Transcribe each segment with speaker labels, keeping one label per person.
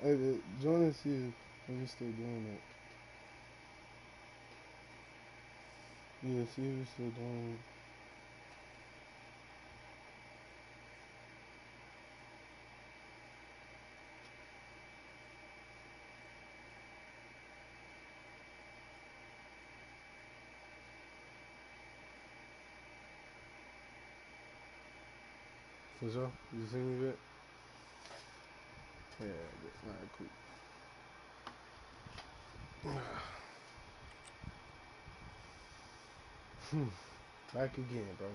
Speaker 1: Hey, join and see if we're still doing it. Yeah, see if we're still doing it. For sure. You see me yet? Yeah, alright, cool. Back again, bro.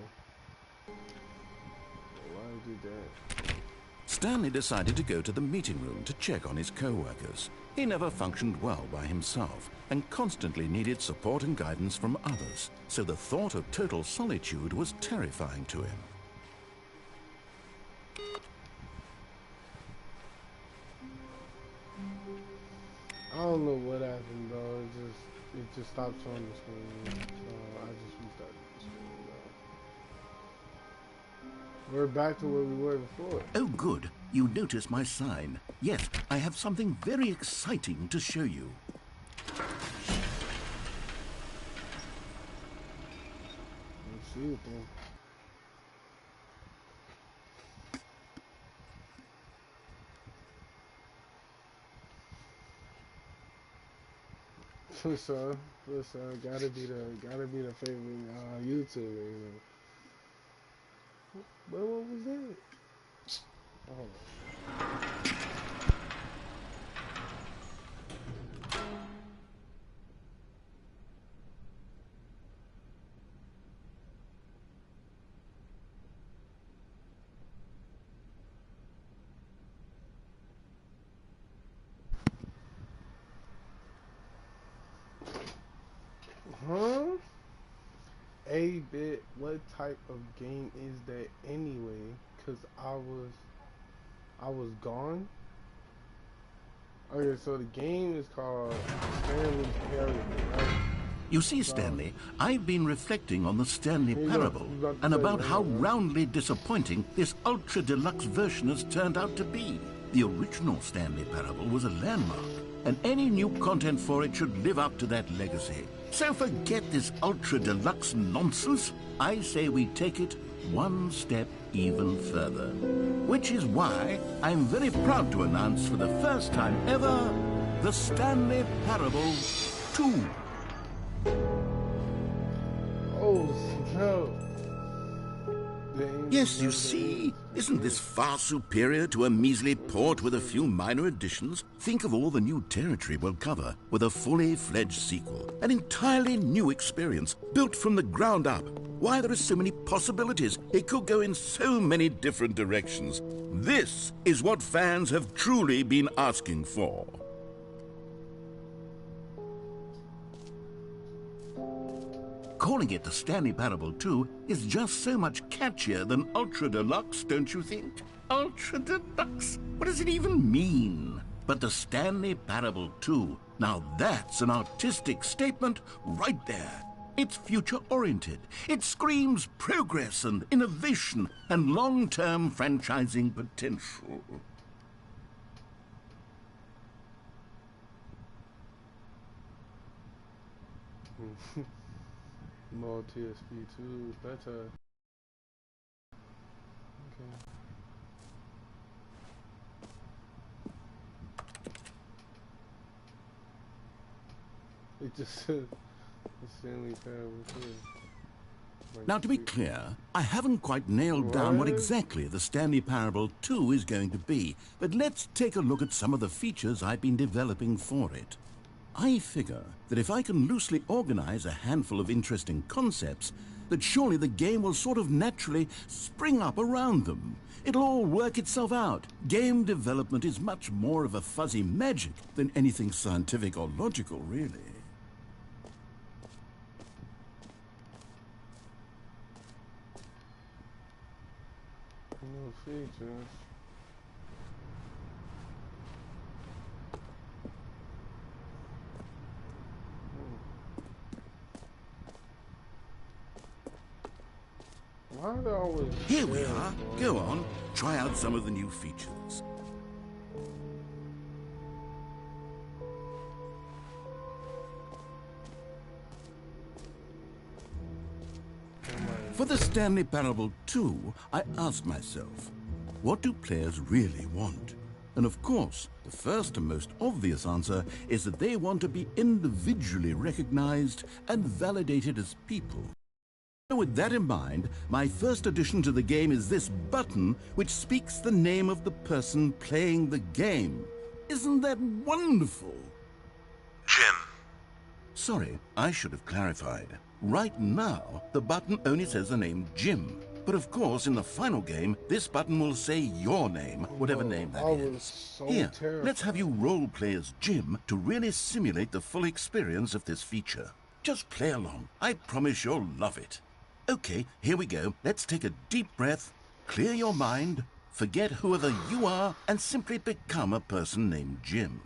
Speaker 1: Why did that?
Speaker 2: Stanley decided to go to the meeting room to check on his co-workers. He never functioned well by himself and constantly needed support and guidance from others, so the thought of total solitude was terrifying to him.
Speaker 1: I don't know what happened, bro. It just stopped showing the screen. So I just restarted the screen, bro. We're back to where we were before.
Speaker 2: Oh, good. You notice my sign. Yes, I have something very exciting to show you.
Speaker 1: Let's see it then. For sure, gotta be the favorite YouTuber, you know. But what was that? Oh. Huh? A-bit, what type of game is that anyway? Cause I was gone. Okay, so the game is called Stanley Parable, right?
Speaker 2: You see, Stanley, I've been reflecting on the Stanley Parable and about how roundly disappointing this ultra-deluxe version has turned out to be. The original Stanley Parable was a landmark, and any new content for it should live up to that legacy. So forget this ultra-deluxe nonsense. I say we take it one step even further. Which is why I'm very proud to announce for the first time ever, the Stanley Parable 2.
Speaker 1: Oh, no.
Speaker 2: Yes, you see, isn't this far superior to a measly port with a few minor additions? Think of all the new territory we'll cover with a fully fledged sequel, an entirely new experience, built from the ground up. Why, there are so many possibilities. It could go in so many different directions. This is what fans have truly been asking for. Calling it the Stanley Parable 2 is just so much catchier than Ultra Deluxe, don't you think? Ultra Deluxe? What does it even mean? But the Stanley Parable 2, now that's an artistic statement right there. It's future-oriented. It screams progress and innovation and long-term franchising potential.
Speaker 1: More TSP2, better. Okay. It just says the Stanley Parable 2.
Speaker 2: Now, to be clear, I haven't quite nailed down what exactly the Stanley Parable 2 is going to be, but let's take a look at some of the features I've been developing for it. I figure that if I can loosely organize a handful of interesting concepts, that surely the game will sort of naturally spring up around them. It'll all work itself out. Game development is much more of a fuzzy magic than anything scientific or logical, really.
Speaker 1: No features. Why are they always
Speaker 2: Here we are. Go on. Try out some of the new features. For the Stanley Parable 2, I asked myself, what do players really want? And of course, the first and most obvious answer is that they want to be individually recognized and validated as people. So with that in mind, my first addition to the game is this button which speaks the name of the person playing the game. Isn't that wonderful?
Speaker 3: Jim.
Speaker 2: Sorry, I should have clarified. Right now, the button only says the name Jim. But of course, in the final game, this button will say your name, whatever name that is. Here, let's have you role-play as Jim to really simulate the full experience of this feature. Just play along. I promise you'll love it. Okay, here we go. Let's take a deep breath, clear your mind, forget whoever you are, and simply become a person named Jim.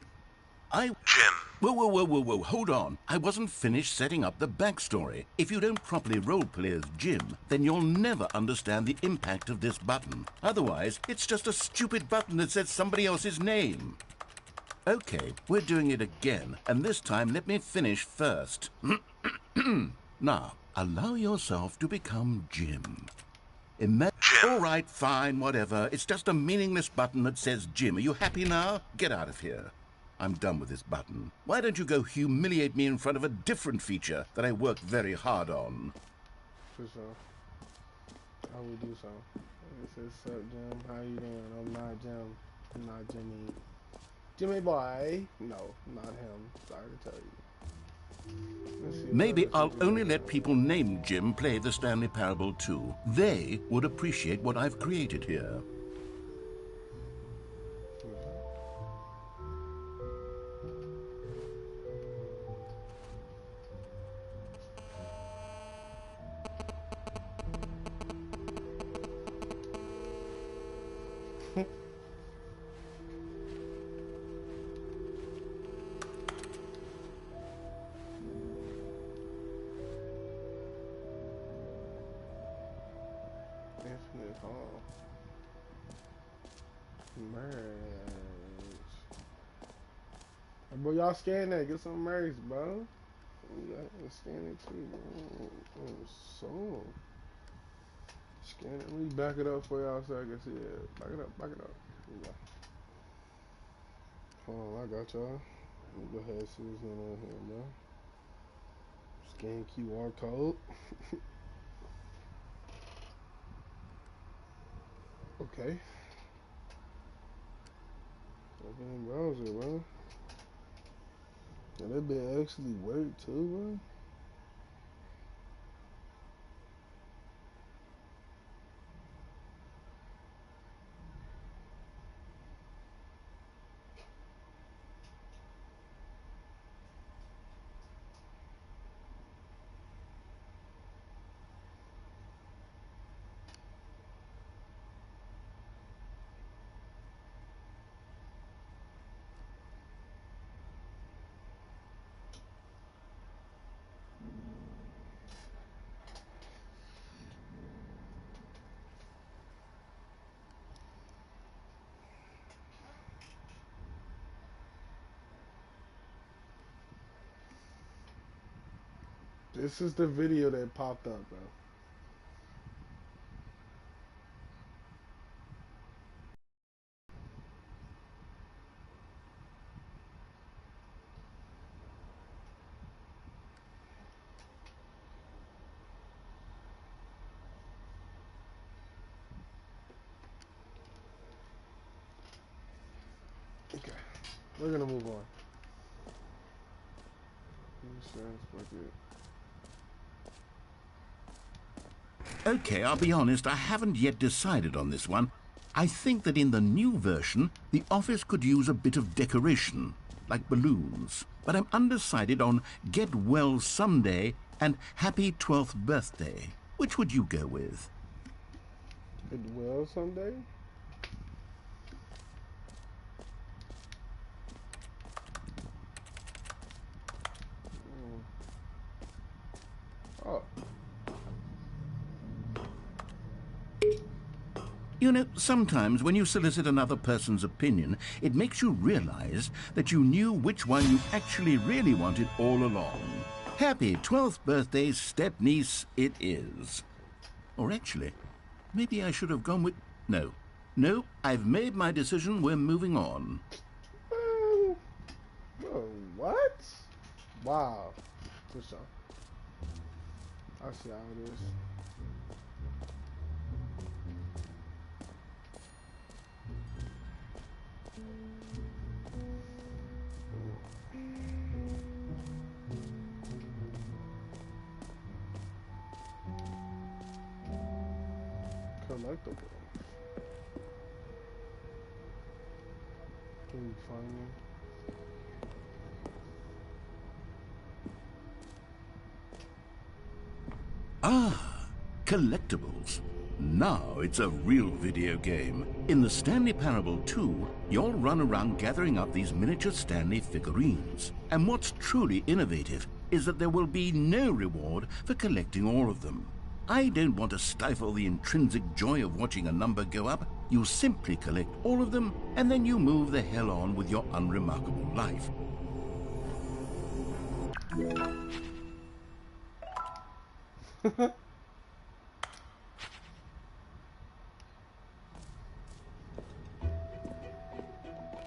Speaker 3: Jim.
Speaker 2: Whoa, hold on. I wasn't finished setting up the backstory. If you don't properly roleplay as Jim, then you'll never understand the impact of this button. Otherwise, it's just a stupid button that says somebody else's name. Okay, we're doing it again, and this time let me finish first. Now, allow yourself to become Jim.
Speaker 3: Jim.
Speaker 2: All right, fine, whatever. It's just a meaningless button that says Jim. Are you happy now? Get out of here. I'm done with this button. Why don't you go humiliate me in front of a different feature that I worked very hard on?
Speaker 1: For sure. I will do so. It says, sup, Jim? How you doing? I'm not Jim. I'm not Jimmy. Jimmy boy. No, not him. Sorry to tell you.
Speaker 2: Maybe I'll only let people named Jim play the Stanley Parable 2. They would appreciate what I've created here.
Speaker 1: Infinite Hall. Merge. Hey, bro, y'all scan that. Get some merch, bro. You got to scan it too, bro. Oh, so. Scan it. Let me back it up for y'all so I can see it. Back it up. Back it up. Here we go. Hold on, I got y'all. Let me go ahead and see what's going on here, bro. Scan QR code. Okay. Open the browser, bro. And that bit actually worked too, bro. This is the video that popped up, bro. Okay, we're gonna move on. Insurance budget.
Speaker 2: Okay, I'll be honest, I haven't yet decided on this one. I think that in the new version, the office could use a bit of decoration, like balloons. But I'm undecided on Get Well Someday and Happy 12th Birthday. Which would you go with?
Speaker 1: Get well someday? Oh.
Speaker 2: You know, sometimes when you solicit another person's opinion, it makes you realize that you knew which one you actually really wanted all along. Happy 12th birthday, step-niece, it is. Or actually, maybe I should have gone with... No. No, I've made my decision. We're moving on.
Speaker 1: Bro, what? Wow. For sure. I see how it is. Collectible. Can we find it?
Speaker 2: Ah, collectibles. Now it's a real video game. In the Stanley Parable 2, you'll run around gathering up these miniature Stanley figurines. And what's truly innovative is that there will be no reward for collecting all of them. I don't want to stifle the intrinsic joy of watching a number go up. You simply collect all of them, and then you move the hell on with your unremarkable life.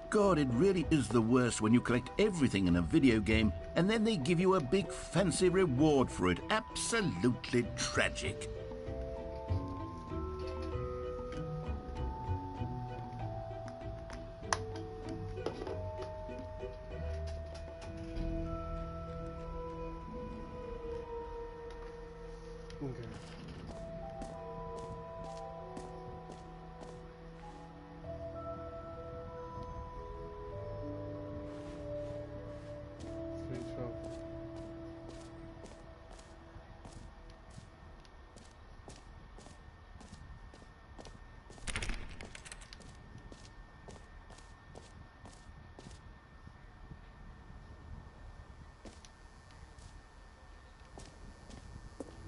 Speaker 2: God, it really is the worst when you collect everything in a video game and then they give you a big fancy reward for it. Absolutely tragic.
Speaker 1: Okay. Sweet trophy.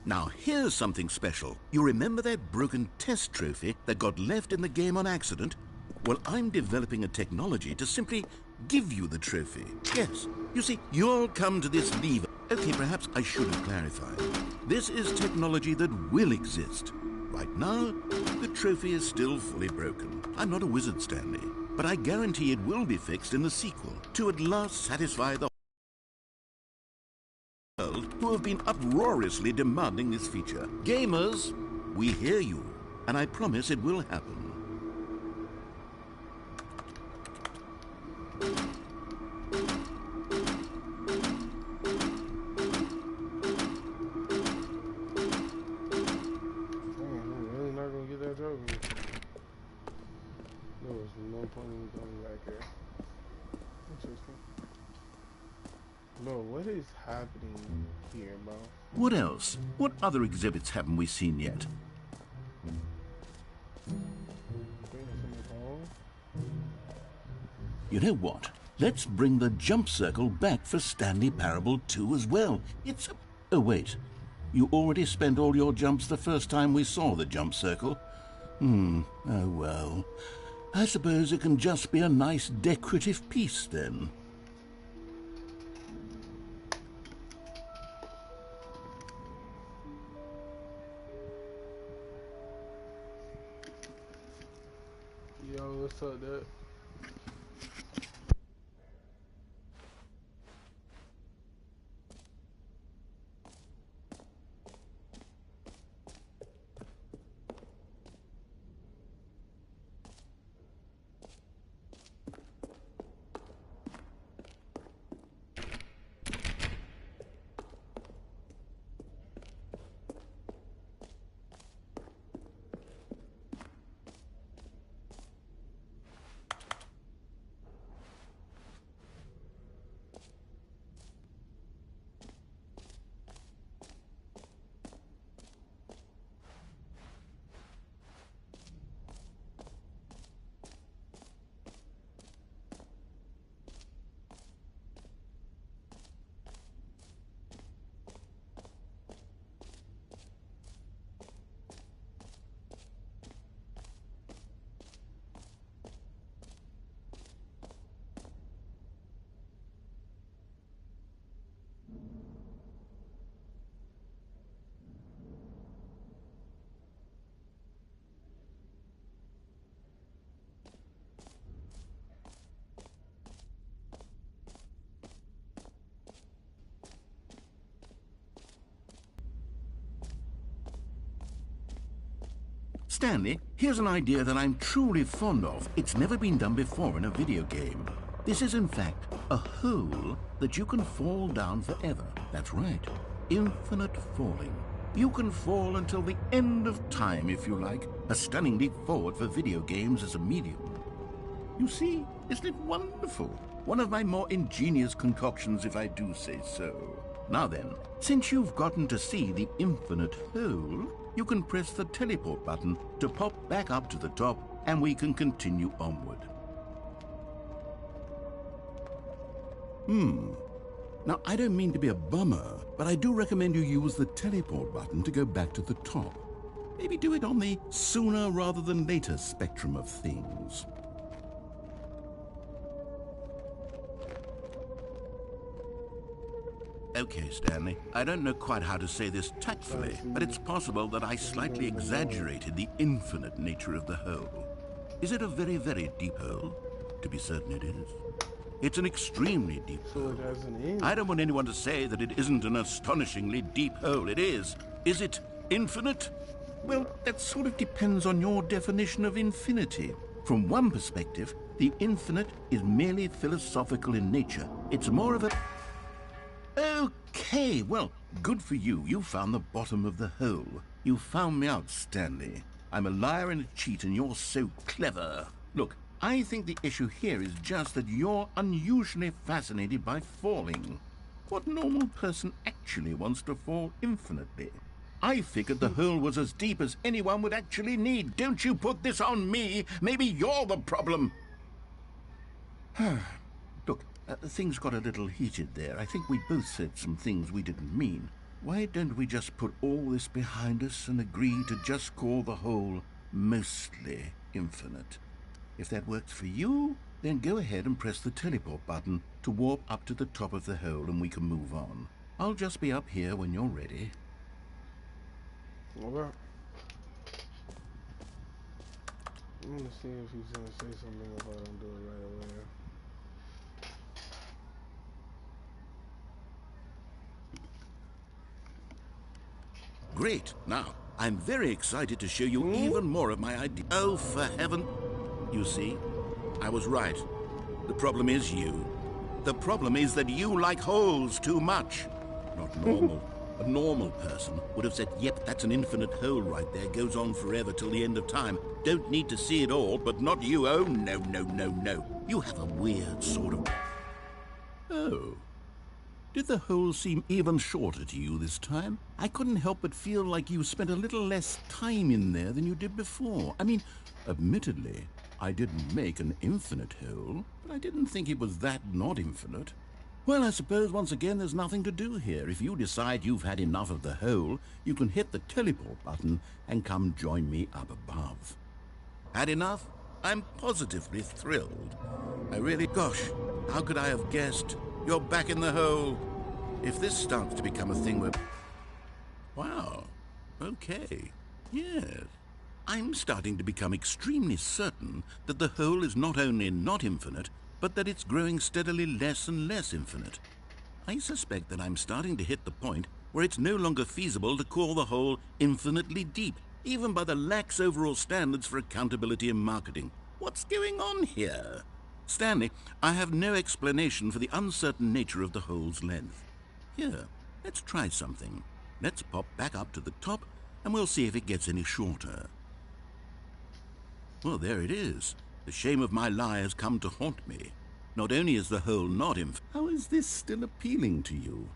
Speaker 2: Now here's something special. You remember that broken test trophy that got left in the game on accident? Well, I'm developing a technology to simply give you the trophy. Yes, you see, you'll come to this lever. Okay, perhaps I should have clarified. This is technology that will exist. Right now, the trophy is still fully broken. I'm not a wizard, Stanley, but I guarantee it will be fixed in the sequel to at last satisfy the world who have been uproariously demanding this feature. Gamers, we hear you, and I promise it will happen.
Speaker 1: Bro, what is happening here, bro?
Speaker 2: What else? What other exhibits haven't we seen yet? You know what? Let's bring the jump circle back for Stanley Parable 2 as well. It's a... Oh, wait. You already spent all your jumps the first time we saw the jump circle? Oh, well. I suppose it can just be a nice decorative piece, then.
Speaker 1: Yo, what's up, dude?
Speaker 2: Stanley, here's an idea that I'm truly fond of. It's never been done before in a video game. This is, in fact, a hole that you can fall down forever. That's right. Infinite falling. You can fall until the end of time, if you like. A stunning leap forward for video games as a medium. You see, isn't it wonderful? One of my more ingenious concoctions, if I do say so. Now then, since you've gotten to see the infinite hole, you can press the teleport button to pop back up to the top, and we can continue onward. Now, I don't mean to be a bummer, but I do recommend you use the teleport button to go back to the top. Maybe do it on the sooner rather than later spectrum of things. Okay, Stanley, I don't know quite how to say this tactfully, but it's possible that I slightly exaggerated the infinite nature of the hole. Is it a very, very deep hole? To be certain it is. It's an extremely deep hole. I don't want anyone to say that it isn't an astonishingly deep hole. It is. Is it infinite? Well, that sort of depends on your definition of infinity. From one perspective, the infinite is merely philosophical in nature. It's more of a... Okay, well, good for you. You found the bottom of the hole. You found me out, Stanley. I'm a liar and a cheat, and you're so clever. Look, I think the issue here is just that you're unusually fascinated by falling. What normal person actually wants to fall infinitely? I figured the hole was as deep as anyone would actually need. Don't you put this on me. Maybe you're the problem. Look, things got a little heated there. I think we both said some things we didn't mean. Why don't we just put all this behind us and agree to just call the hole mostly infinite? If that works for you, then go ahead and press the teleport button to warp up to the top of the hole and we can move on. I'll just be up here when you're ready.
Speaker 1: Okay. I'm gonna see if he's gonna say something if I don't do it right away.
Speaker 2: Great. Now, I'm very excited to show you even more of my idea. Oh, for heaven... You see, I was right. The problem is you. The problem is that you like holes too much. Not normal. A normal person would have said, yep, that's an infinite hole right there. Goes on forever till the end of time. Don't need to see it all, but not you. Oh, no, no, no, no. You have a weird sort of... Oh. Did the hole seem even shorter to you this time? I couldn't help but feel like you spent a little less time in there than you did before. I mean, admittedly, I didn't make an infinite hole, but I didn't think it was that not infinite. Well, I suppose once again there's nothing to do here. If you decide you've had enough of the hole, you can hit the teleport button and come join me up above. Had enough? I'm positively thrilled. I really... Gosh, how could I have guessed? You're back in the hole. If this starts to become a thing where... Wow. Okay. Yes. I'm starting to become extremely certain that the hole is not only not infinite, but that it's growing steadily less and less infinite. I suspect that I'm starting to hit the point where it's no longer feasible to call the hole infinitely deep, even by the lax overall standards for accountability and marketing. What's going on here? Stanley, I have no explanation for the uncertain nature of the hole's length. Here, let's try something. Let's pop back up to the top, and we'll see if it gets any shorter. Well, there it is. The shame of my lie has come to haunt me. Not only is the hole not infinite... How is this still appealing to you?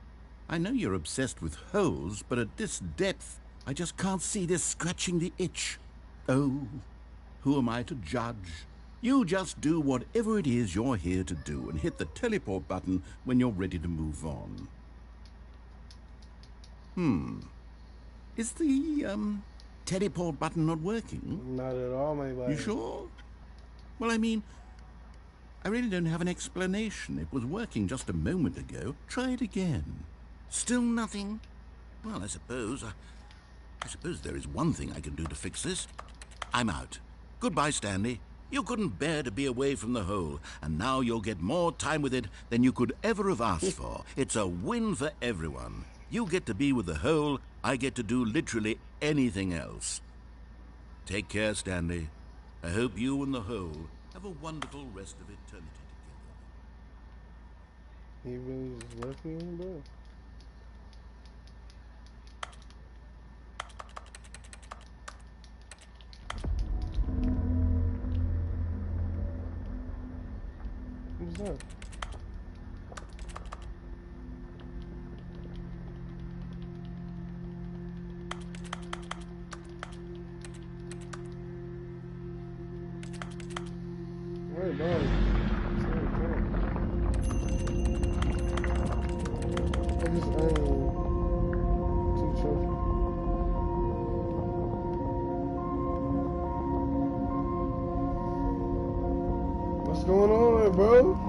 Speaker 2: I know you're obsessed with holes, but at this depth, I just can't see this scratching the itch. Oh, who am I to judge? You just do whatever it is you're here to do and hit the teleport button when you're ready to move on. Is the, teleport button not working?
Speaker 1: Not at all, my boy.
Speaker 2: You sure? Well, I mean, I really don't have an explanation. It was working just a moment ago. Try it again. Still nothing? Well, I suppose there is one thing I can do to fix this. I'm out. Goodbye, Stanley. You couldn't bear to be away from the hole, and now you'll get more time with it than you could ever have asked for. It's a win for everyone. You get to be with the hole, I get to do literally anything else. Take care, Stanley. I hope you and the whole have a wonderful rest of eternity together.
Speaker 1: He really just left me, bro. What's that? Wait, no. I just earned 2 trophies. What's going on, bro?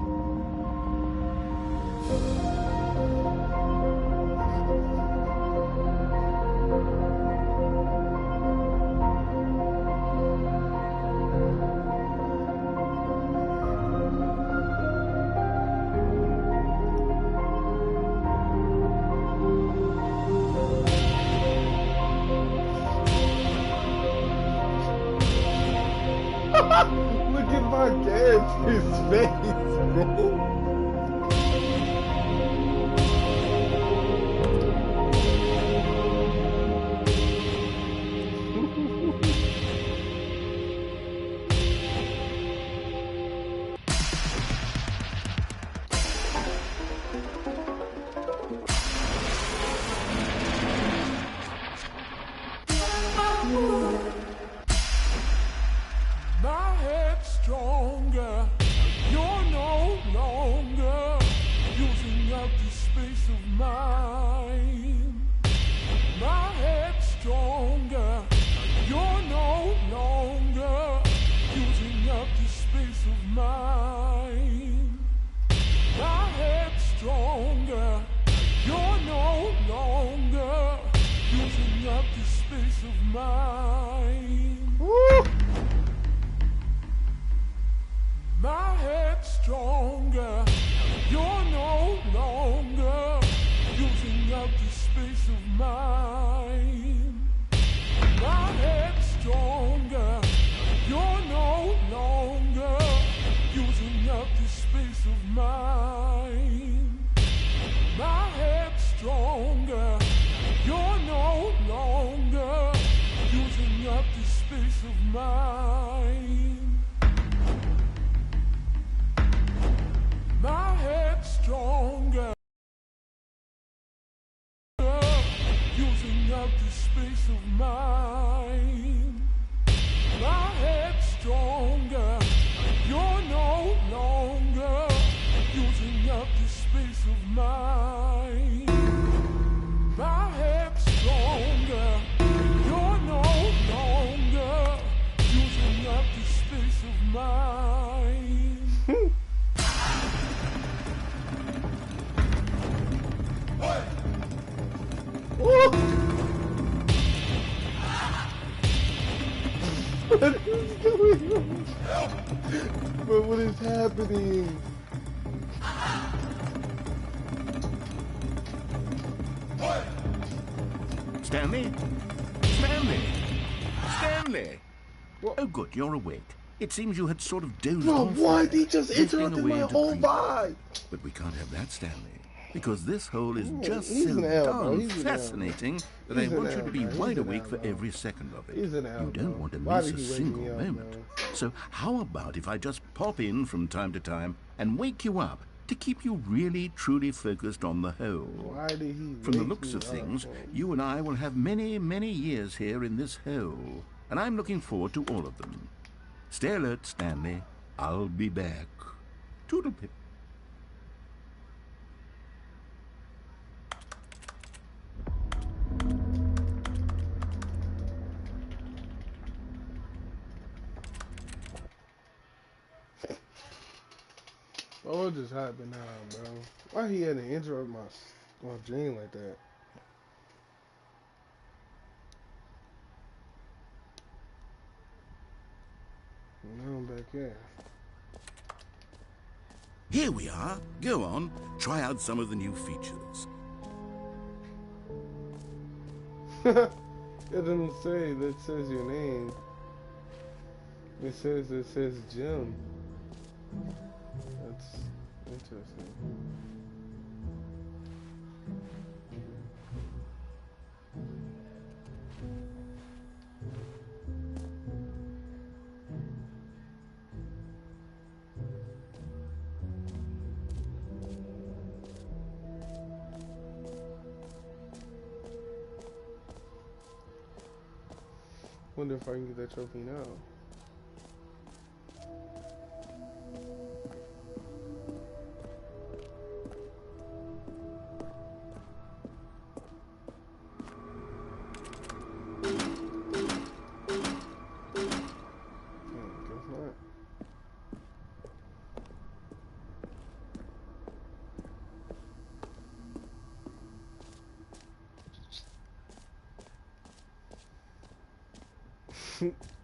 Speaker 1: Look at my cat's face, bro.
Speaker 4: My head's stronger. You're no longer using up the space of mine. My head's stronger. You're no longer using up the space of mine. My head's stronger. You're no longer using up the space of mine.
Speaker 1: Woo!
Speaker 4: My head's stronger. You're no longer using up the space of mine. My head's stronger. You're no longer using up the space of mine. My head's stronger. You're no longer using up the space of mine. My head's stronger. Using up the space of mine. My head's stronger. You're no longer using up the space of mine. My head's stronger. You're no longer using up the space of mine.
Speaker 1: What is going on? But what is happening?
Speaker 2: Stanley? Stanley? Stanley!
Speaker 1: What?
Speaker 2: Oh, good, you're awake. It seems you had sort of dozed
Speaker 1: Bro,
Speaker 2: off.
Speaker 1: what?
Speaker 2: there,
Speaker 1: He just
Speaker 2: drifting
Speaker 1: interrupted
Speaker 2: away
Speaker 1: my
Speaker 2: into
Speaker 1: whole
Speaker 2: dream.
Speaker 1: vibe.
Speaker 2: But we can't have that, Stanley. Because this hole is just
Speaker 1: he's
Speaker 2: so
Speaker 1: an L, bro.
Speaker 2: darn
Speaker 1: He's an L.
Speaker 2: fascinating that
Speaker 1: He's
Speaker 2: I
Speaker 1: an
Speaker 2: want you
Speaker 1: L,
Speaker 2: to be
Speaker 1: bro. He's
Speaker 2: wide
Speaker 1: an
Speaker 2: awake
Speaker 1: L,
Speaker 2: for
Speaker 1: bro.
Speaker 2: every second of it.
Speaker 1: He's an L,
Speaker 2: You don't
Speaker 1: bro.
Speaker 2: want to
Speaker 1: Why
Speaker 2: miss
Speaker 1: did
Speaker 2: a
Speaker 1: he wake
Speaker 2: single
Speaker 1: me up,
Speaker 2: moment.
Speaker 1: bro?
Speaker 2: So how about if I just pop in from time to time and wake you up to keep you really, truly focused on the hole?
Speaker 1: Why did he
Speaker 2: From the
Speaker 1: wake
Speaker 2: looks
Speaker 1: me
Speaker 2: of
Speaker 1: up,
Speaker 2: things,
Speaker 1: bro?
Speaker 2: you and I will have many, many years here in this hole. And I'm looking forward to all of them. Stay alert, Stanley. I'll be back. Toodle-pip.
Speaker 1: Bro, what just happened now, bro? Why he had to interrupt my dream like that? Now I'm back here.
Speaker 2: Here we are. Go on. Try out some of the new features.
Speaker 1: It doesn't say that says your name. It says Jim. That's interesting. Wonder if I can get that trophy now.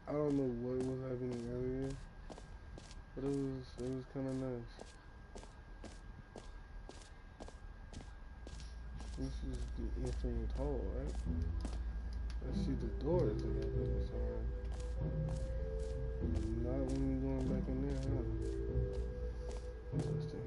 Speaker 1: I don't know what was happening earlier, but it was kind of nice. This is the infinite hole, right? Let's see the doors and everything. So not when we going back in there, huh? Interesting.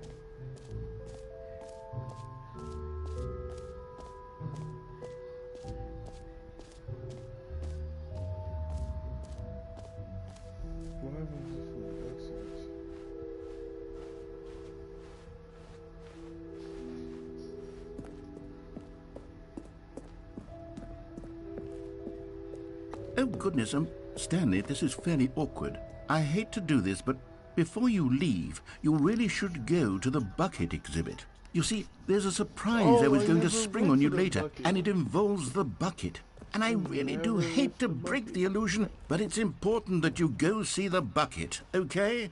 Speaker 2: Oh, goodness, Stanley, this is fairly awkward. I hate to do this, but before you leave, you really should go to the bucket exhibit. You see, there's a surprise I was going to spring on you later, and it involves the bucket. And I really do hate to break the illusion, but it's important that you go see the bucket, okay?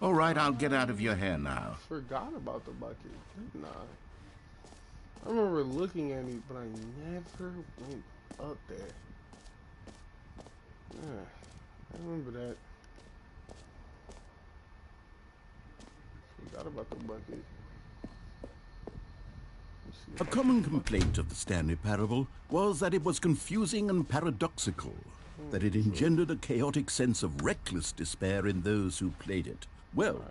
Speaker 2: All right, I'll get out of your hair now.
Speaker 1: Forgot about the bucket, didn't I? I remember looking at it, but I never went up there. Yeah, I remember that. Forgot about the bucket.
Speaker 2: A common complaint of the Stanley Parable was that it was confusing and paradoxical, that it engendered a chaotic sense of reckless despair in those who played it. Well,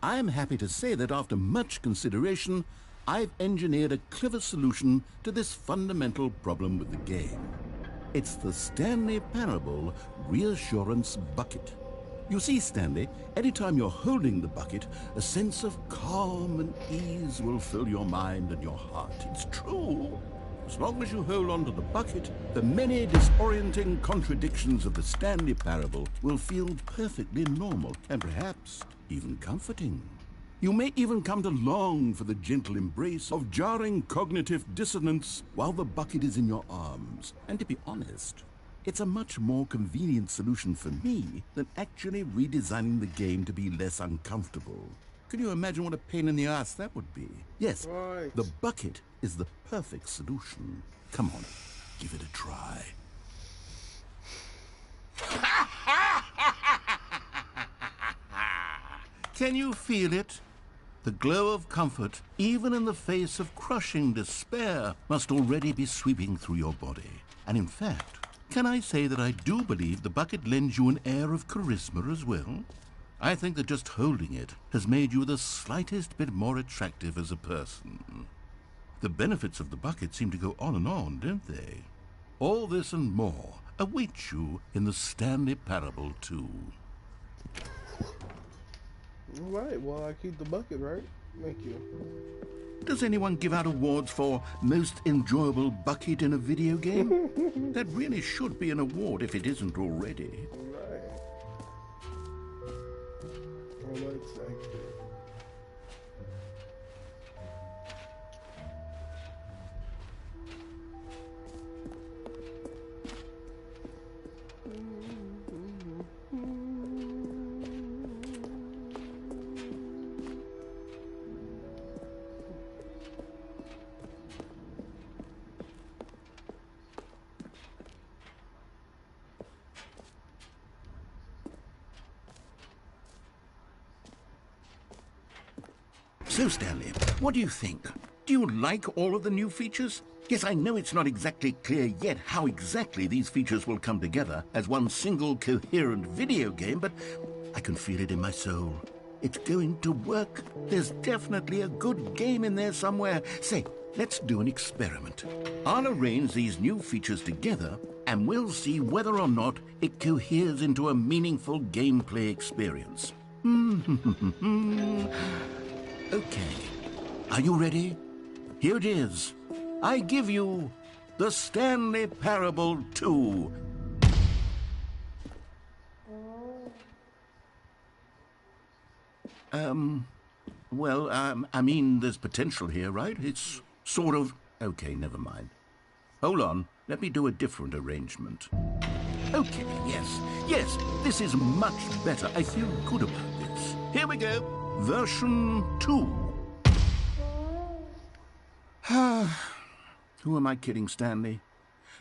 Speaker 2: I'm happy to say that after much consideration, I've engineered a clever solution to this fundamental problem with the game. It's the Stanley Parable Reassurance Bucket. You see, Stanley, anytime you're holding the bucket, a sense of calm and ease will fill your mind and your heart. It's true. As long as you hold on to the bucket, the many disorienting contradictions of the Stanley Parable will feel perfectly normal and perhaps even comforting. You may even come to long for the gentle embrace of jarring cognitive dissonance while the bucket is in your arms. And to be honest, it's a much more convenient solution for me than actually redesigning the game to be less uncomfortable. Can you imagine what a pain in the ass that would be? Yes, the bucket is the perfect solution. Come on, give it a try. Can you feel it? The glow of comfort, even in the face of crushing despair, must already be sweeping through your body. And in fact, can I say that I do believe the bucket lends you an air of charisma as well? I think that just holding it has made you the slightest bit more attractive as a person. The benefits of the bucket seem to go on, don't they? All this and more await you in the Stanley Parable 2.
Speaker 1: All right, well, I keep the bucket, right? Thank you.
Speaker 2: Does anyone give out awards for most enjoyable bucket in a video game? That really should be an award if it isn't already.
Speaker 1: Right. Well, let's exit.
Speaker 2: So, Stanley, what do you think? Do you like all of the new features? Yes, I know it's not exactly clear yet how exactly these features will come together as one single coherent video game, but I can feel it in my soul. It's going to work. There's definitely a good game in there somewhere. Say, let's do an experiment. I'll arrange these new features together, and we'll see whether or not it coheres into a meaningful gameplay experience. Okay. Are you ready? Here it is. I give you the Stanley Parable 2. I mean, there's potential here, right? It's sort of... Okay, never mind. Hold on, let me do a different arrangement. Okay, yes, this is much better. I feel good about this. Here we go. Version 2. Who am I kidding, Stanley?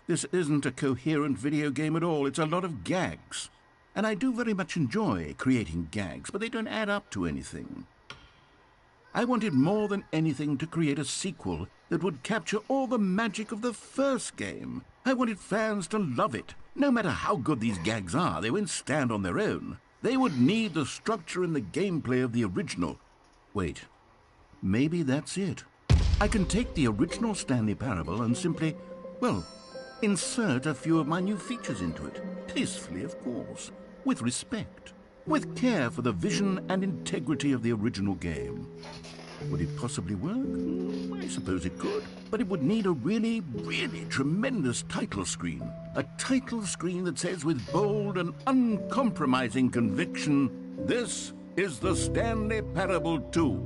Speaker 2: This isn't a coherent video game at all. It's a lot of gags. And I do very much enjoy creating gags, but they don't add up to anything. I wanted more than anything to create a sequel that would capture all the magic of the first game. I wanted fans to love it. No matter how good these gags are, they won't stand on their own. They would need the structure and the gameplay of the original. Wait, maybe that's it. I can take the original Stanley Parable and simply, well, insert a few of my new features into it. Tastefully, of course. With respect. With care for the vision and integrity of the original game. Would it possibly work? I suppose it could. But it would need a really, really tremendous title screen. A title screen that says with bold and uncompromising conviction, "This is the Stanley Parable 2.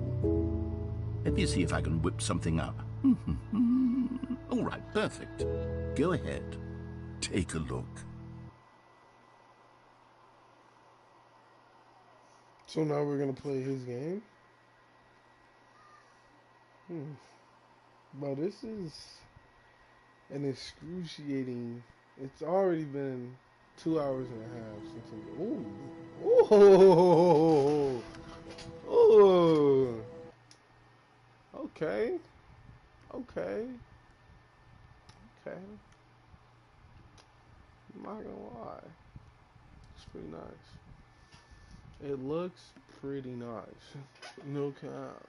Speaker 2: Let me see if I can whip something up. All right, perfect. Go ahead. Take a look.
Speaker 1: So now we're gonna play his game. But this is an excruciating. It's already been 2 hours and a half since. Okay. I'm not gonna lie. It's pretty nice. It looks pretty nice. No cap.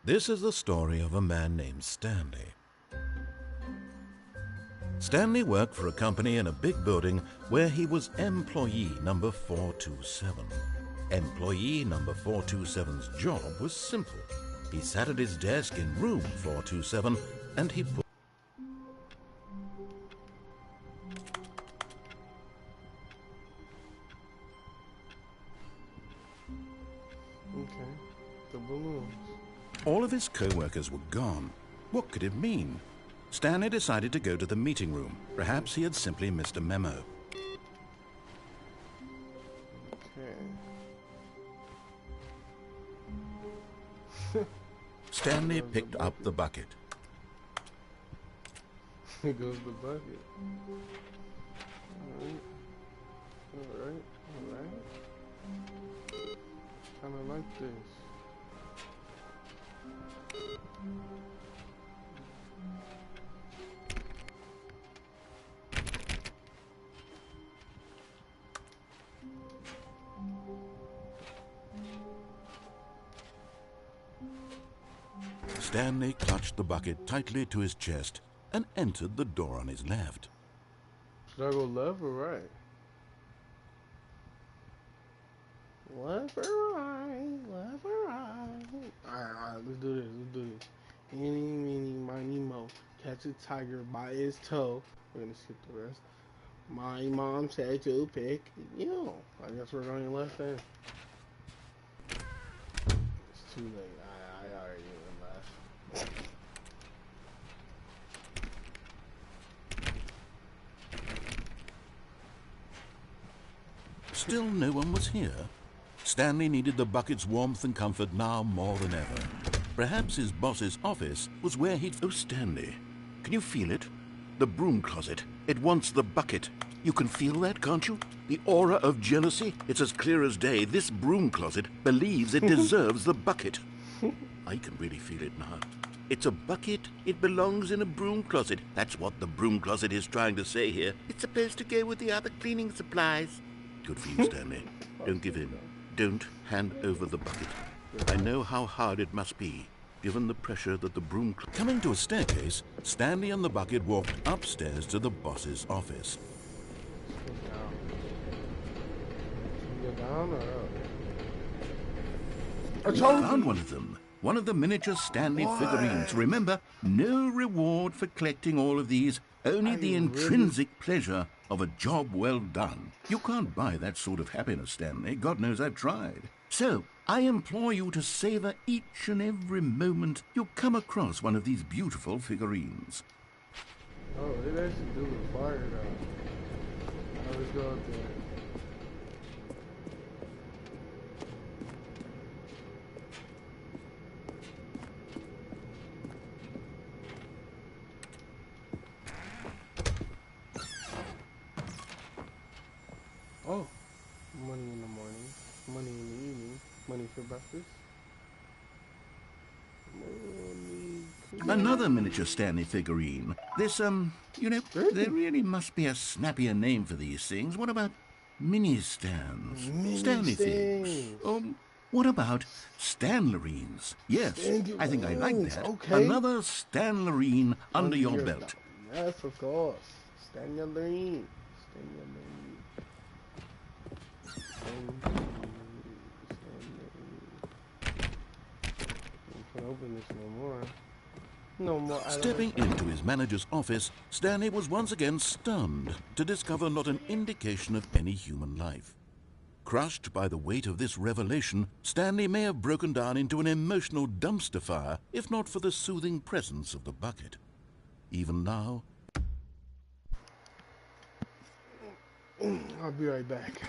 Speaker 5: This is the story of a man named Stanley. Stanley worked for a company in a big building where he was employee number 427. Employee number 427's job was simple. He sat at his desk in room 427 and he put...
Speaker 1: Okay, the balloons.
Speaker 5: All of his co-workers were gone. What could it mean? Stanley decided to go to the meeting room. Perhaps he had simply missed a memo.
Speaker 1: Okay.
Speaker 5: Stanley picked up the bucket.
Speaker 1: Here goes the bucket. Alright. Kinda like this.
Speaker 5: Stanley clutched the bucket tightly to his chest and entered the door on his left.
Speaker 1: Should I go left or right? Left or right? Left or right? Alright, let's do this. Eeny, meeny, miny, mo. Catch a tiger by its toe. We're gonna skip the rest. My mom said to pick you. I guess we're going left then. It's too late. I already went left.
Speaker 5: Still no one was here. Stanley needed the bucket's warmth and comfort now more than ever. Perhaps his boss's office was where he'd... Oh, Stanley, can you feel it? The broom closet. It wants the bucket.
Speaker 2: You can feel that, can't you? The aura of jealousy? It's as clear as day. This broom closet believes it deserves the bucket. I can really feel it now. It's a bucket. It belongs in a broom closet. That's what the broom closet is trying to say here. It's supposed to go with the other cleaning supplies. Good for you, Stanley. Don't give in. Don't hand over the bucket. I know how hard it must be, given the pressure that the broom...
Speaker 5: Coming to a staircase, Stanley and the bucket walked upstairs to the boss's office.
Speaker 1: Down or up?
Speaker 2: I found one of them. One of the miniature Stanley figurines. Remember, no reward for collecting all of these, only the intrinsic pleasure of a job well done. You can't buy that sort of happiness, Stanley. God knows I've tried. So, I implore you to savor each and every moment you come across one of these beautiful figurines.
Speaker 1: Oh, it has to do with fire, though. Let's go up there. Oh, money in the morning, money in the evening, money for breakfast.
Speaker 2: Another miniature Stanley figurine. This, you know, there really must be a snappier name for these things. What about mini-stands? Stanley things. What about Stanlerines? Yes, I think I like that.
Speaker 1: Okay.
Speaker 2: Another Stanlerine under your belt.
Speaker 1: Yes, of course. Stanlerine. Can't open this no more. No more.
Speaker 5: Stepping into his manager's office, Stanley was once again stunned to discover not an indication of any human life. Crushed by the weight of this revelation, Stanley may have broken down into an emotional dumpster fire if not for the soothing presence of the bucket. Even now...
Speaker 1: I'll be right back.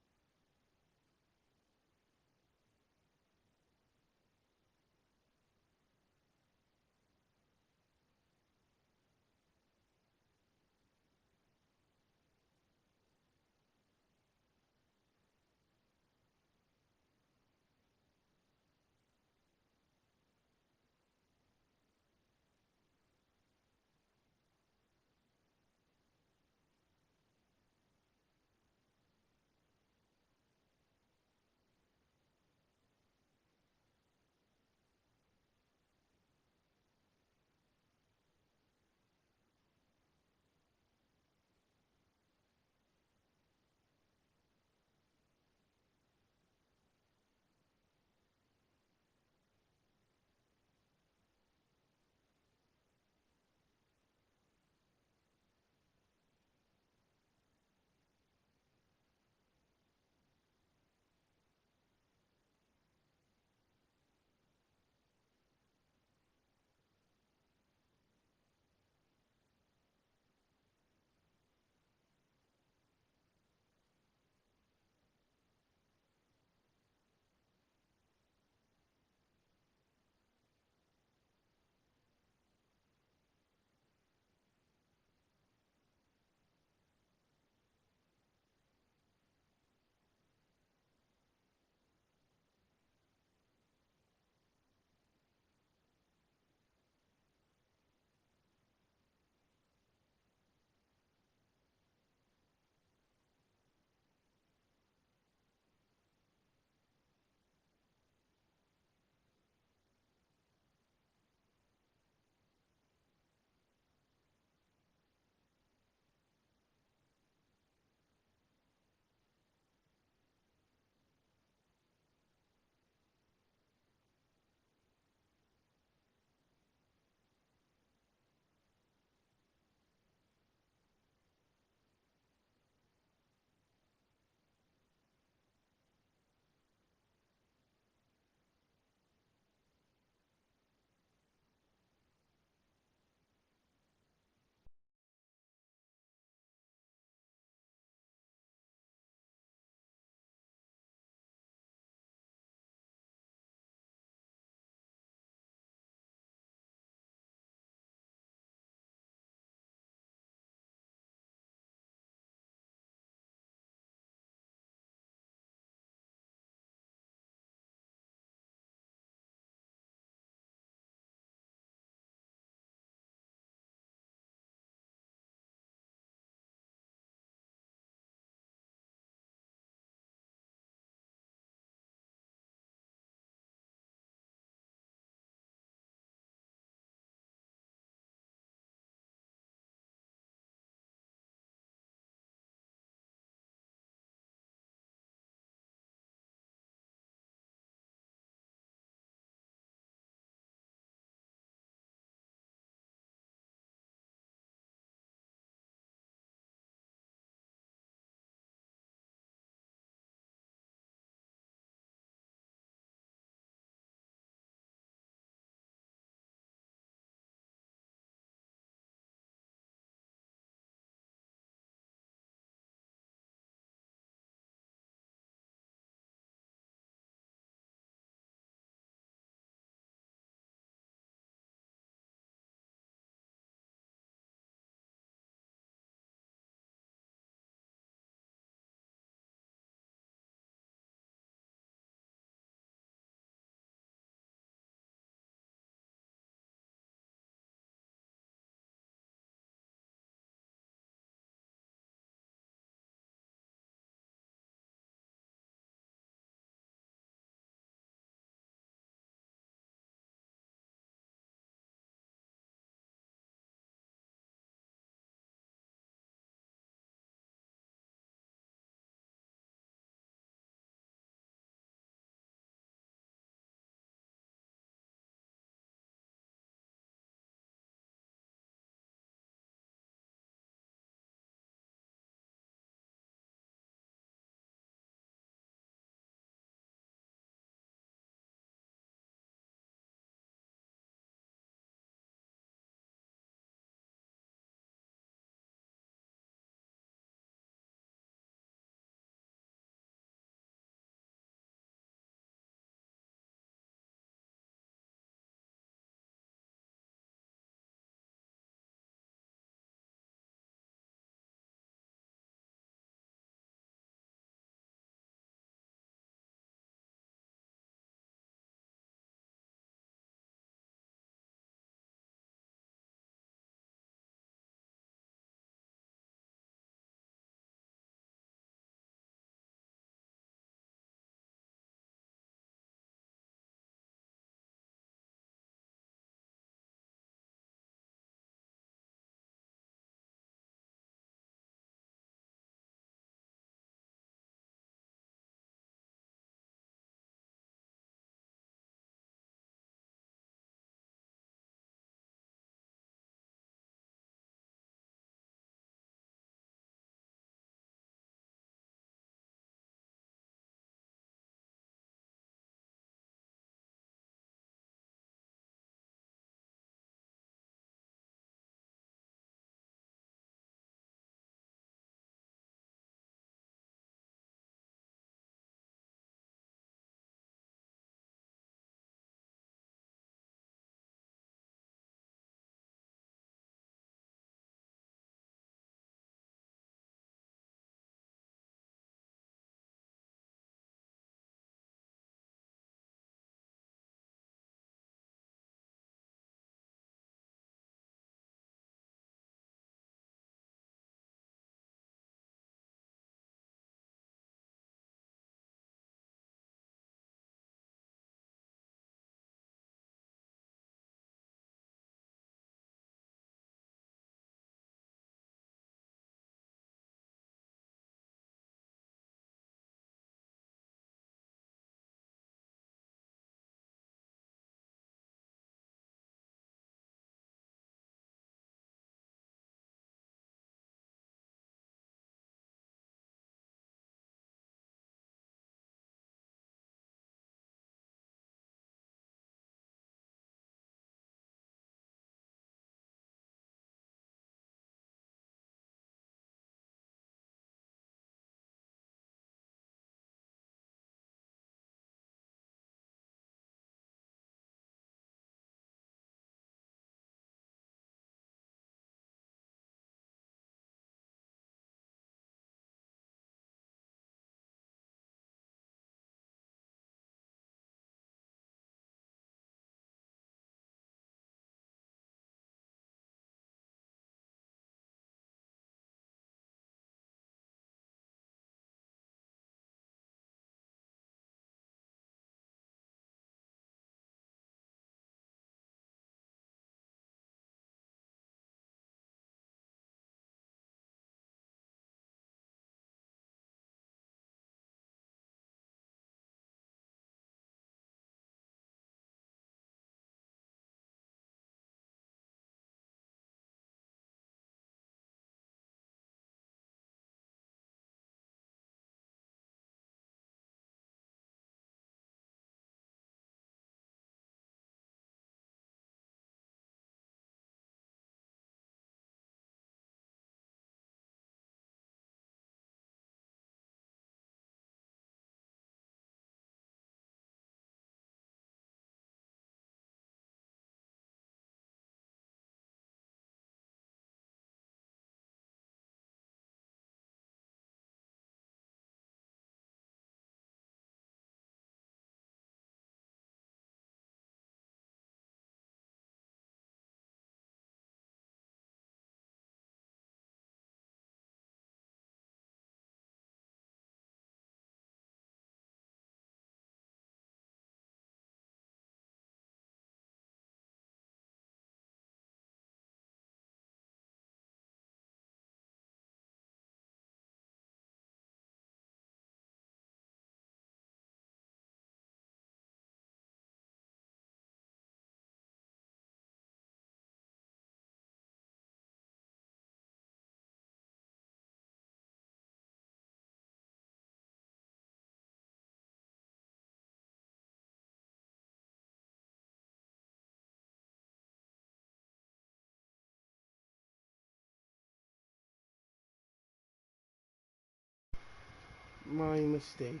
Speaker 1: My mistake.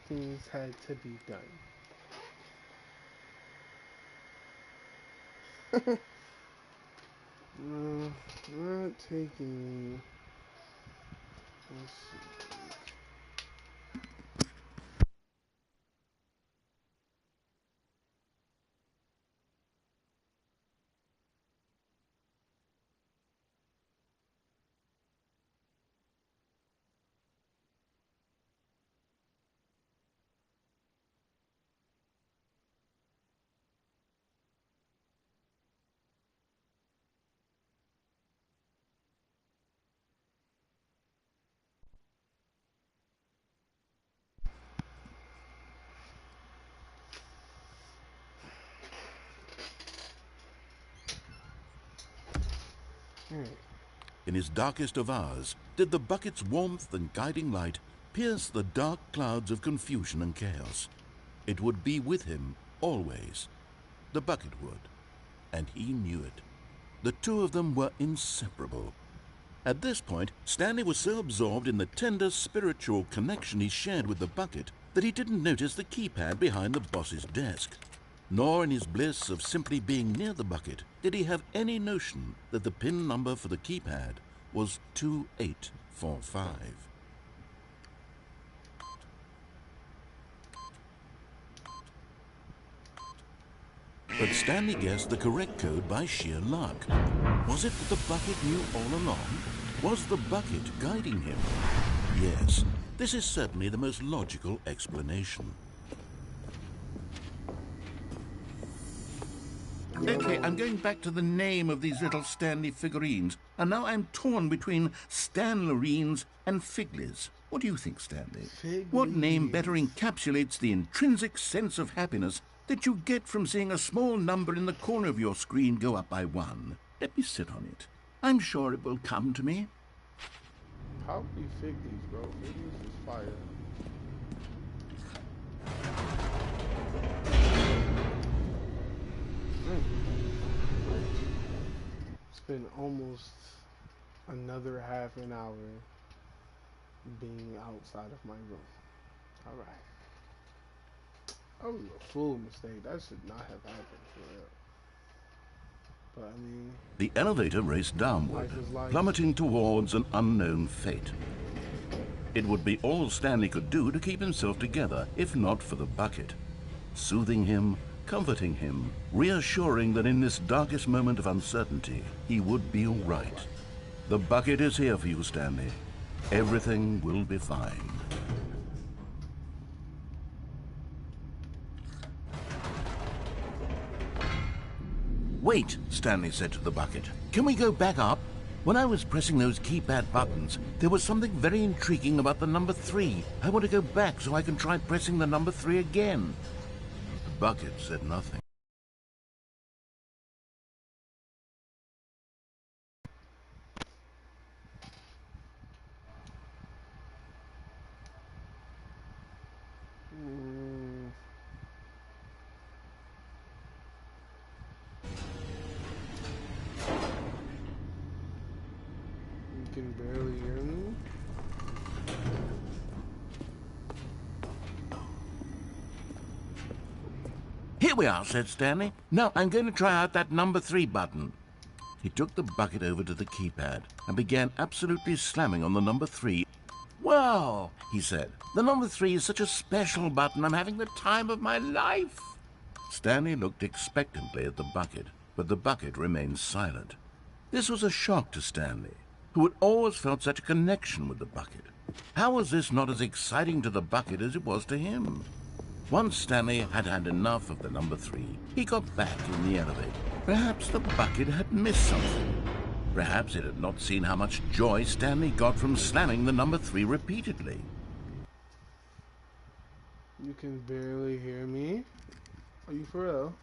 Speaker 1: Things had to be done. No, not taking. Let's see.
Speaker 2: In his darkest of hours, did the bucket's warmth and guiding light pierce the dark clouds of confusion and chaos. It would be with him always. The bucket would, and he knew it. The two of them were inseparable. At this point, Stanley was so absorbed in the tender spiritual connection he shared with the bucket that he didn't notice the keypad behind the boss's desk. Nor in his bliss of simply being near the bucket did he have any notion that the PIN number for the keypad was 2845. But Stanley guessed the correct code by sheer luck. Was it that the bucket knew all along? Was the bucket guiding him? Yes, this is certainly the most logical explanation. Okay, I'm going back to the name of these little Stanley figurines, and now I'm torn between Stanlerines and Figlies. What do you think, Stanley?
Speaker 1: Figlies.
Speaker 2: What name better encapsulates the intrinsic sense of happiness that you get from seeing a small number in the corner of your screen go up by 1? Let me sit on it. I'm sure it will come to me.
Speaker 1: How would you Figlies, bro? Figlies is fire. Spent almost another half an hour being outside of my room. Alright. That was a full mistake. That should not have happened for real. But I mean,
Speaker 2: the elevator raced downward, plummeting towards an unknown fate. It would be all Stanley could do to keep himself together, if not for the bucket. Soothing him, comforting him, reassuring that in this darkest moment of uncertainty, he would be all right. The bucket is here for you, Stanley. Everything will be fine. Wait, Stanley said to the bucket. Can we go back up? When I was pressing those keypad buttons, there was something very intriguing about the number 3. I want to go back so I can try pressing the number 3 again. The bucket said nothing.
Speaker 1: You can barely hear me.
Speaker 2: Here we are, said Stanley. Now I'm going to try out that number 3 button. He took the bucket over to the keypad and began absolutely slamming on the number 3. Wow, he said. The number 3 is such a special button. I'm having the time of my life. Stanley looked expectantly at the bucket, but the bucket remained silent. This was a shock to Stanley, who had always felt such a connection with the bucket. How was this not as exciting to the bucket as it was to him? Once Stanley had had enough of the number 3, he got back in the elevator. Perhaps the bucket had missed something. Perhaps it had not seen how much joy Stanley got from slamming the number 3 repeatedly.
Speaker 1: You can barely hear me. Are you for real?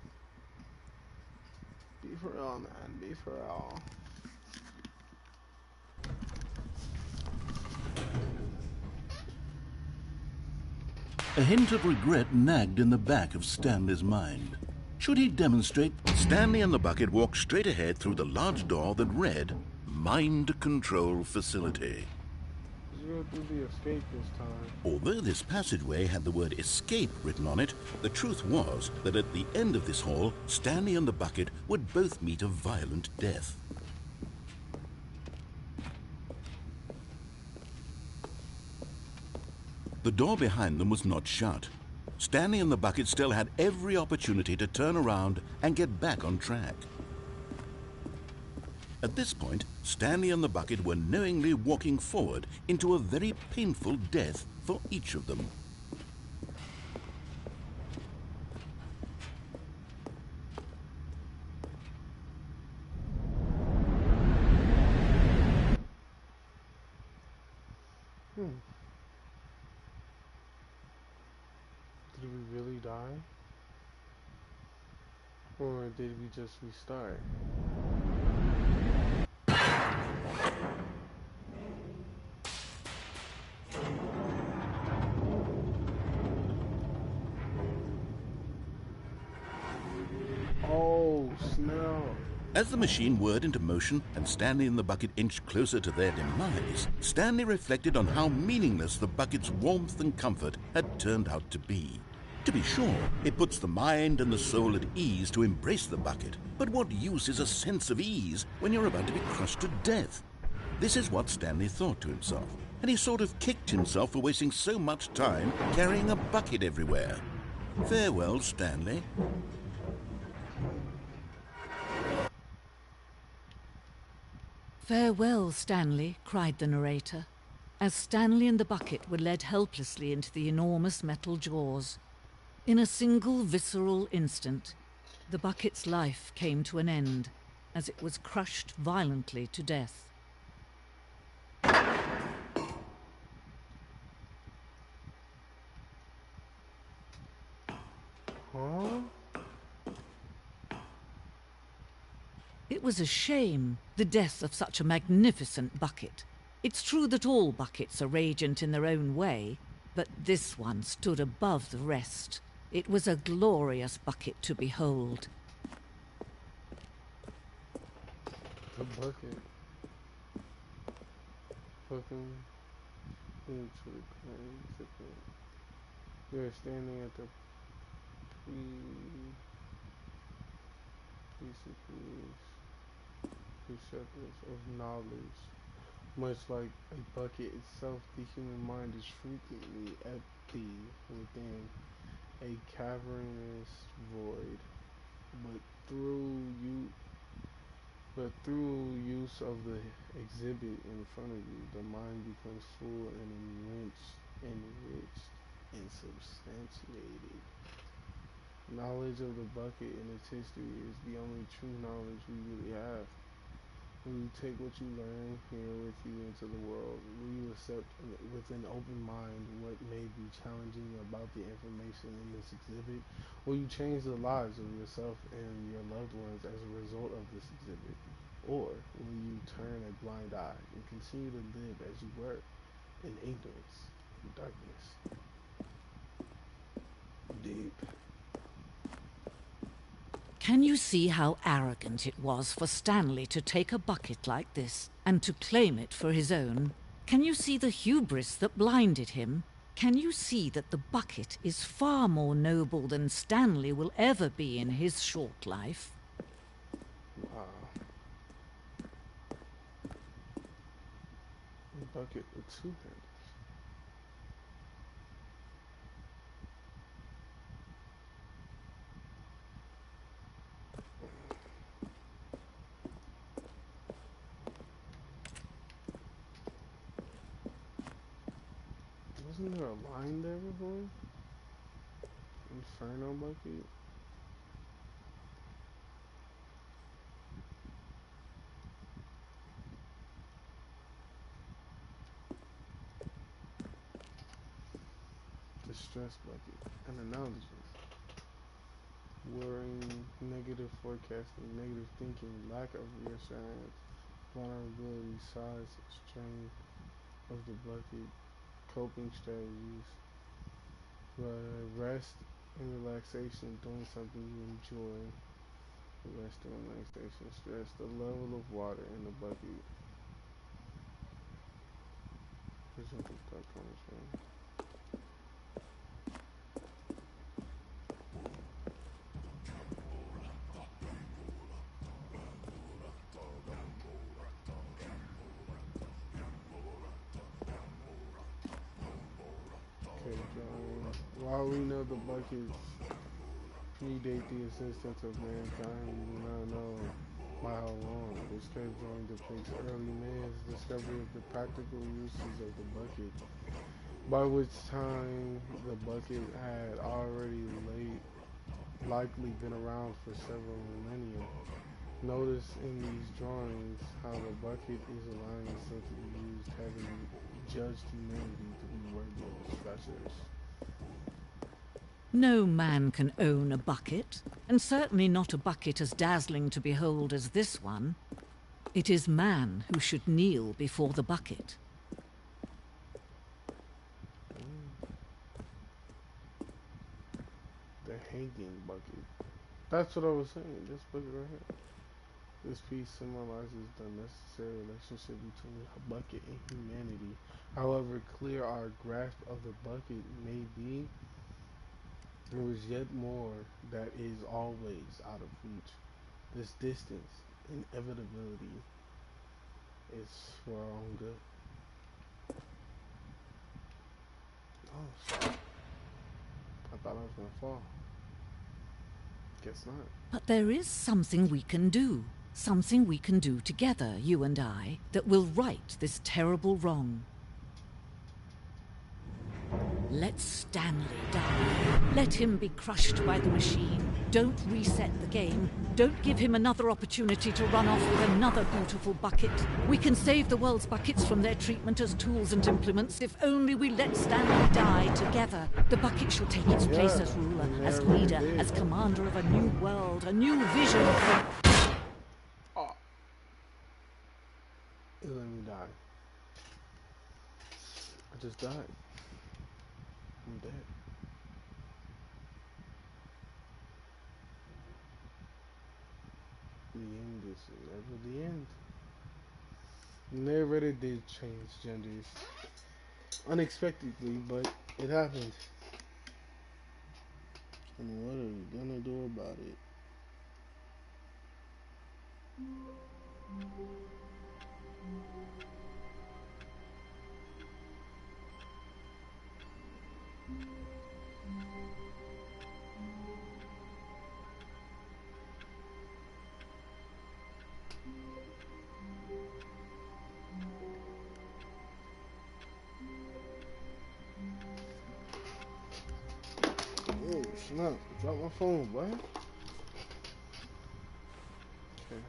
Speaker 1: Be for real, man. Be for real.
Speaker 2: A hint of regret nagged in the back of Stanley's mind. Should he demonstrate? Stanley and the bucket walked straight ahead through the large door that read, Mind Control Facility.
Speaker 1: go through the escape this time.
Speaker 2: Although this passageway had the word escape written on it, the truth was that at the end of this hall, Stanley and the bucket would both meet a violent death. The door behind them was not shut. Stanley and the bucket still had every opportunity to turn around and get back on track. At this point, Stanley and the bucket were knowingly walking forward into a very painful death for each of them.
Speaker 1: Did we really die? Or did we just restart? Oh, snap.
Speaker 2: As the machine whirred into motion and Stanley and the bucket inched closer to their demise, Stanley reflected on how meaningless the bucket's warmth and comfort had turned out to be. To be sure, it puts the mind and the soul at ease to embrace the bucket, but what use is a sense of ease when you're about to be crushed to death? This is what Stanley thought to himself, and he sort of kicked himself for wasting so much time carrying a bucket everywhere. Farewell, Stanley.
Speaker 6: "Farewell, Stanley," cried the narrator, as Stanley and the bucket were led helplessly into the enormous metal jaws. In a single visceral instant, the bucket's life came to an end as it was crushed violently to death.
Speaker 1: Huh?
Speaker 6: It was a shame, the death of such a magnificent bucket. It's true that all buckets are radiant in their own way, but this one stood above the rest. It was a glorious bucket to behold.
Speaker 1: The bucket. Fucking into the crane. You're standing at the preceptors of knowledge. Much like a bucket itself, the human mind is frequently empty within a cavernous void. But through use of the exhibit in front of you, the mind becomes full and enriched and substantiated. Knowledge of the bucket and its history is the only true knowledge we really have. Will you take what you learn here with you into the world? Will you accept with an open mind what may be challenging about the information in this exhibit? Will you change the lives of yourself and your loved ones as a result of this exhibit? Or will you turn a blind eye and continue to live as you were, in ignorance and darkness? Deep.
Speaker 6: Can you see how arrogant it was for Stanley to take a bucket like this and to claim it for his own? Can you see the hubris that blinded him? Can you see that the bucket is far more noble than Stanley will ever be in his short life?
Speaker 1: Wow. A bucket with two handles. Wasn't there a line there before? Inferno bucket? Distress bucket. An analogy. Worrying, negative forecasting, negative thinking, lack of reassurance, vulnerability, size, strength of the bucket, coping strategies, rest and relaxation, doing something you enjoy, rest and relaxation, stress, the level of water in the bucket. While we know the buckets predate the existence of mankind, we do not know by how long. This cave drawing depicts early man's discovery of the practical uses of the bucket, by which time the bucket had already likely been around for several millennia. Notice in these drawings how the bucket is allowing itself to be used, having judged humanity to be worthy of its treasures.
Speaker 6: No man can own a bucket, and certainly not a bucket as dazzling to behold as this one. It is man who should kneel before the bucket.
Speaker 1: The hanging bucket. That's what I was saying. This bucket right here. This piece symbolizes the necessary relationship between a bucket and humanity. However clear our grasp of the bucket may be, there is yet more that is always out of reach. This distance, inevitability, is for our own good. Oh, sorry. I thought I was gonna fall. Guess not.
Speaker 6: But there is something we can do. Something we can do together, you and I, that will right this terrible wrong. Let Stanley die. Let him be crushed by the machine. Don't reset the game. Don't give him another opportunity to run off with another beautiful bucket. We can save the world's buckets from their treatment as tools and implements if only we let Stanley die together. The bucket shall take its place as ruler, as leader, as commander of a new world, a new vision for...
Speaker 1: It let me die. I just died. I'm dead. The end is never the end. The narrator did change genders unexpectedly, but it happened. And what are we gonna do about it? Oh snap! Drop my phone, boy. Okay.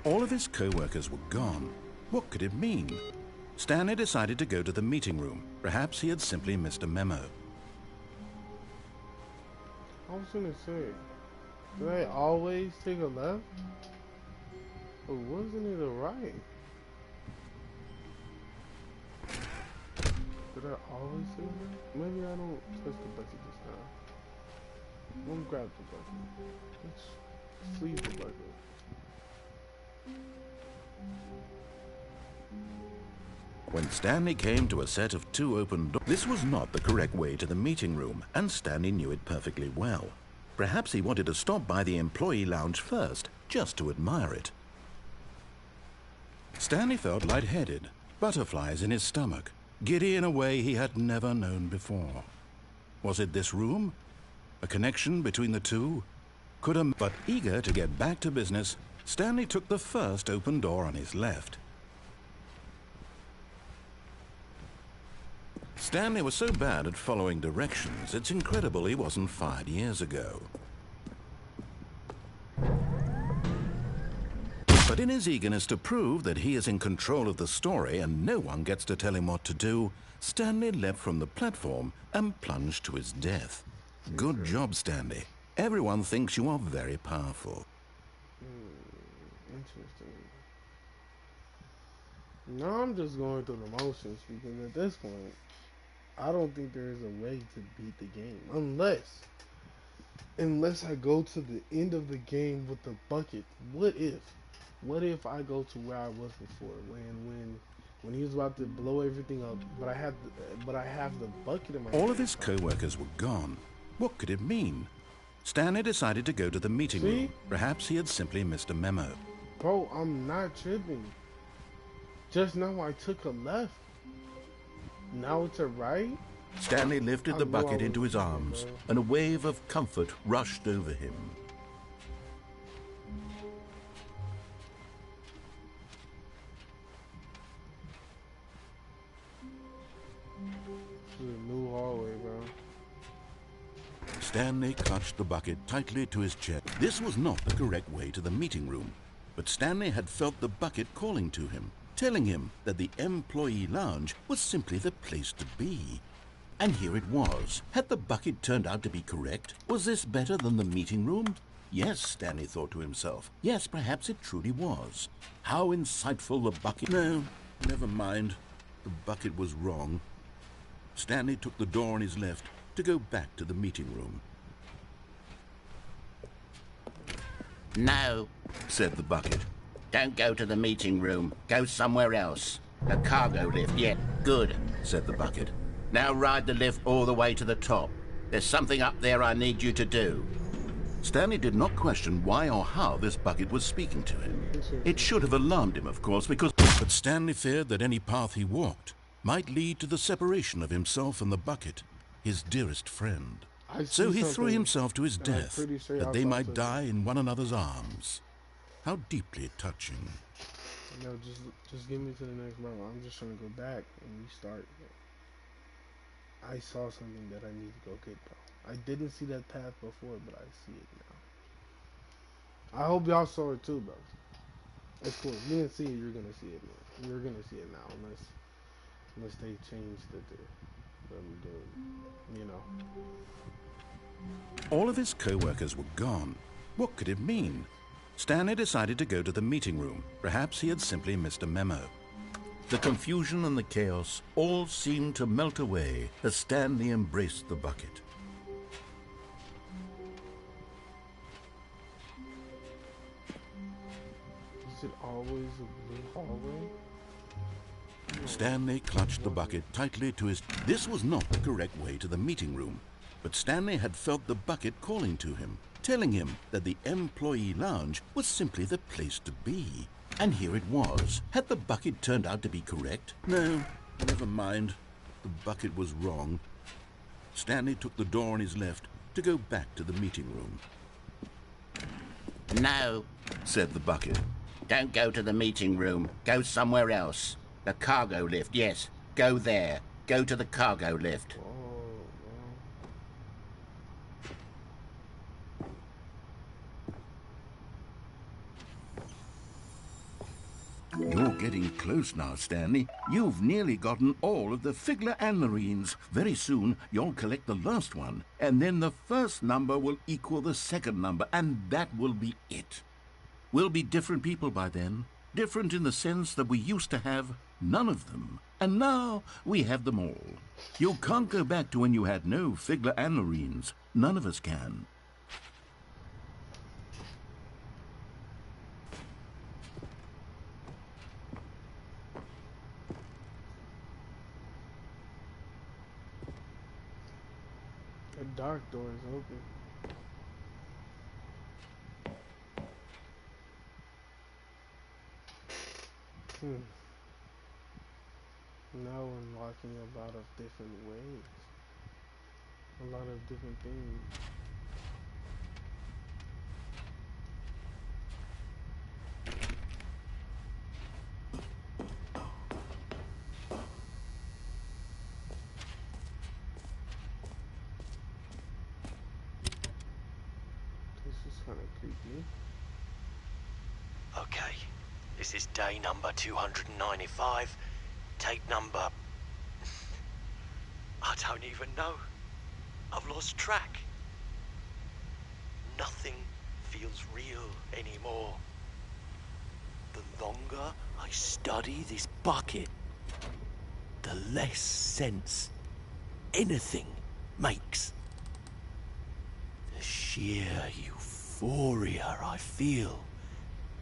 Speaker 5: All of his co-workers were gone. What could it mean? Stanley decided to go to the meeting room. Perhaps he had simply missed a memo.
Speaker 1: I was gonna say, did I always take a left? Or wasn't it a right? Did I always take a left? Maybe I don't touch the bucket this time. I'm gonna grab the bucket. Let's leave the bucket.
Speaker 5: When Stanley came to a set of two open doors, this was not the correct way to the meeting room, and Stanley knew it perfectly well. Perhaps he wanted to stop by the employee lounge first, just to admire it. Stanley felt lightheaded, butterflies in his stomach, giddy in a way he had never known before. Was it this room? A connection between the two? But eager to get back to business, Stanley took the first open door on his left. Stanley was so bad at following directions, it's incredible he wasn't fired years ago. But in his eagerness to prove that he is in control of the story and no one gets to tell him what to do, Stanley leapt from the platform and plunged to his death. Good job, Stanley. Everyone thinks you are very powerful.
Speaker 1: Interesting. Now I'm just going through the motions because at this point, I don't think there is a way to beat the game unless I go to the end of the game with the bucket. What if I go to where I was before when when he was about to blow everything up, but I have the bucket in my hand.
Speaker 5: All of his co-workers were gone. What could it mean? Stanley decided to go to the meeting room. Perhaps he had simply missed a memo.
Speaker 1: Bro, I'm not tripping. Just now I took a left. Now it's a right?
Speaker 5: Stanley lifted the bucket into his arms, and a wave of comfort rushed over him.
Speaker 1: This is a new hallway, bro.
Speaker 5: Stanley clutched the bucket tightly to his chest. This was not the correct way to the meeting room, but Stanley had felt the bucket calling to him, telling him that the employee lounge was simply the place to be. And here it was. Had the bucket turned out to be correct? Was this better than the meeting room? Yes, Stanley thought to himself. Yes, perhaps it truly was. How insightful the bucket... No, never mind. The bucket was wrong. Stanley took the door on his left to go back to the meeting room.
Speaker 2: No, said the bucket. Don't go to the meeting room. Go somewhere else. A cargo lift, yeah, good, said the bucket. Now ride the lift all the way to the top. There's something up there I need you to do.
Speaker 5: Stanley did not question why or how this bucket was speaking to him. It should have alarmed him, of course, but Stanley feared that any path he walked might lead to the separation of himself and the bucket, his dearest friend. So he threw himself to his death, that they might die in one another's arms. How deeply touching.
Speaker 1: No, just get me to the next level. I'm just trying to go back and restart. I saw something that I need to go get, though. I didn't see that path before, but I see it now. I hope y'all saw it too, bro. It's cool. Me and see it, you're gonna see it, man. You're gonna see it now, unless they change the you know.
Speaker 5: All of his co-workers were gone. What could it mean? Stanley decided to go to the meeting room. Perhaps he had simply missed a memo. The confusion and the chaos all seemed to melt away as Stanley embraced the bucket.
Speaker 1: Is it always a blue hallway?
Speaker 5: Stanley clutched the bucket tightly to his... This was not the correct way to the meeting room, but Stanley had felt the bucket calling to him, telling him that the employee lounge was simply the place to be. And here it was. Had the bucket turned out to be correct? No, never mind. The bucket was wrong. Stanley took the door on his left to go back to the meeting room.
Speaker 2: No, said the bucket. Don't go to the meeting room. Go somewhere else. The cargo lift, yes. Go there. Go to the cargo lift.
Speaker 5: You're getting close now, Stanley. You've nearly gotten all of the Figler and Marines. Very soon, you'll collect the last one, and then the first number will equal the second number, and that will be it. We'll be different people by then. Different in the sense that we used to have none of them, and now we have them all. You can't go back to when you had no Figler and Marines. None of us can.
Speaker 1: The dark door is open. Now unlocking a lot of different ways. A lot of different things. This is kind of creepy.
Speaker 7: Okay, this is day number 295. Tape number... I don't even know. I've lost track. Nothing feels real anymore. The longer I study this bucket, the less sense anything makes. The sheer euphoria I feel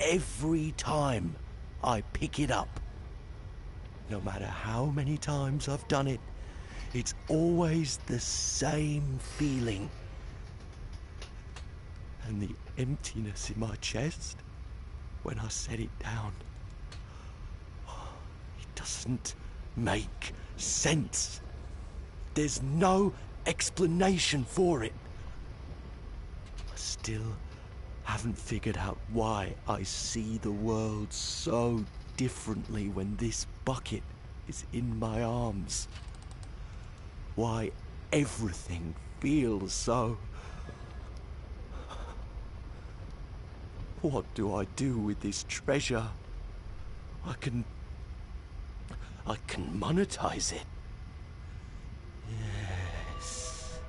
Speaker 7: every time I pick it up.
Speaker 8: No matter how many times I've done it, it's always the same feeling. And the emptiness in my chest when I set it down. It doesn't make sense. There's no explanation for it. I still haven't figured out why I see the world so differently when this bucket is in my arms. Why everything feels so... What do I do with this treasure? I can monetize it. Yes.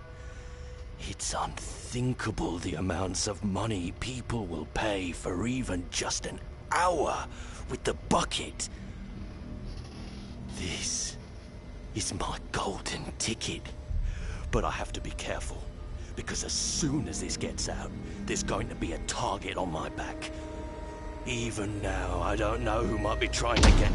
Speaker 8: It's unthinkable the amounts of money people will pay for even just an hour with the bucket. This is my golden ticket. But I have to be careful, because as soon as this gets out, there's going to be a target on my back. Even now, I don't know who might be trying to get...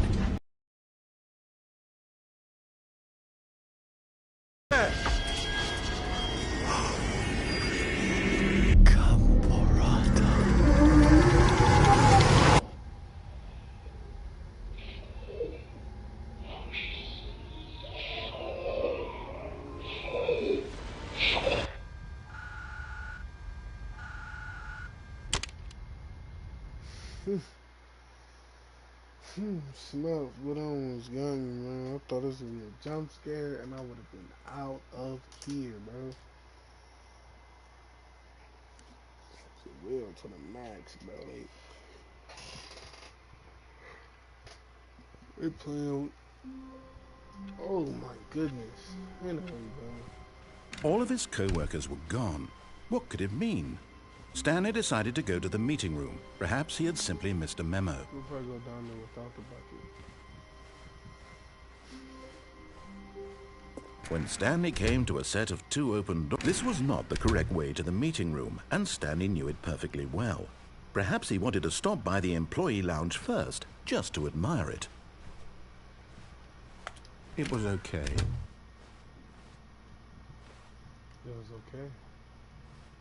Speaker 1: Smell what on was yummy, man. I thought this would be a jump scare and I would have been out of here, bro. It's real to the max, bro. They playing. Oh my goodness. Anyway, bro.
Speaker 2: All of his co-workers were gone. What could it mean? Stanley decided to go to the meeting room. Perhaps he had simply missed a memo.
Speaker 1: We'll probably go down there without the bucket.
Speaker 2: When Stanley came to a set of 2 open doors, this was not the correct way to the meeting room, and Stanley knew it perfectly well. Perhaps he wanted to stop by the employee lounge first, just to admire it. It was okay.
Speaker 1: It was okay.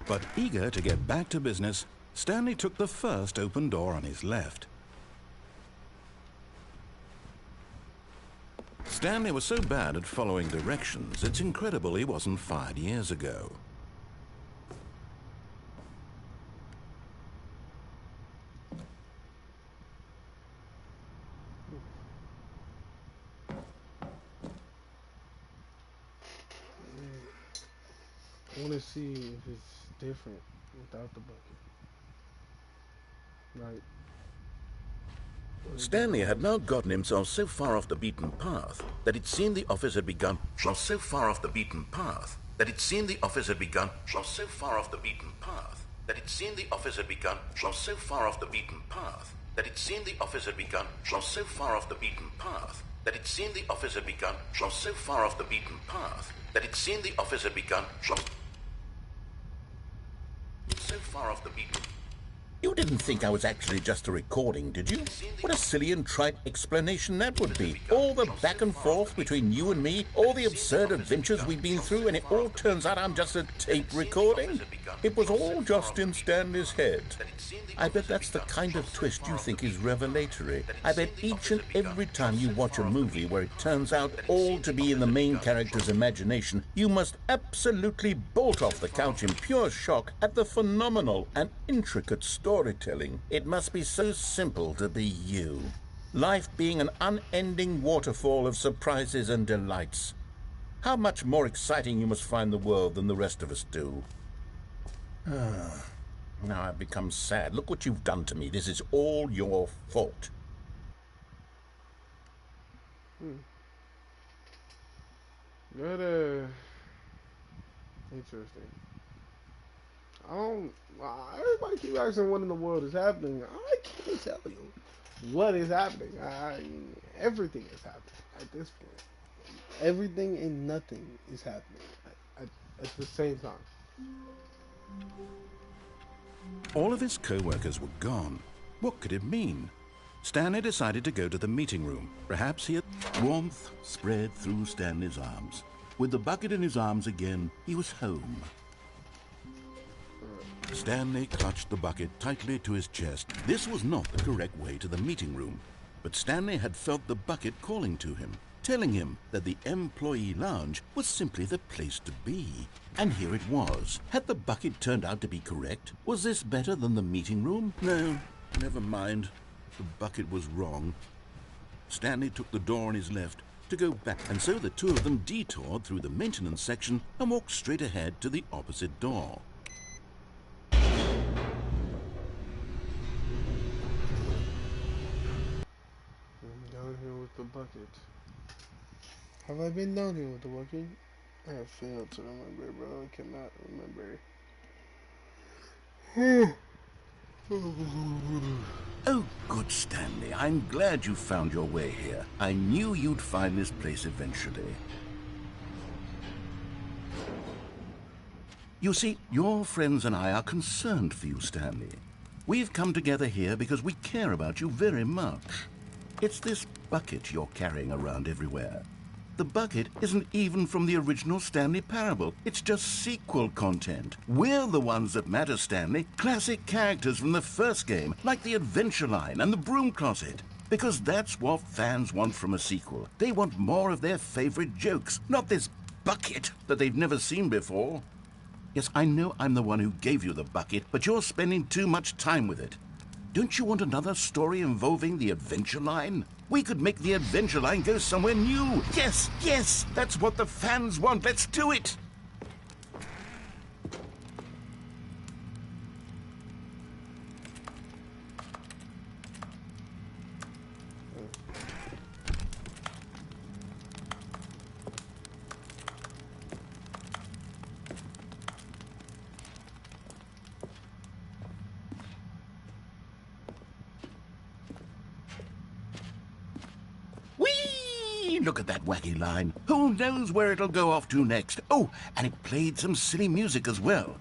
Speaker 2: But eager to get back to business, Stanley took the first open door on his left. Stanley was so bad at following directions, it's incredible he wasn't fired years ago.
Speaker 1: I want to see if it's different without the bucket. Right.
Speaker 2: Stanley had now gotten himself so far off the beaten path that it seemed the office had begun. So far off the beaten path that it seemed the office had begun. So far off the beaten path that it seemed the office had begun. So far off the beaten path that it seemed the office had begun. So far off the beaten path that it seemed the office had begun. So far off the beaten path that it seemed the office had begun. So far off the beaten. You didn't think I was actually just a recording, did you? What a silly and trite explanation that would be. All the back and forth between you and me, all the absurd adventures we've been through, and it all turns out I'm just a tape recording? It was all just in Stanley's head. I bet that's the kind of twist you think is revelatory. I bet each and every time you watch a movie where it turns out all to be in the main character's imagination, you must absolutely bolt off the couch in pure shock at the phenomenal and intricate storytelling. It must be so simple to be you. Life being an unending waterfall of surprises and delights. How much more exciting you must find the world than the rest of us do. Now I've become sad. Look what you've done to me. This is all your fault.
Speaker 1: Good, interesting. Everybody keep asking what in the world is happening. I can't tell you what is happening. Everything is happening at this point. Everything and nothing is happening at the same time.
Speaker 2: All of his co-workers were gone. What could it mean? Stanley decided to go to the meeting room. Perhaps he had... Warmth spread through Stanley's arms. With the bucket in his arms again, he was home. Stanley clutched the bucket tightly to his chest. This was not the correct way to the meeting room, but Stanley had felt the bucket calling to him, telling him that the employee lounge was simply the place to be. And here it was. Had the bucket turned out to be correct? Was this better than the meeting room? No, never mind. The bucket was wrong. Stanley took the door on his left to go back, and so the two of them detoured through the maintenance section and walked straight ahead to the opposite door.
Speaker 1: Down here with the bucket. Have I been down here with the bucket? I have failed to remember, bro. I cannot remember.
Speaker 2: Oh, good Stanley. I'm glad you found your way here. I knew you'd find this place eventually. You see, your friends and I are concerned for you, Stanley. We've come together here because we care about you very much. It's this bucket you're carrying around everywhere. The bucket isn't even from the original Stanley Parable. It's just sequel content. We're the ones that matter, Stanley. Classic characters from the first game, like the Adventure Line and the Broom Closet. Because that's what fans want from a sequel. They want more of their favorite jokes, not this bucket that they've never seen before. Yes, I know I'm the one who gave you the bucket, but you're spending too much time with it. Don't you want another story involving the Adventure Line? We could make the Adventure Line go somewhere new. Yes, yes, that's what the fans want. Let's do it. Look at that wacky line. Who knows where it'll go off to next? Oh, and it played some silly music as well.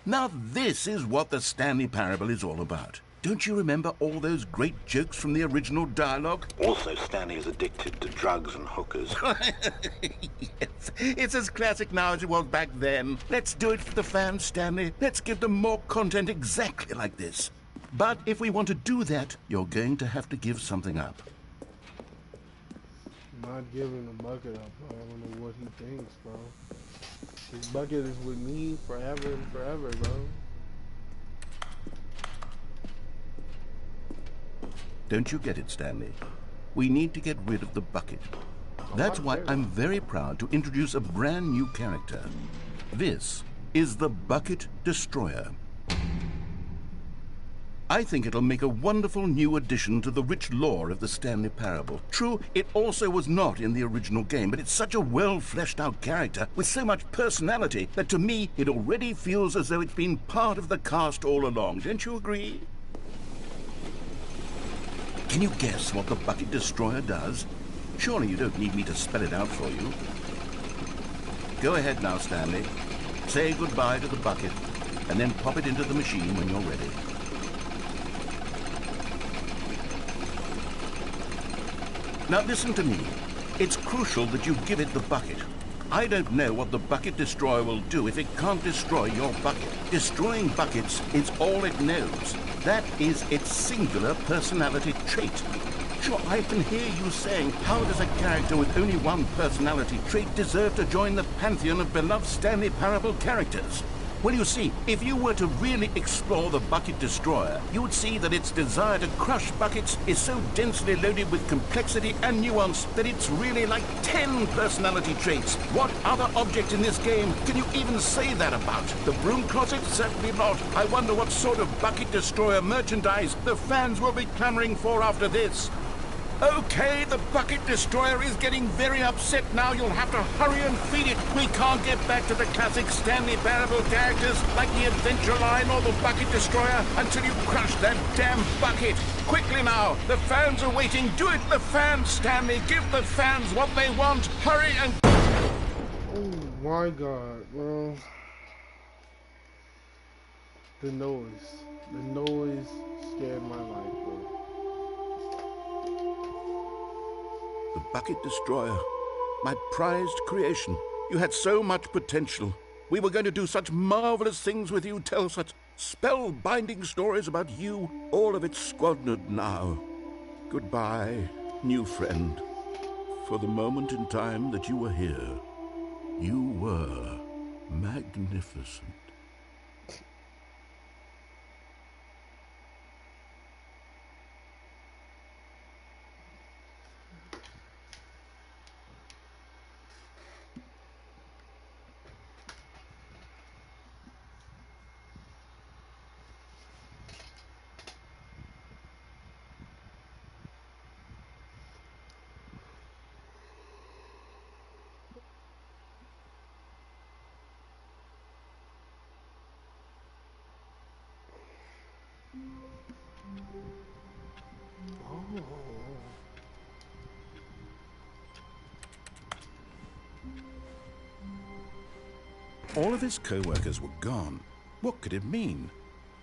Speaker 2: Now this is what the Stanley Parable is all about. Don't you remember all those great jokes from the original dialogue?
Speaker 3: Also, Stanley is addicted to drugs and hookers.
Speaker 2: Yes, it's as classic now as it was back then. Let's do it for the fans, Stanley. Let's give them more content exactly like this. But if we want to do that, you're going to have to give something up.
Speaker 1: Not giving the bucket up, bro. I don't know what he thinks, bro. This bucket is with me forever and forever, bro.
Speaker 2: Don't you get it, Stanley? We need to get rid of the bucket. That's why I'm very proud to introduce a brand new character. This is the Bucket Destroyer. I think it'll make a wonderful new addition to the rich lore of the Stanley Parable. True, it also was not in the original game, but it's such a well-fleshed-out character with so much personality that to me it already feels as though it's been part of the cast all along. Don't you agree? Can you guess what the Bucket Destroyer does? Surely you don't need me to spell it out for you. Go ahead now, Stanley. Say goodbye to the bucket, and then pop it into the machine when you're ready. Now listen to me. It's crucial that you give it the bucket. I don't know what the Bucket Destroyer will do if it can't destroy your bucket. Destroying buckets is all it knows. That is its singular personality trait. Sure, I can hear you saying, how does a character with only one personality trait deserve to join the pantheon of beloved Stanley Parable characters? Well, you see, if you were to really explore the Bucket Destroyer, you would see that its desire to crush buckets is so densely loaded with complexity and nuance that it's really like 10 personality traits. What other object in this game can you even say that about? The Broom Closet? Certainly not. I wonder what sort of Bucket Destroyer merchandise the fans will be clamoring for after this. Okay, the Bucket Destroyer is getting very upset now. You'll have to hurry and feed it. We can't get back to the classic Stanley Parable characters like the Adventure Line or the Bucket Destroyer until you crush that damn bucket. Quickly now, the fans are waiting. Do it, the fans, Stanley. Give the fans what they want. Hurry and...
Speaker 1: Oh my god, bro. The noise. The noise scared my life, bro.
Speaker 2: The bucket destroyer. My prized creation. You had so much potential. We were going to do such marvelous things with you, tell such spellbinding stories about you. All of it squandered now. Goodbye, new friend. For the moment in time that you were here, you were magnificent. All of his co-workers were gone. What could it mean?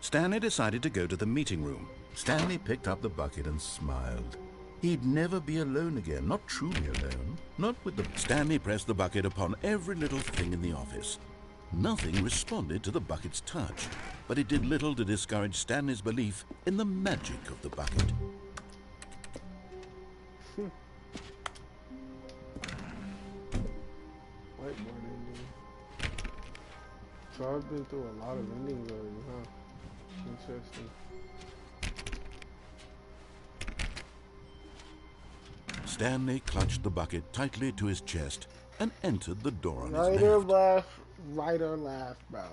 Speaker 2: Stanley decided to go to the meeting room. Stanley picked up the bucket and smiled. He'd never be alone again, not truly alone. Not with the... Stanley pressed the bucket upon every little thing in the office. Nothing responded to the bucket's touch, but it did little to discourage Stanley's belief in the magic of the bucket.
Speaker 1: Whiteboard ending. So I've been through a lot of endings already, huh? Interesting.
Speaker 2: Stanley clutched the bucket tightly to his chest and entered the door on his
Speaker 1: Right or
Speaker 2: left.
Speaker 1: left, right or left, bro.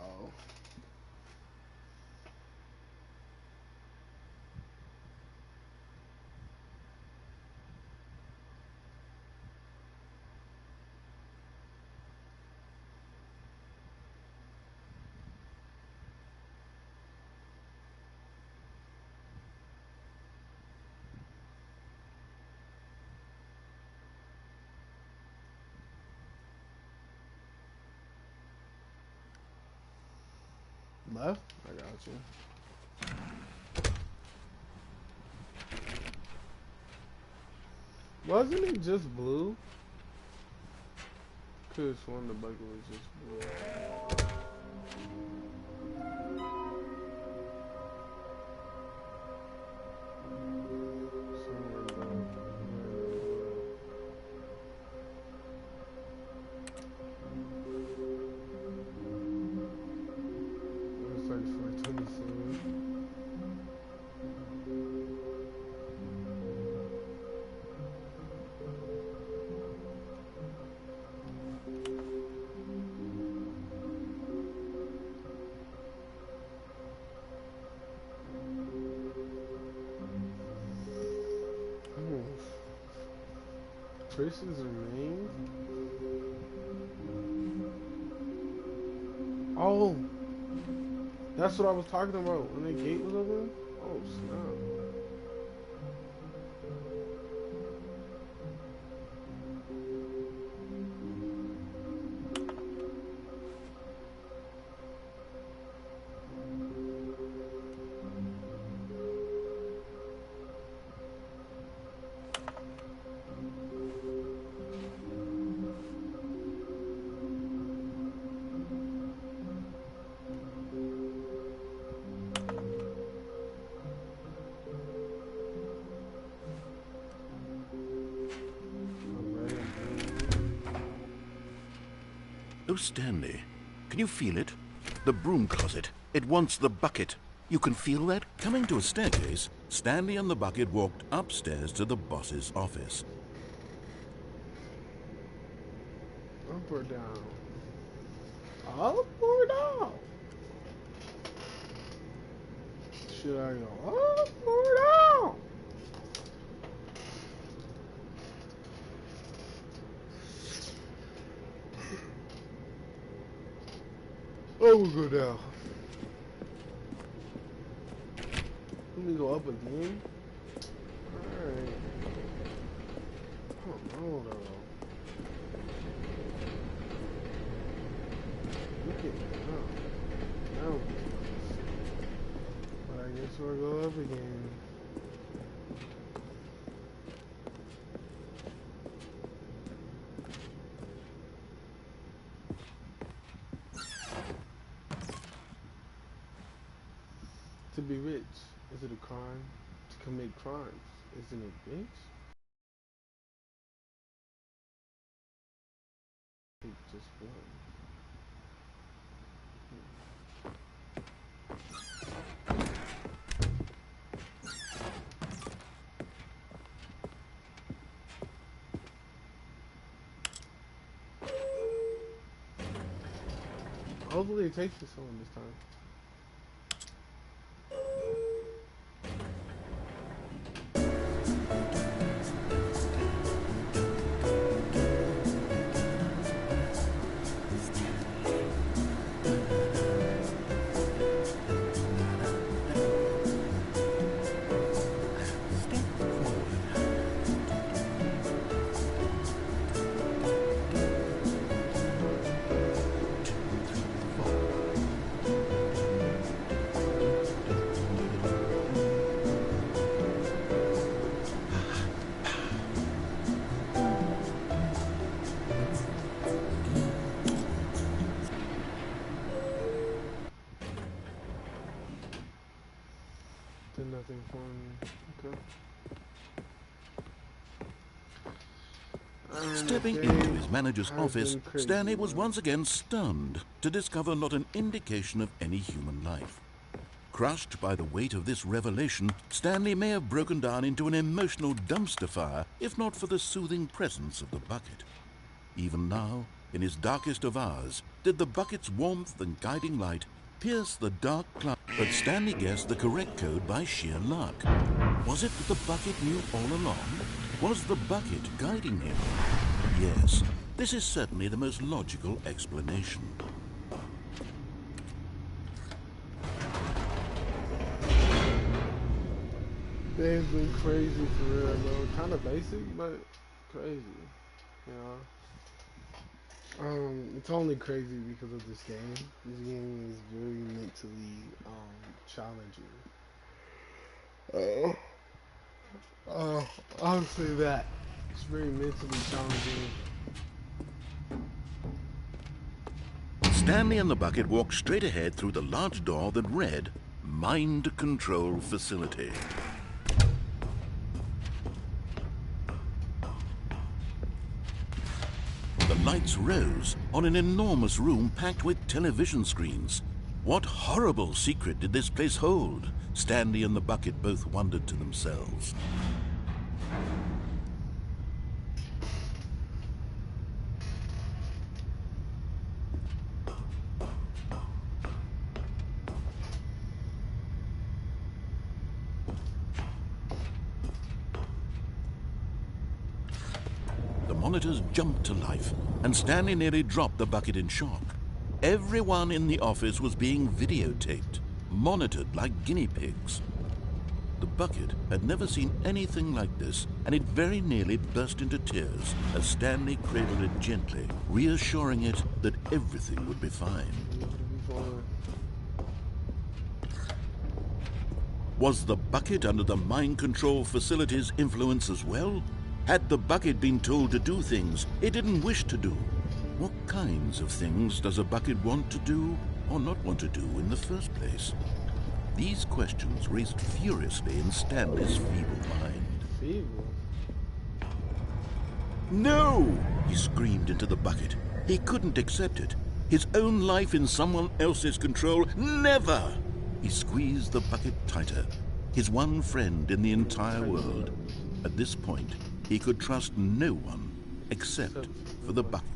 Speaker 1: Left? I got you. Wasn't it just blue? Could've sworn the bucket was just blue. Traces remain. Oh, that's what I was talking about when the gate was open. Oh snap!
Speaker 2: Oh, Stanley, can you feel it? The broom closet. It wants the bucket. You can feel that? Coming to a staircase, Stanley and the bucket walked upstairs to the boss's office.
Speaker 1: Up or down? Up or down? Should I go up or down? Oh, we'll go down. Let me go up again. Alright. I don't know though. This will go up again. To be rich, is it a crime? To commit crimes, isn't it rich? It just one. Hopefully it takes this one this time. Did nothing for me. Okay.
Speaker 2: Stepping into his manager's office, Stanley was once again stunned to discover not an indication of any human life. Crushed by the weight of this revelation, Stanley may have broken down into an emotional dumpster fire if not for the soothing presence of the bucket. Even now, in his darkest of hours, did the bucket's warmth and guiding light pierce the dark cloud. But Stanley guessed the correct code by sheer luck. Was it that the bucket knew all along? Was the bucket guiding him? Yes, this is certainly the most logical explanation.
Speaker 1: They've been crazy for real, though. Kind of basic, but crazy. You know? It's only crazy because of this game. This game is very mentally challenging. I'll say that. It's very mentally challenging.
Speaker 2: Stanley and the bucket walked straight ahead through the large door that read, Mind Control Facility. The lights rose on an enormous room packed with television screens. What horrible secret did this place hold? Stanley and the bucket both wondered to themselves. The monitors jumped to life, and Stanley nearly dropped the bucket in shock. Everyone in the office was being videotaped, monitored like guinea pigs. The bucket had never seen anything like this, and it very nearly burst into tears as Stanley cradled it gently, reassuring it that everything would be fine. Was the bucket under the mind control facility's influence as well? Had the bucket been told to do things it didn't wish to do? What kinds of things does a bucket want to do or not want to do in the first place? These questions raced furiously in Stanley's feeble mind.
Speaker 1: Feeble?
Speaker 2: No! He screamed into the bucket. He couldn't accept it. His own life in someone else's control, never! He squeezed the bucket tighter. His one friend in the entire world. At this point, he could trust no one except for the bucket.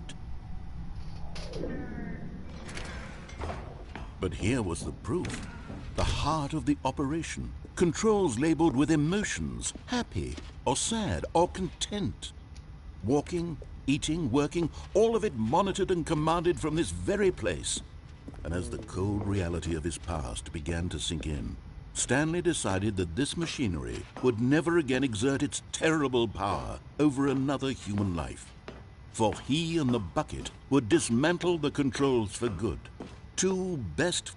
Speaker 2: But here was the proof. The heart of the operation. Controls labeled with emotions, happy or sad or content. Walking, eating, working, all of it monitored and commanded from this very place. And as the cold reality of his past began to sink in, Stanley decided that this machinery would never again exert its terrible power over another human life. For he and the bucket would dismantle the controls for good. Two best...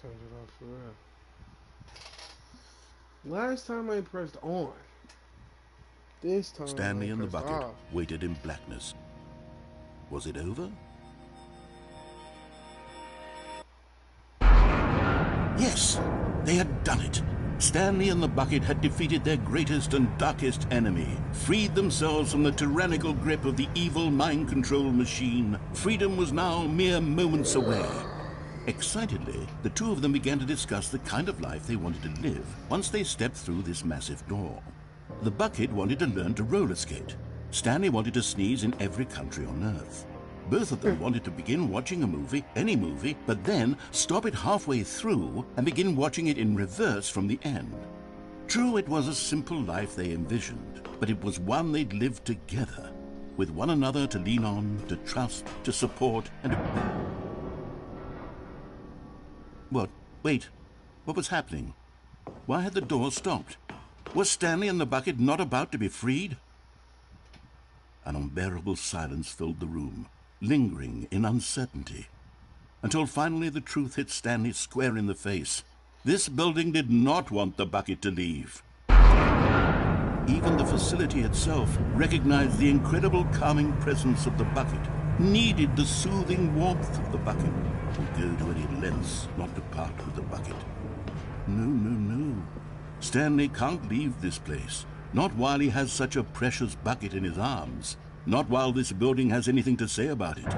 Speaker 1: Turned it off for real. Last time I pressed on. This time
Speaker 2: Stanley
Speaker 1: I
Speaker 2: and the
Speaker 1: pressed
Speaker 2: bucket
Speaker 1: off.
Speaker 2: waited in blackness. Was it over? Yes, they had done it. Stanley and the bucket had defeated their greatest and darkest enemy, freed themselves from the tyrannical grip of the evil mind control machine. Freedom was now mere moments away. Excitedly, the two of them began to discuss the kind of life they wanted to live once they stepped through this massive door. The bucket wanted to learn to roller skate. Stanley wanted to sneeze in every country on Earth. Both of them wanted to begin watching a movie, any movie, but then stop it halfway through and begin watching it in reverse from the end. True, it was a simple life they envisioned, but it was one they'd lived together, with one another to lean on, to trust, to support, and... What? Wait. What was happening? Why had the door stopped? Was Stanley and the bucket not about to be freed? An unbearable silence filled the room, lingering in uncertainty, until finally the truth hit Stanley square in the face. This building did not want the bucket to leave. Even the facility itself recognized the incredible calming presence of the bucket, needed the soothing warmth of the bucket, would go to any lengths not to part with the bucket. No, no, no. Stanley can't leave this place, not while he has such a precious bucket in his arms, not while this building has anything to say about it.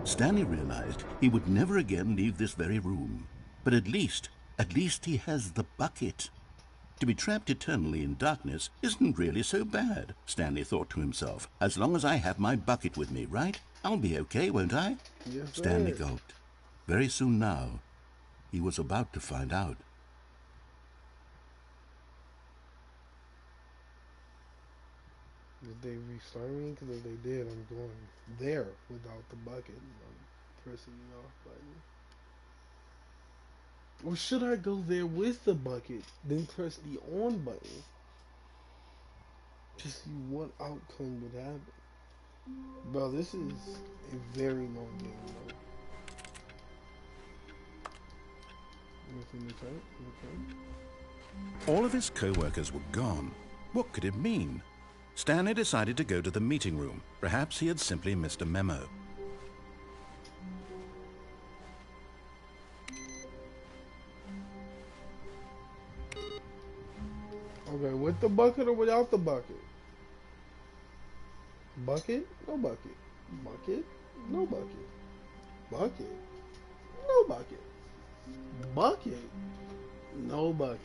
Speaker 2: Stanley realized he would never again leave this very room, but at least he has the bucket. To be trapped eternally in darkness isn't really so bad, Stanley thought to himself. As long as I have my bucket with me, right? I'll be okay, won't I?
Speaker 1: Yes,
Speaker 2: Stanley
Speaker 1: sir.
Speaker 2: gulped. Very soon now, he was about to find out.
Speaker 1: Did they restart me? Because if they did, I'm going there without the bucket. I'm pressing the off button. Or should I go there with the bucket, then press the on button to see what outcome would happen? Bro, this is a very long game, bro. Nothing to type? Okay.
Speaker 5: All of his co-workers were gone. What could it mean? Stanley decided to go to the meeting room. Perhaps he had simply missed a memo.
Speaker 1: Okay, with the bucket or without the bucket? Bucket? No bucket. Bucket? No bucket. Bucket? No bucket. Bucket? No bucket.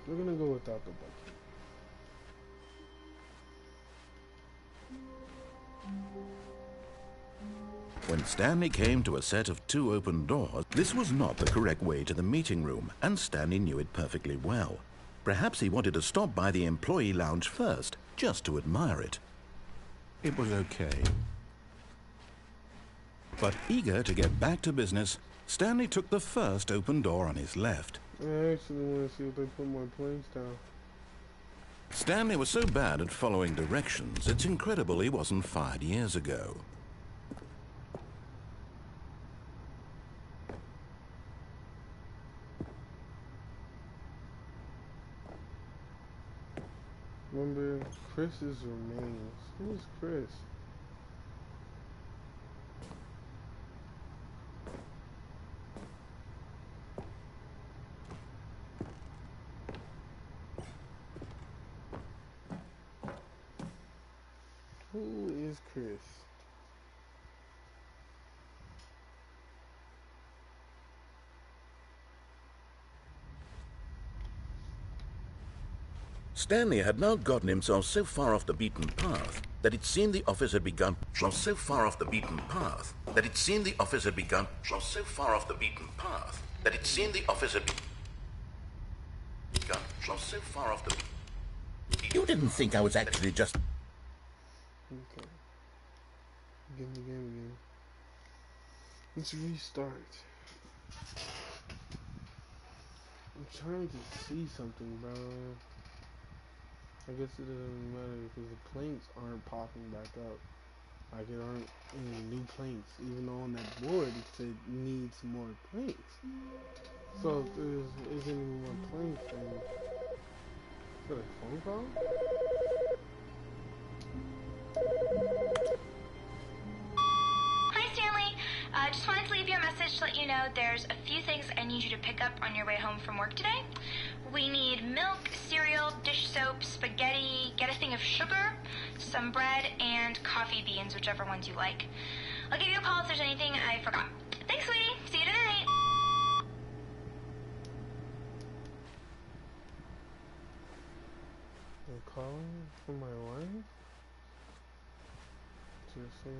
Speaker 1: We're gonna go without the bucket.
Speaker 5: When Stanley came to a set of 2 open doors, this was not the correct way to the meeting room, and Stanley knew it perfectly well. Perhaps he wanted to stop by the employee lounge first, just to admire it. It was okay. But eager to get back to business, Stanley took the first open door on his left.
Speaker 1: I actually want to see if they put more planes down.
Speaker 5: Stanley was so bad at following directions, it's incredible he wasn't fired years ago.
Speaker 1: Remember, Chris's remains. Who's Chris? Who is Chris?
Speaker 2: Stanley had now gotten himself so far off the beaten path that it seemed the office had begun. So far off the beaten path that it seemed the office had begun. So far off the beaten path that it seemed the office had begun. So far off the. You didn't think I was actually just.
Speaker 1: Okay. Give me again. Let's restart. I'm trying to see something, bro. I guess it doesn't matter because the planks aren't popping back up. Like there aren't any new planks, even though on that board it said needs more planks. So if there isn't any more planks, then is that a phone call?
Speaker 9: Hi, Stanley. Just wanted to leave you a message to let you know there's a few things I need you to pick up on your way home from work today. We need milk, cereal, dish soap, spaghetti, get a thing of sugar, some bread, and coffee beans, whichever ones you like. I'll give you a call if there's anything I forgot. Thanks, sweetie. See you tonight.
Speaker 1: I'm calling for my wife? Seriously?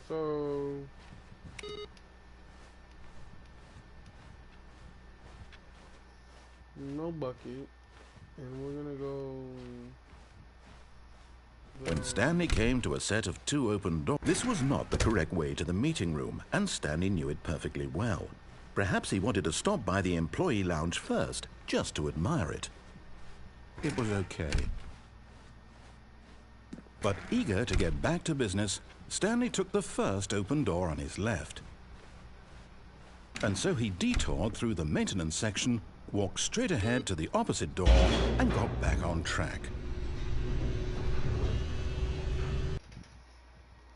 Speaker 1: So... no bucket, and we're gonna go...
Speaker 5: When Stanley came to a set of 2 open doors, this was not the correct way to the meeting room, and Stanley knew it perfectly well. Perhaps he wanted to stop by the employee lounge first, just to admire it. It was okay. But eager to get back to business, Stanley took the first open door on his left. And so he detoured through the maintenance section, walked straight ahead to the opposite door, and got back on track.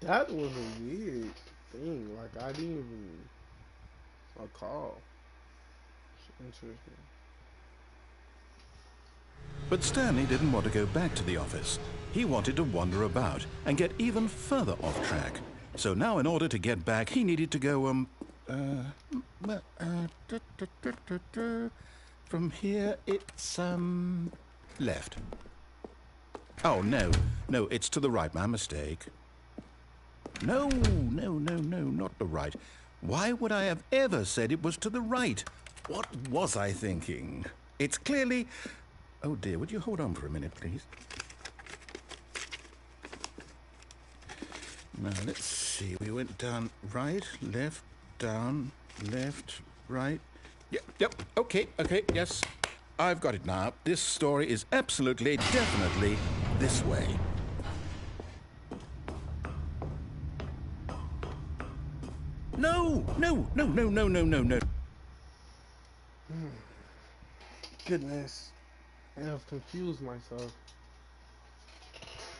Speaker 1: That was a weird thing. Like, I didn't even recall. It's interesting.
Speaker 5: But Stanley didn't want to go back to the office. He wanted to wander about and get even further off track. So now in order to get back, he needed to go, from here it's, left. Oh, no, it's to the right, my mistake. No, not the right. Why would I have ever said it was to the right? What was I thinking? It's clearly... Oh dear, would you hold on for a minute, please? Now, let's see. We went down right, left, down, left, right. Yep, okay, yes. I've got it now. This story is absolutely, definitely this way. No.
Speaker 1: Goodness. I have confused myself.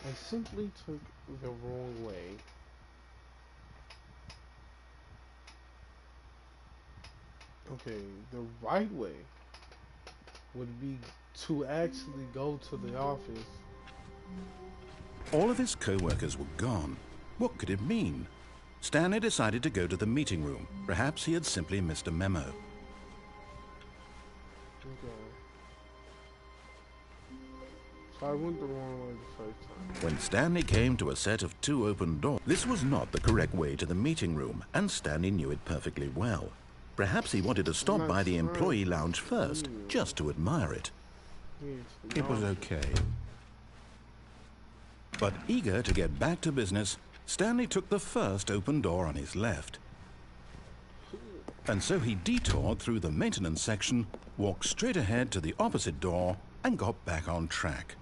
Speaker 1: I simply took the wrong way. Okay, the right way would be to actually go to the office.
Speaker 5: All of his co-workers were gone. What could it mean? Stanley decided to go to the meeting room. Perhaps he had simply missed a memo.
Speaker 1: Okay. So I went the wrong way the first time.
Speaker 5: When Stanley came to a set of 2 open doors, this was not the correct way to the meeting room, and Stanley knew it perfectly well. Perhaps he wanted to stop by the employee lounge first, just to admire it. It was okay. But eager to get back to business, Stanley took the first open door on his left. And so he detoured through the maintenance section, walked straight ahead to the opposite door, and got back on track.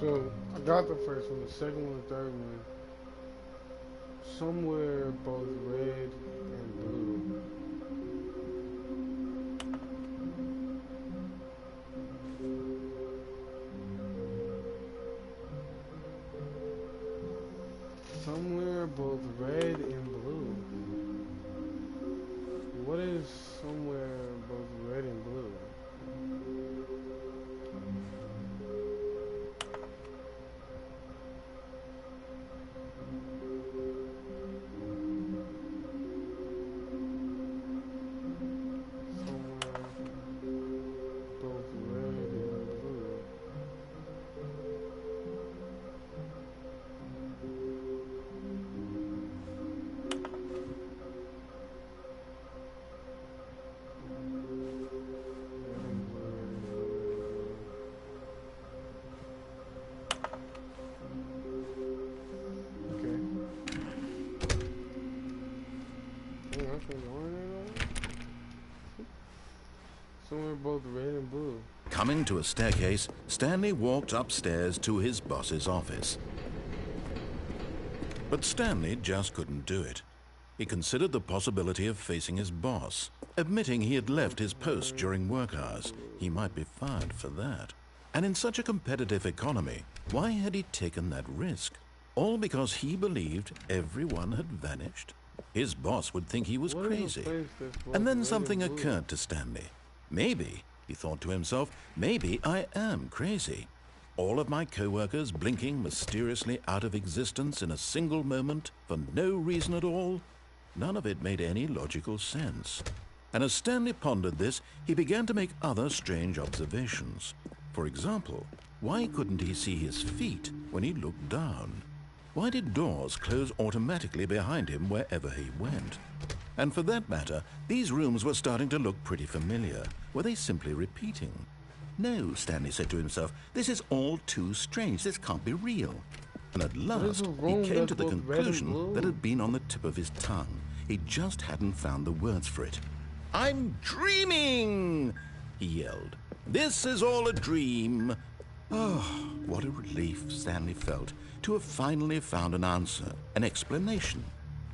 Speaker 1: So I got the first one, the second one, the third one. Somewhere both red and blue. Somewhere both red and blue. What is somewhere both red and blue?
Speaker 5: Coming to a staircase, Stanley walked upstairs to his boss's office. But Stanley just couldn't do it. He considered the possibility of facing his boss, admitting he had left his post during work hours. He might be fired for that. And in such a competitive economy, why had he taken that risk? All because he believed everyone had vanished? His boss would think he was crazy. And then something occurred to Stanley. Maybe, he thought to himself, maybe I am crazy. All of my co-workers blinking mysteriously out of existence in a single moment for no reason at all? None of it made any logical sense. And as Stanley pondered this, he began to make other strange observations. For example, why couldn't he see his feet when he looked down? Why did doors close automatically behind him wherever he went? And for that matter, these rooms were starting to look pretty familiar. Were they simply repeating? No, Stanley said to himself, this is all too strange. This can't be real. And at last, he came to the conclusion that had been on the tip of his tongue. He just hadn't found the words for it. "I'm dreaming!" he yelled. "This is all a dream." Oh, what a relief Stanley felt to have finally found an answer, an explanation.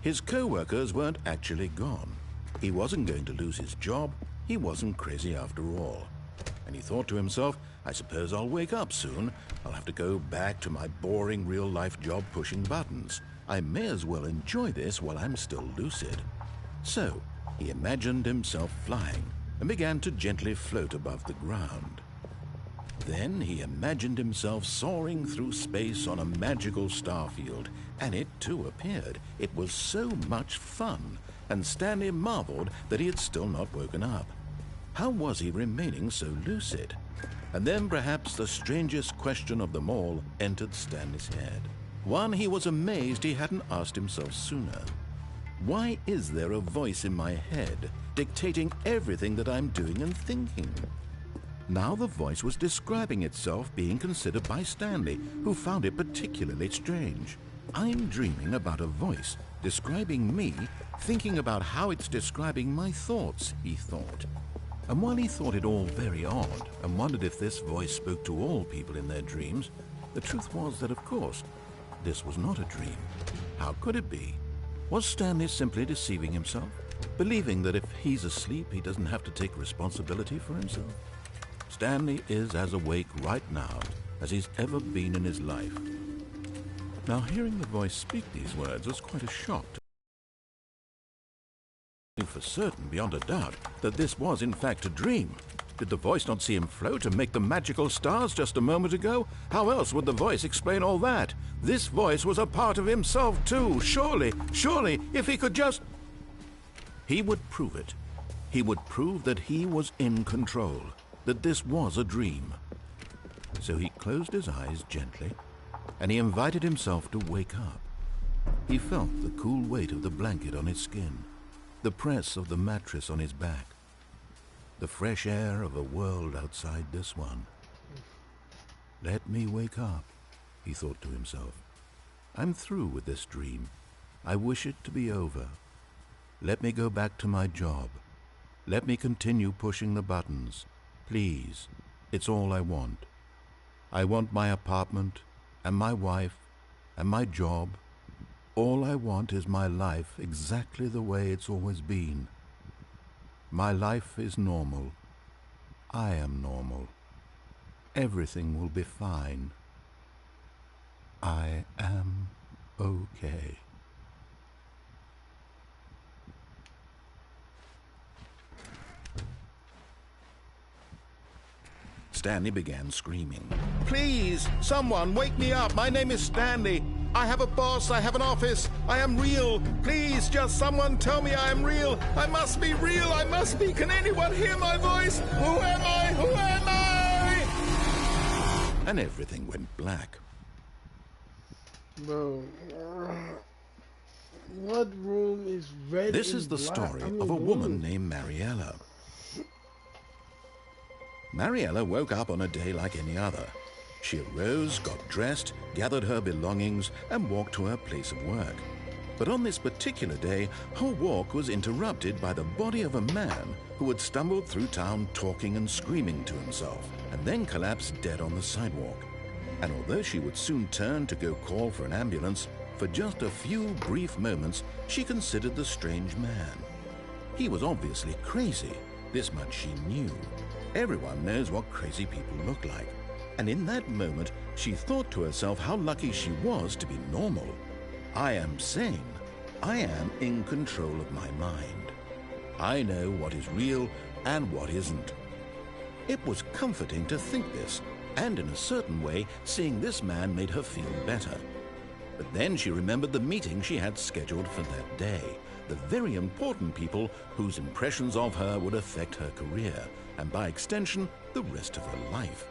Speaker 5: His co-workers weren't actually gone. He wasn't going to lose his job. He wasn't crazy after all. And he thought to himself, I suppose I'll wake up soon. I'll have to go back to my boring real-life job pushing buttons. I may as well enjoy this while I'm still lucid. So, he imagined himself flying and began to gently float above the ground. Then he imagined himself soaring through space on a magical starfield, and it too appeared. It was so much fun, and Stanley marveled that he had still not woken up. How was he remaining so lucid? And then perhaps the strangest question of them all entered Stanley's head. One he was amazed he hadn't asked himself sooner. Why is there a voice in my head dictating everything that I'm doing and thinking? Now the voice was describing itself being considered by Stanley, who found it particularly strange. I'm dreaming about a voice describing me, thinking about how it's describing my thoughts, he thought. And while he thought it all very odd and wondered if this voice spoke to all people in their dreams, the truth was that, of course, this was not a dream. How could it be? Was Stanley simply deceiving himself, believing that if he's asleep, he doesn't have to take responsibility for himself? Stanley is as awake right now as he's ever been in his life. Now, hearing the voice speak these words was quite a shock to him. For certain, beyond a doubt, that this was in fact a dream. Did the voice not see him float and make the magical stars just a moment ago? How else would the voice explain all that? This voice was a part of himself too. Surely, if he could just... He would prove it. He would prove that he was in control, that this was a dream. So he closed his eyes gently, and he invited himself to wake up. He felt the cool weight of the blanket on his skin, the press of the mattress on his back, the fresh air of a world outside this one. Let me wake up, he thought to himself. I'm through with this dream. I wish it to be over. Let me go back to my job. Let me continue pushing the buttons. Please, it's all I want. I want my apartment, and my wife, and my job. All I want is my life exactly the way it's always been. My life is normal. I am normal. Everything will be fine. I am okay. Stanley began screaming. Please, someone, wake me up. My name is Stanley. I have a boss. I have an office. I am real. Please, just someone tell me I am real. I must be real. I must be. Can anyone hear my voice? Who am I? Who am I? And everything went black.
Speaker 1: Bro, what room is red?
Speaker 5: This is the story of a woman named Mariella. Mariella woke up on a day like any other. She arose, got dressed, gathered her belongings, and walked to her place of work. But on this particular day, her walk was interrupted by the body of a man who had stumbled through town talking and screaming to himself, and then collapsed dead on the sidewalk. And although she would soon turn to go call for an ambulance, for just a few brief moments she considered the strange man. He was obviously crazy, this much she knew. Everyone knows what crazy people look like. And in that moment, she thought to herself how lucky she was to be normal. I am sane. I am in control of my mind. I know what is real and what isn't. It was comforting to think this, and in a certain way, seeing this man made her feel better. But then she remembered the meeting she had scheduled for that day, the very important people whose impressions of her would affect her career, and by extension, the rest of her life.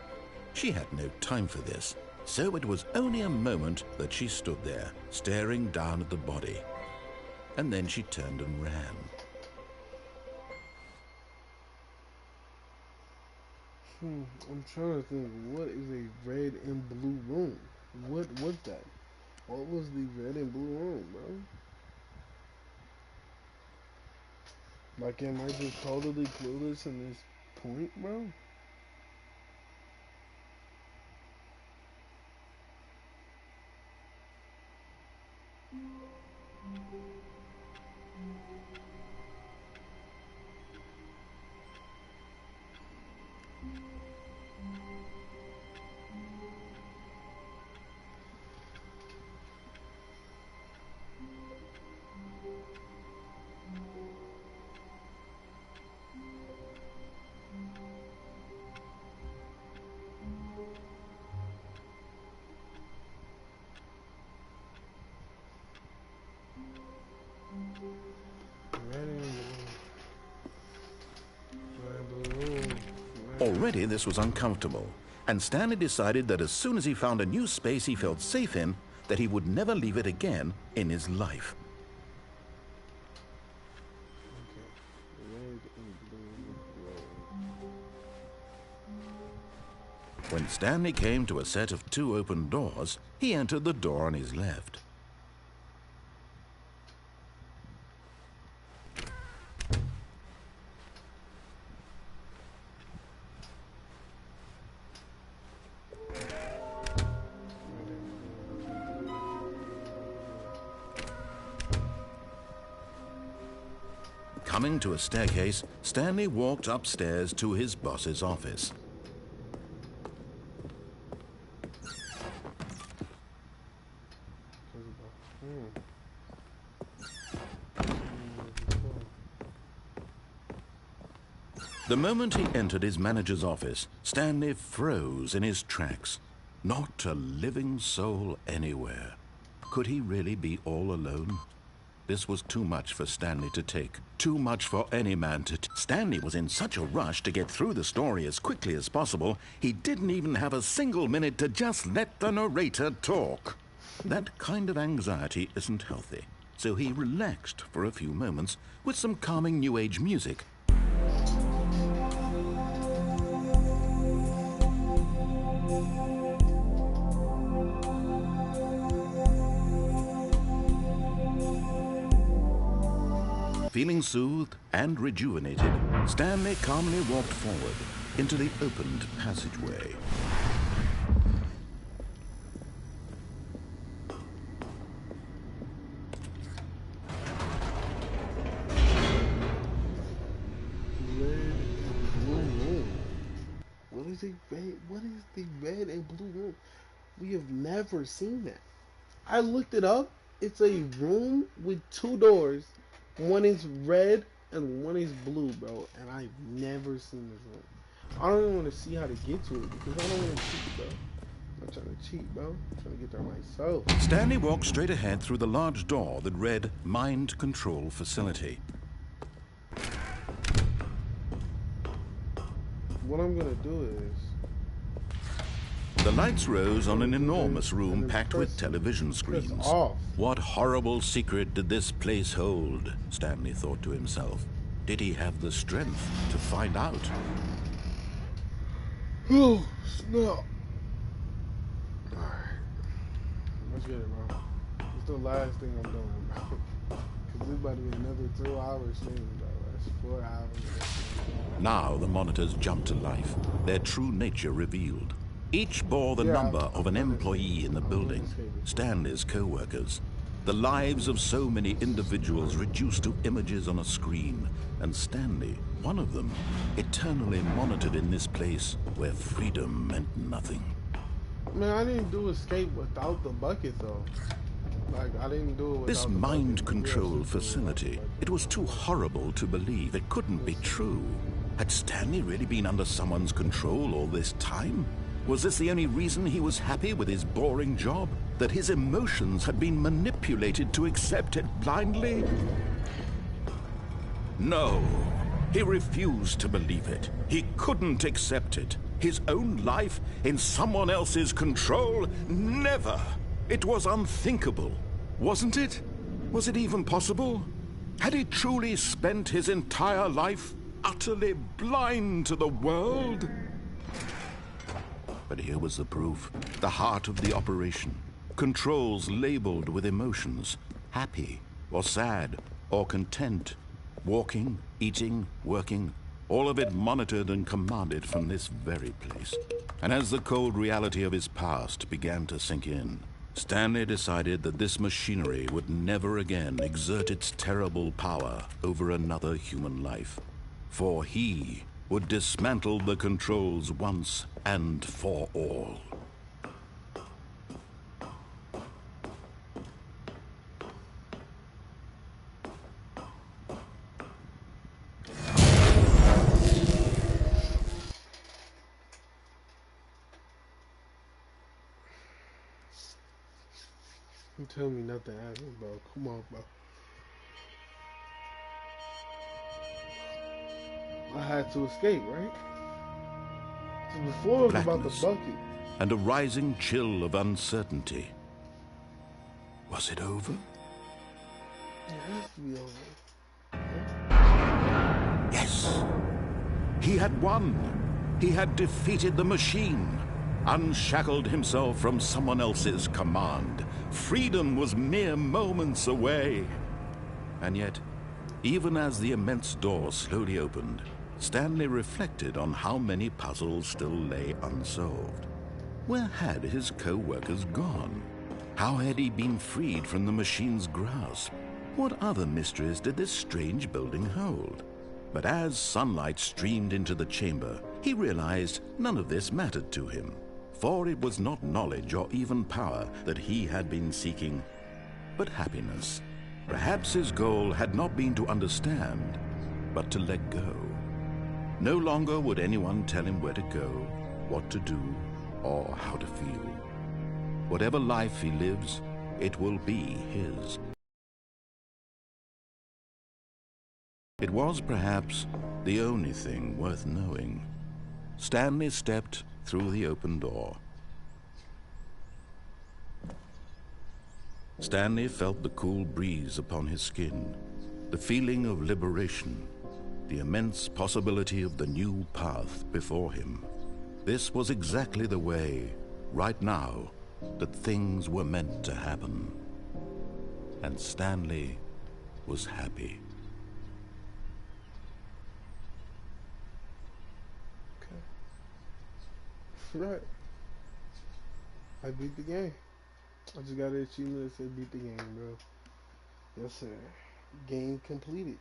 Speaker 5: She had no time for this, so it was only a moment that she stood there, staring down at the body. And then she turned and ran.
Speaker 1: I'm trying to think, what is a red and blue room? What was that? What was the red and blue room, bro? Like, am I just totally clueless in this point, bro?
Speaker 5: Already this was uncomfortable, and Stanley decided that as soon as he found a new space he felt safe in, that he would never leave it again in his life. When Stanley came to a set of 2 open doors, he entered the door on his left. Coming to a staircase, Stanley walked upstairs to his boss's office. The moment he entered his manager's office, Stanley froze in his tracks. Not a living soul anywhere. Could he really be all alone? This was too much for Stanley to take. Too much for any man to Stanley was in such a rush to get through the story as quickly as possible, he didn't even have a single minute to just let the narrator talk. That kind of anxiety isn't healthy, so he relaxed for a few moments with some calming New Age music. Feeling soothed and rejuvenated, Stanley calmly walked forward into the opened passageway.
Speaker 1: What is the red and blue room? We have never seen that. I looked it up. It's a room with 2 doors. One is red and one is blue, bro. And I've never seen this room. I don't even want to see how to get to it because I don't want to cheat, bro. I'm not trying to cheat, bro. I'm trying to get there myself.
Speaker 5: Stanley walked straight ahead through the large door that read Mind Control Facility.
Speaker 1: What I'm going to do is...
Speaker 5: The lights rose on an enormous room packed with television screens. What horrible secret did this place hold? Stanley thought to himself. Did he have the strength to find out?
Speaker 1: Oh, snap. Alright. Let's get it, bro. That's the last thing I'm doing, bro. Because this about to be another 2 hours stream, bro. That's 4 hours.
Speaker 2: Now the monitors jumped to life, their true nature revealed. Each bore the number of an employee in the building, Stanley's co-workers. The lives of so many individuals reduced to images on a screen, and Stanley, one of them, eternally monitored in this place where freedom meant nothing.
Speaker 1: Man, I didn't do escape without the bucket, though. Like, I didn't do it without
Speaker 2: This
Speaker 1: the
Speaker 2: mind
Speaker 1: bucket.
Speaker 2: control facility, it was too horrible to believe. It couldn't be true. Had Stanley really been under someone's control all this time? Was this the only reason he was happy with his boring job? That his emotions had been manipulated to accept it blindly? No, he refused to believe it. He couldn't accept it. His own life in someone else's control? Never! It was unthinkable, wasn't it? Was it even possible? Had he truly spent his entire life utterly blind to the world? But here was the proof, the heart of the operation. Controls labeled with emotions, happy or sad or content, walking, eating, working, all of it monitored and commanded from this very place. And as the cold reality of his past began to sink in, Stanley decided that this machinery would never again exert its terrible power over another human life. For he would dismantle the controls once and for all.
Speaker 1: You tell me nothing happened, bro. Come on, bro. I had to escape, right? So before it was about the bucket.
Speaker 2: And a rising chill of uncertainty. Was it over?
Speaker 1: It has to be over.
Speaker 2: Yes. He had won. He had defeated the machine. Unshackled himself from someone else's command. Freedom was mere moments away. And yet, even as the immense door slowly opened, Stanley reflected on how many puzzles still lay unsolved. Where had his co-workers gone? How had he been freed from the machine's grasp? What other mysteries did this strange building hold? But as sunlight streamed into the chamber, he realized none of this mattered to him. For it was not knowledge or even power that he had been seeking, but happiness. Perhaps his goal had not been to understand, but to let go. No longer would anyone tell him where to go, what to do, or how to feel. Whatever life he lives, it will be his. It was perhaps the only thing worth knowing. Stanley stepped through the open door. Stanley felt the cool breeze upon his skin, the feeling of liberation, the immense possibility of the new path before him. This was exactly the way, right now, that things were meant to happen. And Stanley was happy.
Speaker 1: Right. I beat the game. I just got an achievement that said beat the game, bro. Yes, sir. Game completed.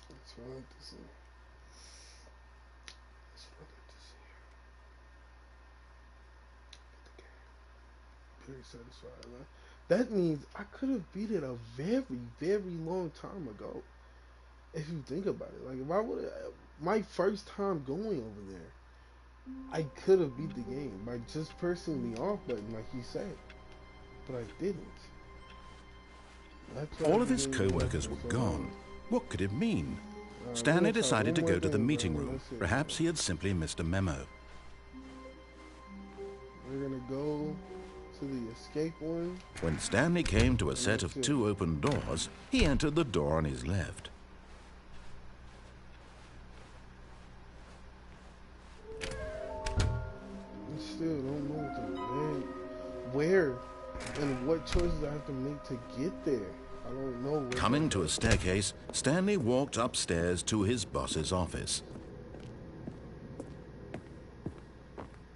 Speaker 1: That's what I like to see. That's what I like to see. Beat the game. Very satisfied, man. That means I could have beat it a very, very long time ago. If you think about it. Like, if I would have... My first time going over there, I could have beat the game by just pressing the off button like you said, but I didn't.
Speaker 2: All of his co-workers were gone. What could it mean? Stanley decided to go to the meeting room. Perhaps he had simply missed a memo.
Speaker 1: We're gonna go to the escape one.
Speaker 2: When Stanley came to a set of 2 open doors, he entered the door on his left.
Speaker 1: Still don't know where And what choices I have to make to get there. I don't know.
Speaker 5: Coming to a staircase, Stanley walked upstairs to his boss's office.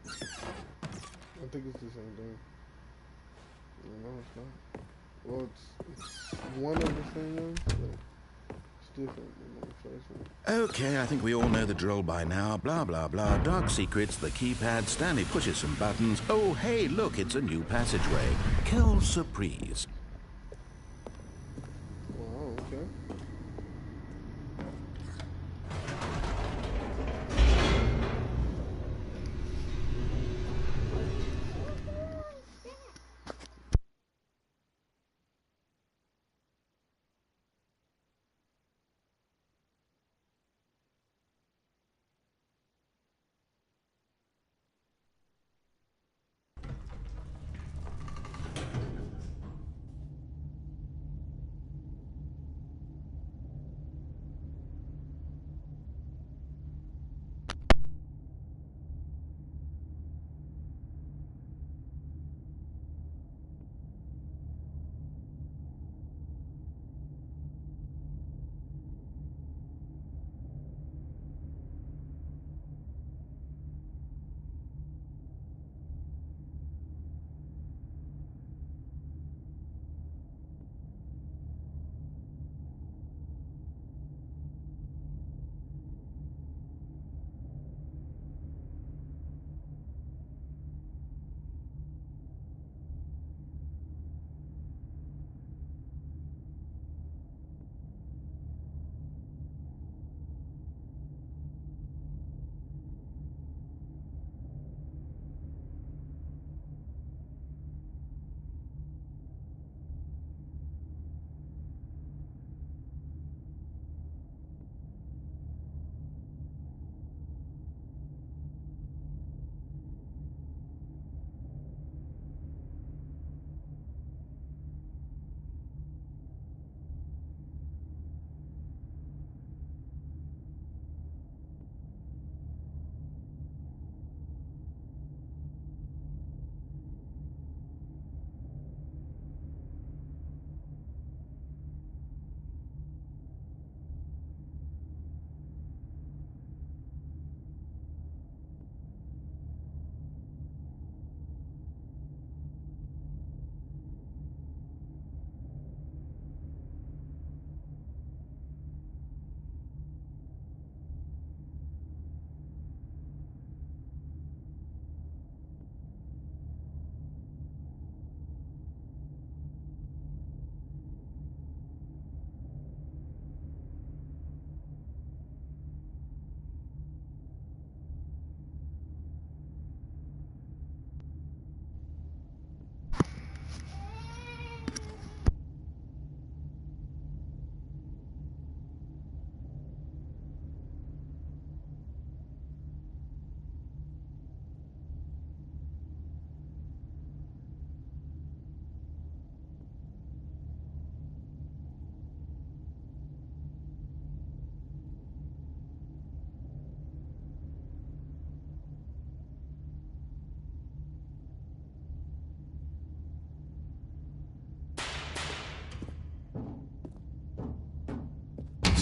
Speaker 1: I think it's the same thing. No, it's not. Well, it's one of the same ones, but it's different than the first one.
Speaker 5: Okay, I think we all know the drill by now. Blah, blah, blah. Dark secrets, the keypad. Stanley pushes some buttons. Oh, hey, look, it's a new passageway. Quelle surprise.
Speaker 1: Wow, okay.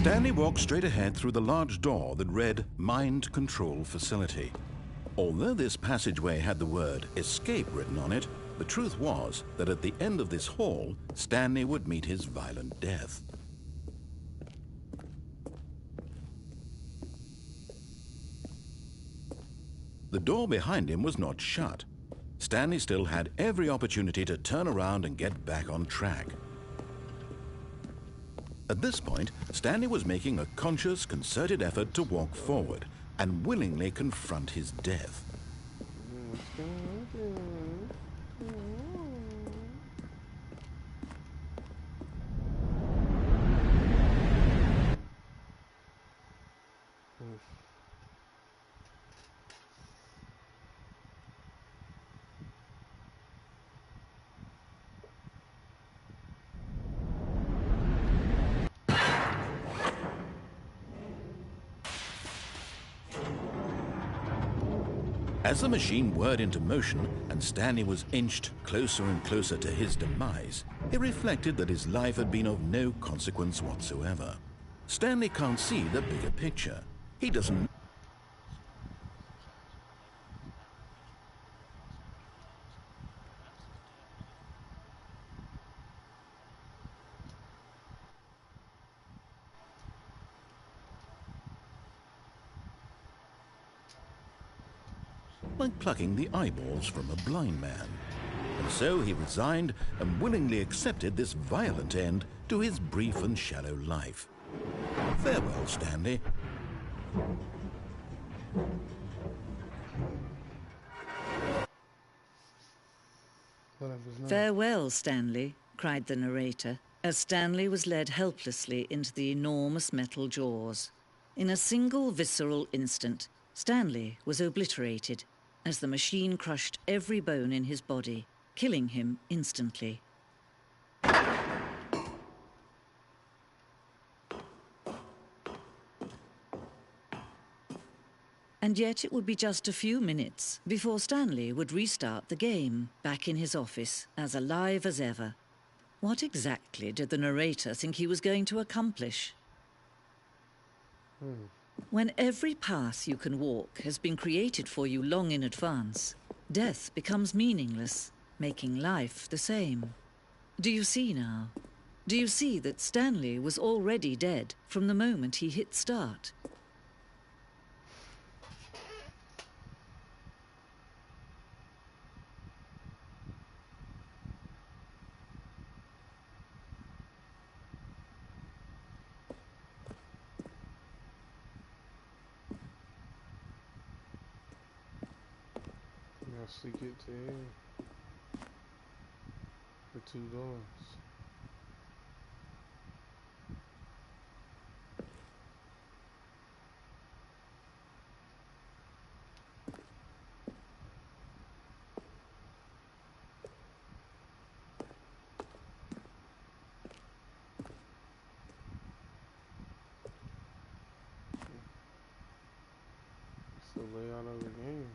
Speaker 5: Stanley walked straight ahead through the large door that read Mind Control Facility. Although this passageway had the word escape written on it, the truth was that at the end of this hall, Stanley would meet his violent death. The door behind him was not shut. Stanley still had every opportunity to turn around and get back on track. At this point, Stanley was making a conscious, concerted effort to walk forward and willingly confront his death. As the machine whirred into motion and Stanley was inched closer and closer to his demise, he reflected that his life had been of no consequence whatsoever. Stanley can't see the bigger picture. He doesn't. Like plucking the eyeballs from a blind man. And so he resigned and willingly accepted this violent end to his brief and shallow life. Farewell, Stanley.
Speaker 6: Farewell, Stanley, cried the narrator, as Stanley was led helplessly into the enormous metal jaws. In a single visceral instant, Stanley was obliterated as the machine crushed every bone in his body, killing him instantly. And yet it would be just a few minutes before Stanley would restart the game, back in his office, as alive as ever. What exactly did the narrator think he was going to accomplish? When every path you can walk has been created for you long in advance, death becomes meaningless, making life the same. Do you see now? Do you see that Stanley was already dead from the moment he hit start?
Speaker 1: To get to here. The two doors. It's the layout of the game.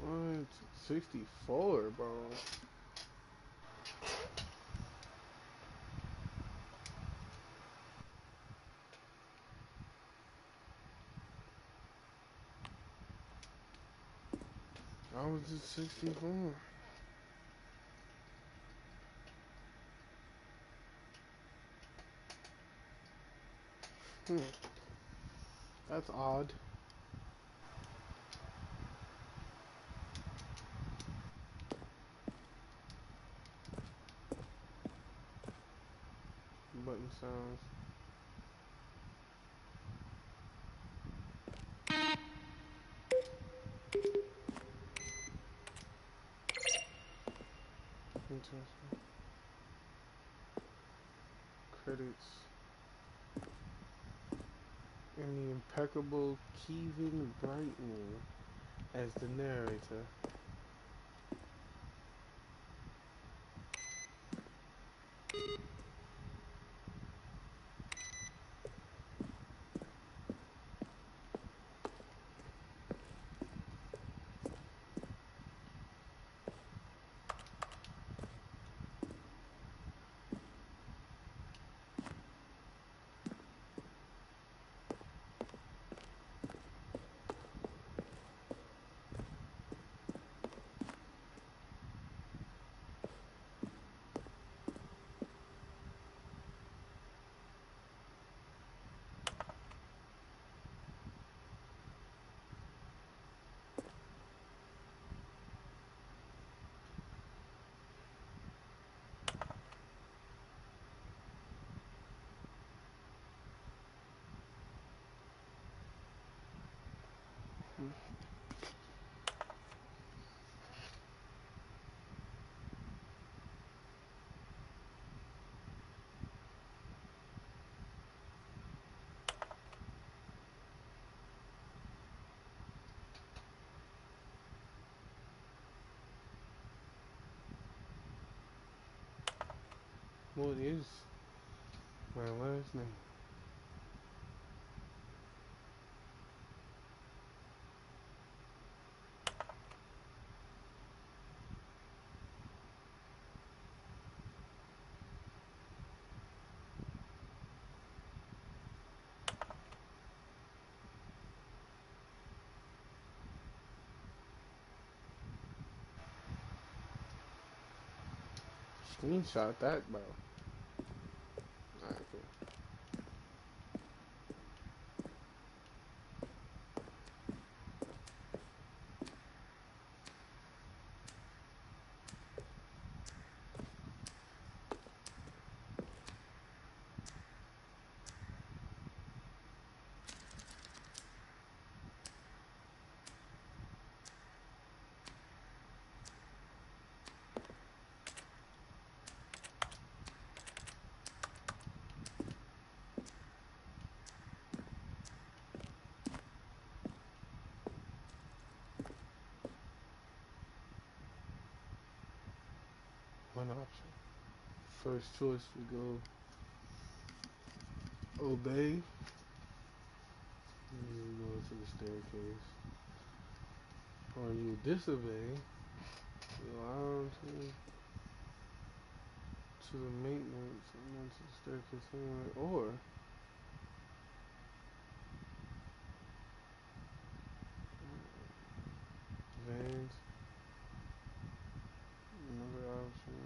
Speaker 1: What? 64, bro. I was just 64. That's odd. Button sounds. Interesting. Credits. And the impeccable Kevin Brightman as the narrator. What is my last name? Screenshot that, bro. Alright, cool. One option. First choice we go obey. You go to the staircase. Or you disobey. You allow to the maintenance and then to the staircase anyway. Or vans. Another option.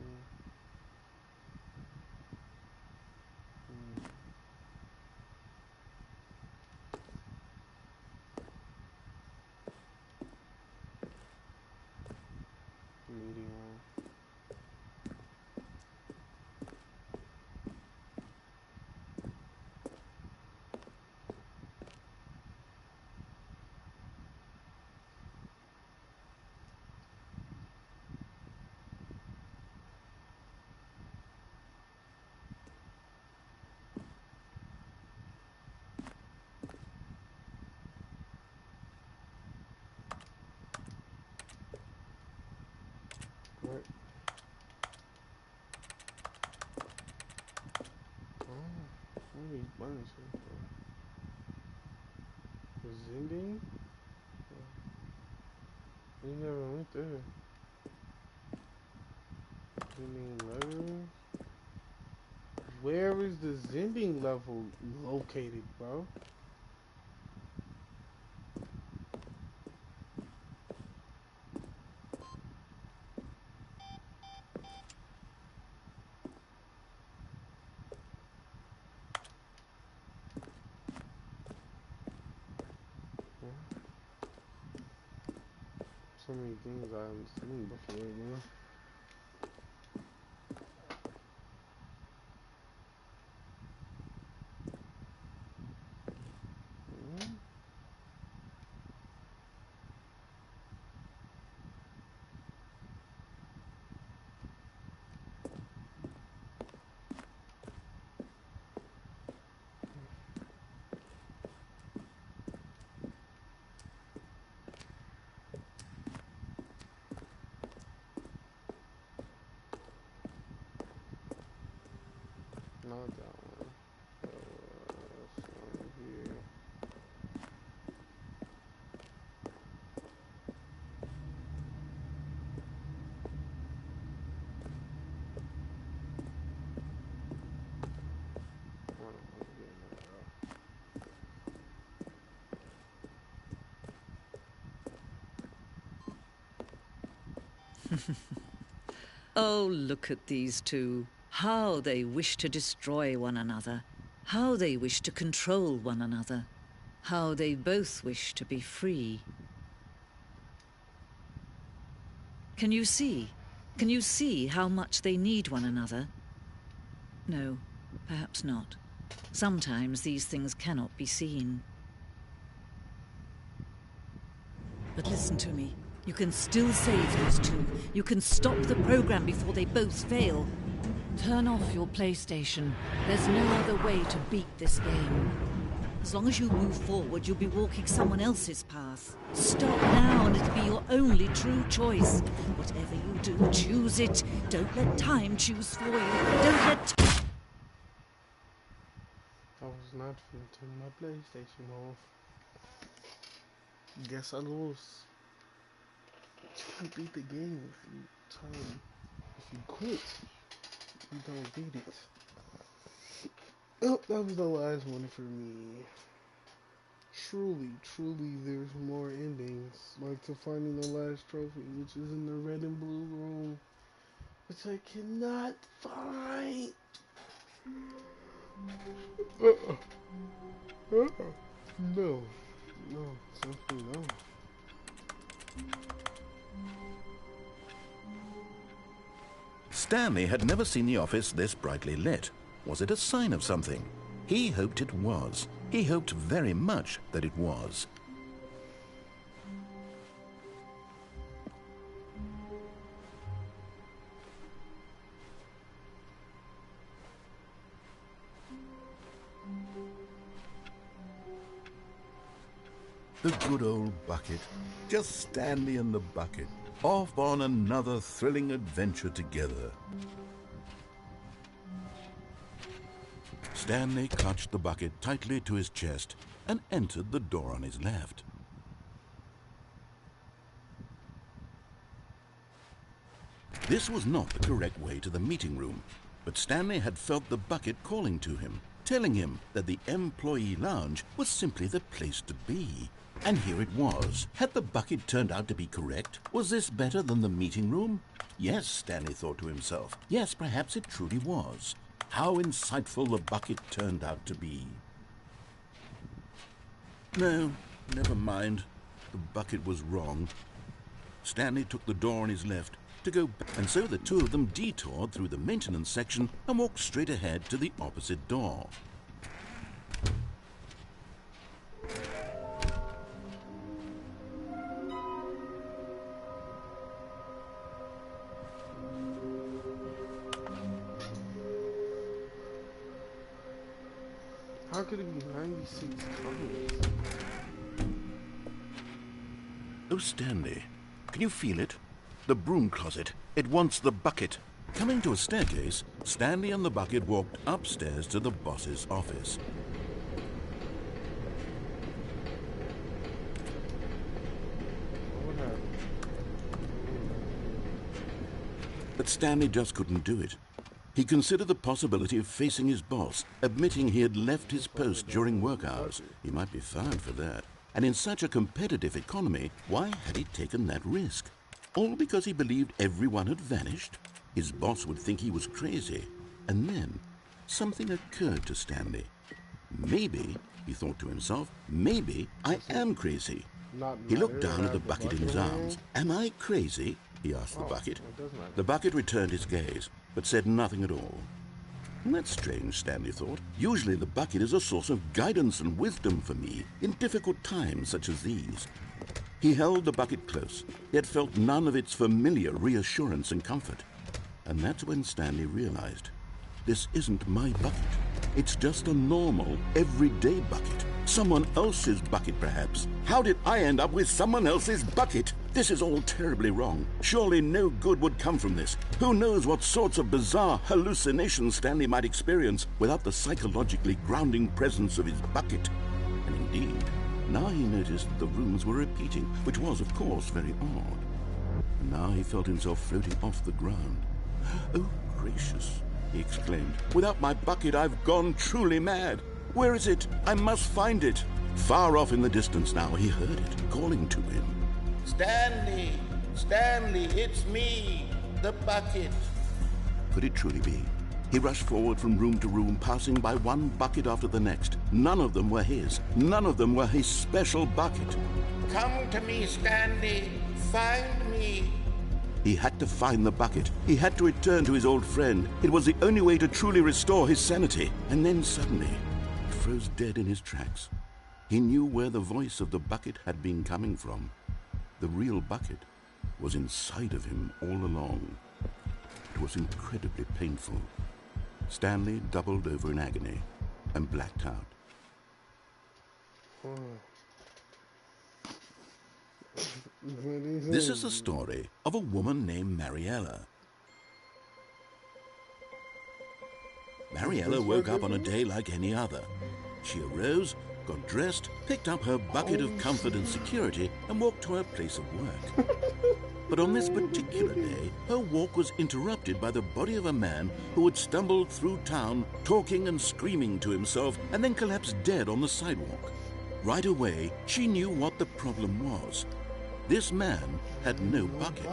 Speaker 1: Medium. Right. What are these buttons here for? Zending? We never went there. Zending letters? Where is the Zending level located, bro? So many things I haven't seen before, man. Not that one. This one here.
Speaker 6: Oh, look at these two. How they wish to destroy one another. How they wish to control one another. How they both wish to be free. Can you see? Can you see how much they need one another? No, perhaps not. Sometimes these things cannot be seen. But listen to me. You can still save those two. You can stop the program before they both fail. Turn off your PlayStation. There's no other way to beat this game. As long as you move forward, you'll be walking someone else's path. Stop now and it'll be your only true choice. Whatever you do, choose it. Don't let time choose for you. Don't let...
Speaker 1: I was not finna turn my PlayStation off. Guess I lose. You can't beat the game if you quit. You don't beat it. Oh, that was the last one for me. Truly, there's more endings. Like to finding the last trophy, which is in the red and blue room, which I cannot find. No, simply no.
Speaker 2: Stanley had never seen the office this brightly lit. Was it a sign of something? He hoped it was. He hoped very much that it was. The good old bucket. Just Stanley and the bucket, off on another thrilling adventure together. Stanley clutched the bucket tightly to his chest and entered the door on his left. This was not the correct way to the meeting room, but Stanley had felt the bucket calling to him, telling him that the employee lounge was simply the place to be. And here it was. Had the bucket turned out to be correct? Was this better than the meeting room? Yes, Stanley thought to himself. Yes, perhaps it truly was. How insightful the bucket turned out to be. No, never mind. The bucket was wrong. Stanley took the door on his left to go back, and so the two of them detoured through the maintenance section and walked straight ahead to the opposite door.
Speaker 1: How could it be 96 comments?
Speaker 2: Oh, Stanley, can you feel it? The broom closet. It wants the bucket. Coming to a staircase, Stanley and the bucket walked upstairs to the boss's office. But Stanley just couldn't do it. He considered the possibility of facing his boss, admitting he had left his post during work hours. He might be fired for that. And in such a competitive economy, why had he taken that risk? All because he believed everyone had vanished? His boss would think he was crazy. And then, something occurred to Stanley. Maybe, he thought to himself, maybe I am crazy. He looked down at the bucket in his arms. Am I crazy? He asked the bucket. The bucket returned his gaze, but said nothing at all. That's strange, Stanley thought. Usually the bucket is a source of guidance and wisdom for me in difficult times such as these. He held the bucket close, yet felt none of its familiar reassurance and comfort. And that's when Stanley realized, this isn't my bucket. It's just a normal, everyday bucket. Someone else's bucket, perhaps. How did I end up with someone else's bucket? This is all terribly wrong. Surely no good would come from this. Who knows what sorts of bizarre hallucinations Stanley might experience without the psychologically grounding presence of his bucket. And indeed, now he noticed that the rooms were repeating, which was, of course, very odd. And now he felt himself floating off the ground. Oh, gracious, he exclaimed. Without my bucket, I've gone truly mad. Where is it? I must find it. Far off in the distance now, he heard it, calling to him.
Speaker 10: Stanley! Stanley, it's me, the bucket.
Speaker 2: Could it truly be? He rushed forward from room to room, passing by one bucket after the next. None of them were his. None of them were his special bucket.
Speaker 10: Come to me, Stanley. Find me.
Speaker 2: He had to find the bucket. He had to return to his old friend. It was the only way to truly restore his sanity. And then suddenly, he froze dead in his tracks. He knew where the voice of the bucket had been coming from. The real bucket was inside of him all along. It was incredibly painful. Stanley doubled over in agony and blacked out. This is the story of a woman named Mariella. Mariella woke up on a day like any other. She arose, got dressed, picked up her bucket of comfort and security, and walked to her place of work. But on this particular day, her walk was interrupted by the body of a man who had stumbled through town, talking and screaming to himself, and then collapsed dead on the sidewalk. Right away, she knew what the problem was. This man had no bucket.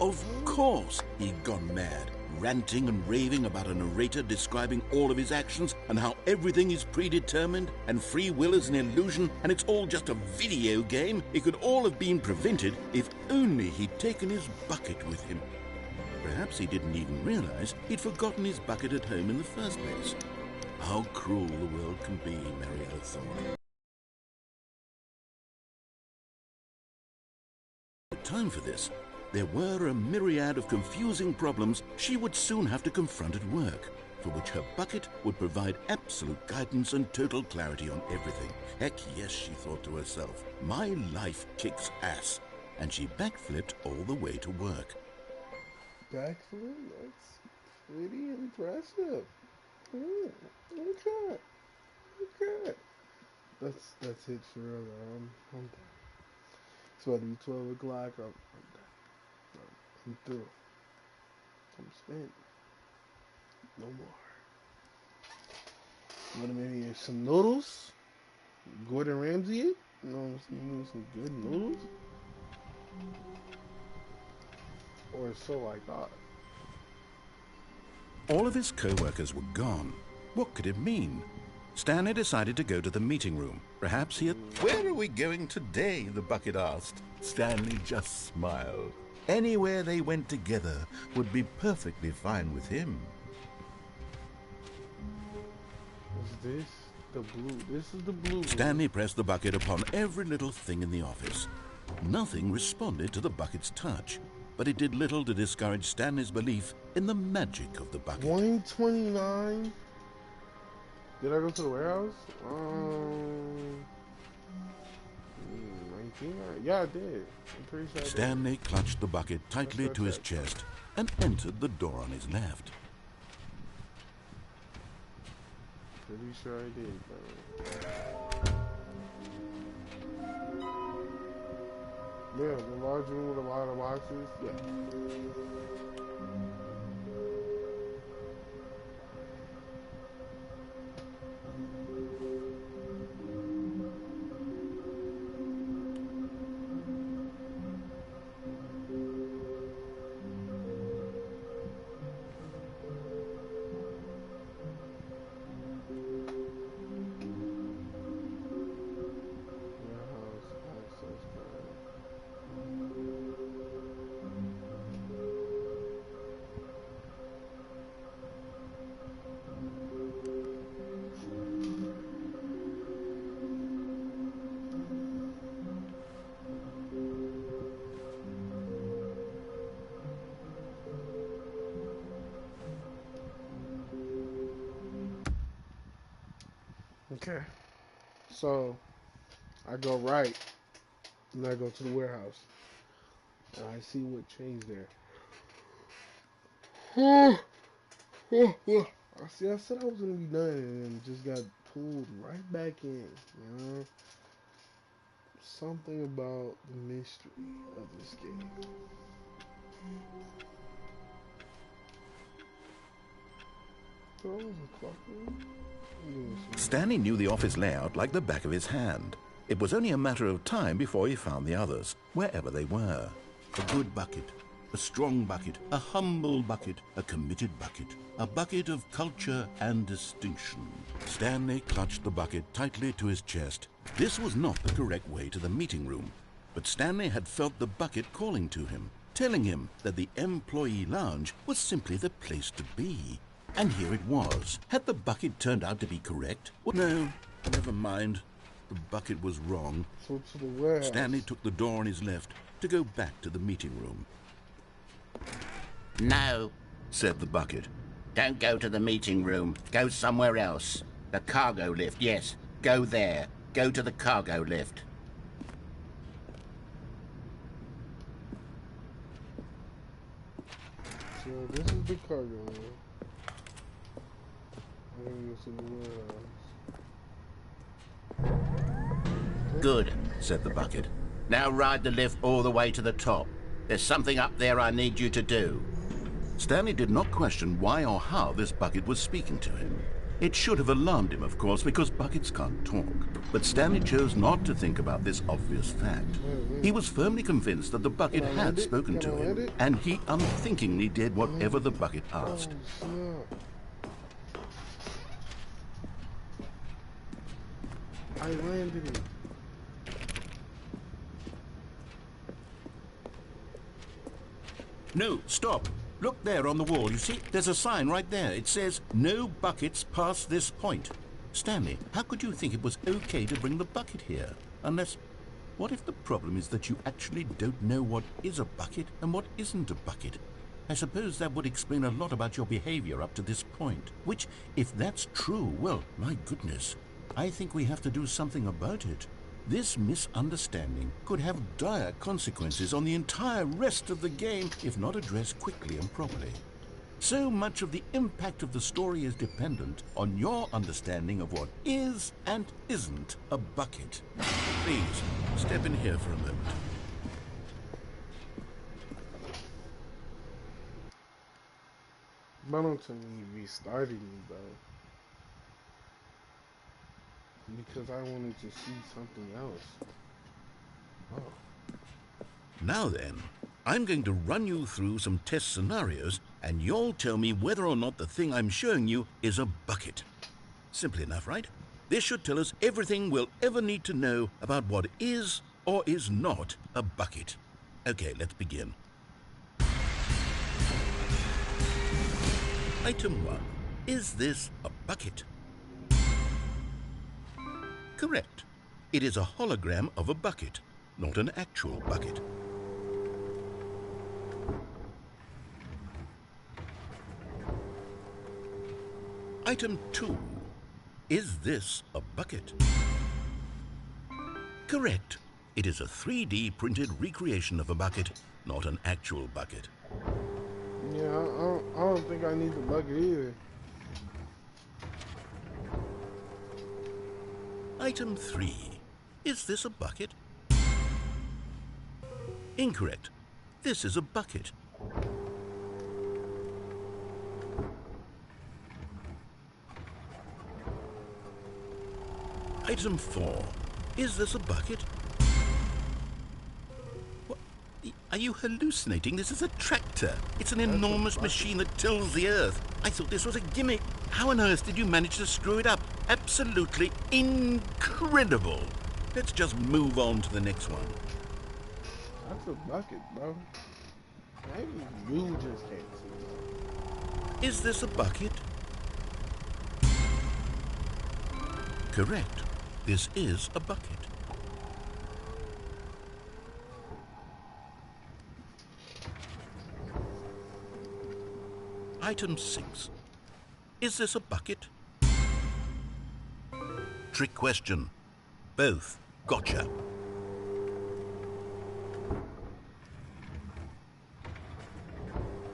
Speaker 2: Of course he'd gone mad, ranting and raving about a narrator describing all of his actions and how everything is predetermined and free will is an illusion and it's all just a video game. It could all have been prevented if only he'd taken his bucket with him. Perhaps he didn't even realize he'd forgotten his bucket at home in the first place. How cruel the world can be, Mariella thought. Time for this. There were a myriad of confusing problems she would soon have to confront at work, for which her bucket would provide absolute guidance and total clarity on everything. Heck yes, she thought to herself, my life kicks ass. And she backflipped all the way to work.
Speaker 1: Backflip? That's pretty impressive. Okay. That's it for real though. I'm it's about to be 12 o'clock. I'm through. I'm spent. No more. I'm gonna maybe some noodles. Gordon Ramsay it. You know, some good noodles. Or so I thought.
Speaker 2: All of his co-workers were gone. What could it mean? Stanley decided to go to the meeting room. Perhaps he had... Where are we going today? The bucket asked. Stanley just smiled. Anywhere they went together would be perfectly fine with him.
Speaker 1: What's this? The blue. This is the blue.
Speaker 2: Stanley pressed the bucket upon every little thing in the office. Nothing responded to the bucket's touch, but it did little to discourage Stanley's belief in the magic of the bucket.
Speaker 1: 129. Did I go to the warehouse? 19? Yeah, I did. I'm pretty sure I did.
Speaker 2: Stanley clutched the bucket tightly to his chest and entered the door on his left.
Speaker 1: Pretty sure I did, bro. Yeah, the large room with a lot of boxes. Yeah. Okay, so I go right, and I go to the warehouse, and I see what changed there. I said I was gonna be done, and just got pulled right back in. You know, something about the mystery of this game. So I was a clock room.
Speaker 2: Stanley knew the office layout like the back of his hand. It was only a matter of time before he found the others, wherever they were. A good bucket, a strong bucket, a humble bucket, a committed bucket, a bucket of culture and distinction. Stanley clutched the bucket tightly to his chest. This was not the correct way to the meeting room, but Stanley had felt the bucket calling to him, telling him that the employee lounge was simply the place to be. And here it was. Had the bucket turned out to be correct? Well, no, never mind. The bucket was wrong.
Speaker 1: So to the warehouse.
Speaker 2: Stanley took the door on his left to go back to the meeting room.
Speaker 10: No,
Speaker 2: said the bucket.
Speaker 10: don't go to the meeting room. Go somewhere else. The cargo lift, yes. Go there.
Speaker 2: Go to the cargo lift.
Speaker 1: So this is the cargo lift. I think this is the warehouse.
Speaker 2: Good, said the bucket. Now ride the lift all the way to the top. There's something up there I need you to do. Stanley did not question why or how this bucket was speaking to him. It should have alarmed him, of course, because buckets can't talk. But Stanley chose not to think about this obvious fact. He was firmly convinced that the bucket had spoken to him, and he unthinkingly did whatever the bucket asked.
Speaker 1: I landed it.
Speaker 2: No, stop. Look there on the wall, you see? There's a sign right there. It says, no buckets past this point. Stanley, how could you think it was okay to bring the bucket here? Unless, what if the problem is that you actually don't know what is a bucket and what isn't a bucket? I suppose that would explain a lot about your behavior up to this point. Which, if that's true, well, my goodness, I think we have to do something about it. This misunderstanding could have dire consequences on the entire rest of the game if not addressed quickly and properly. So much of the impact of the story is dependent on your understanding of what is and isn't a bucket. Please, step in here for a moment.
Speaker 1: Why don't you be restarting me, bro? Because I wanted to see something else. Oh.
Speaker 2: Now then, I'm going to run you through some test scenarios, and you'll tell me whether or not the thing I'm showing you is a bucket. Simple enough, right? This should tell us everything we'll ever need to know about what is or is not a bucket. Okay, let's begin. Item 1. Is this a bucket? Correct. It is a hologram of a bucket, not an actual bucket. Item 2. Is this a bucket? Correct. It is a 3D printed recreation of a bucket, not an actual bucket.
Speaker 1: Yeah, I don't think I need the bucket either.
Speaker 2: Item 3. Is this a bucket? Incorrect. This is a bucket. Item 4. Is this a bucket? What? Are you hallucinating? This is a tractor. It's an enormous machine that tills the earth. I thought this was a gimmick. How on earth did you manage to screw it up? Absolutely incredible. Let's just move on to the next one.
Speaker 1: That's a bucket, bro. Maybe you just can't see.
Speaker 2: Is this a bucket? Correct. This is a bucket. Item 6. Is this a bucket? Trick question. Both. Gotcha.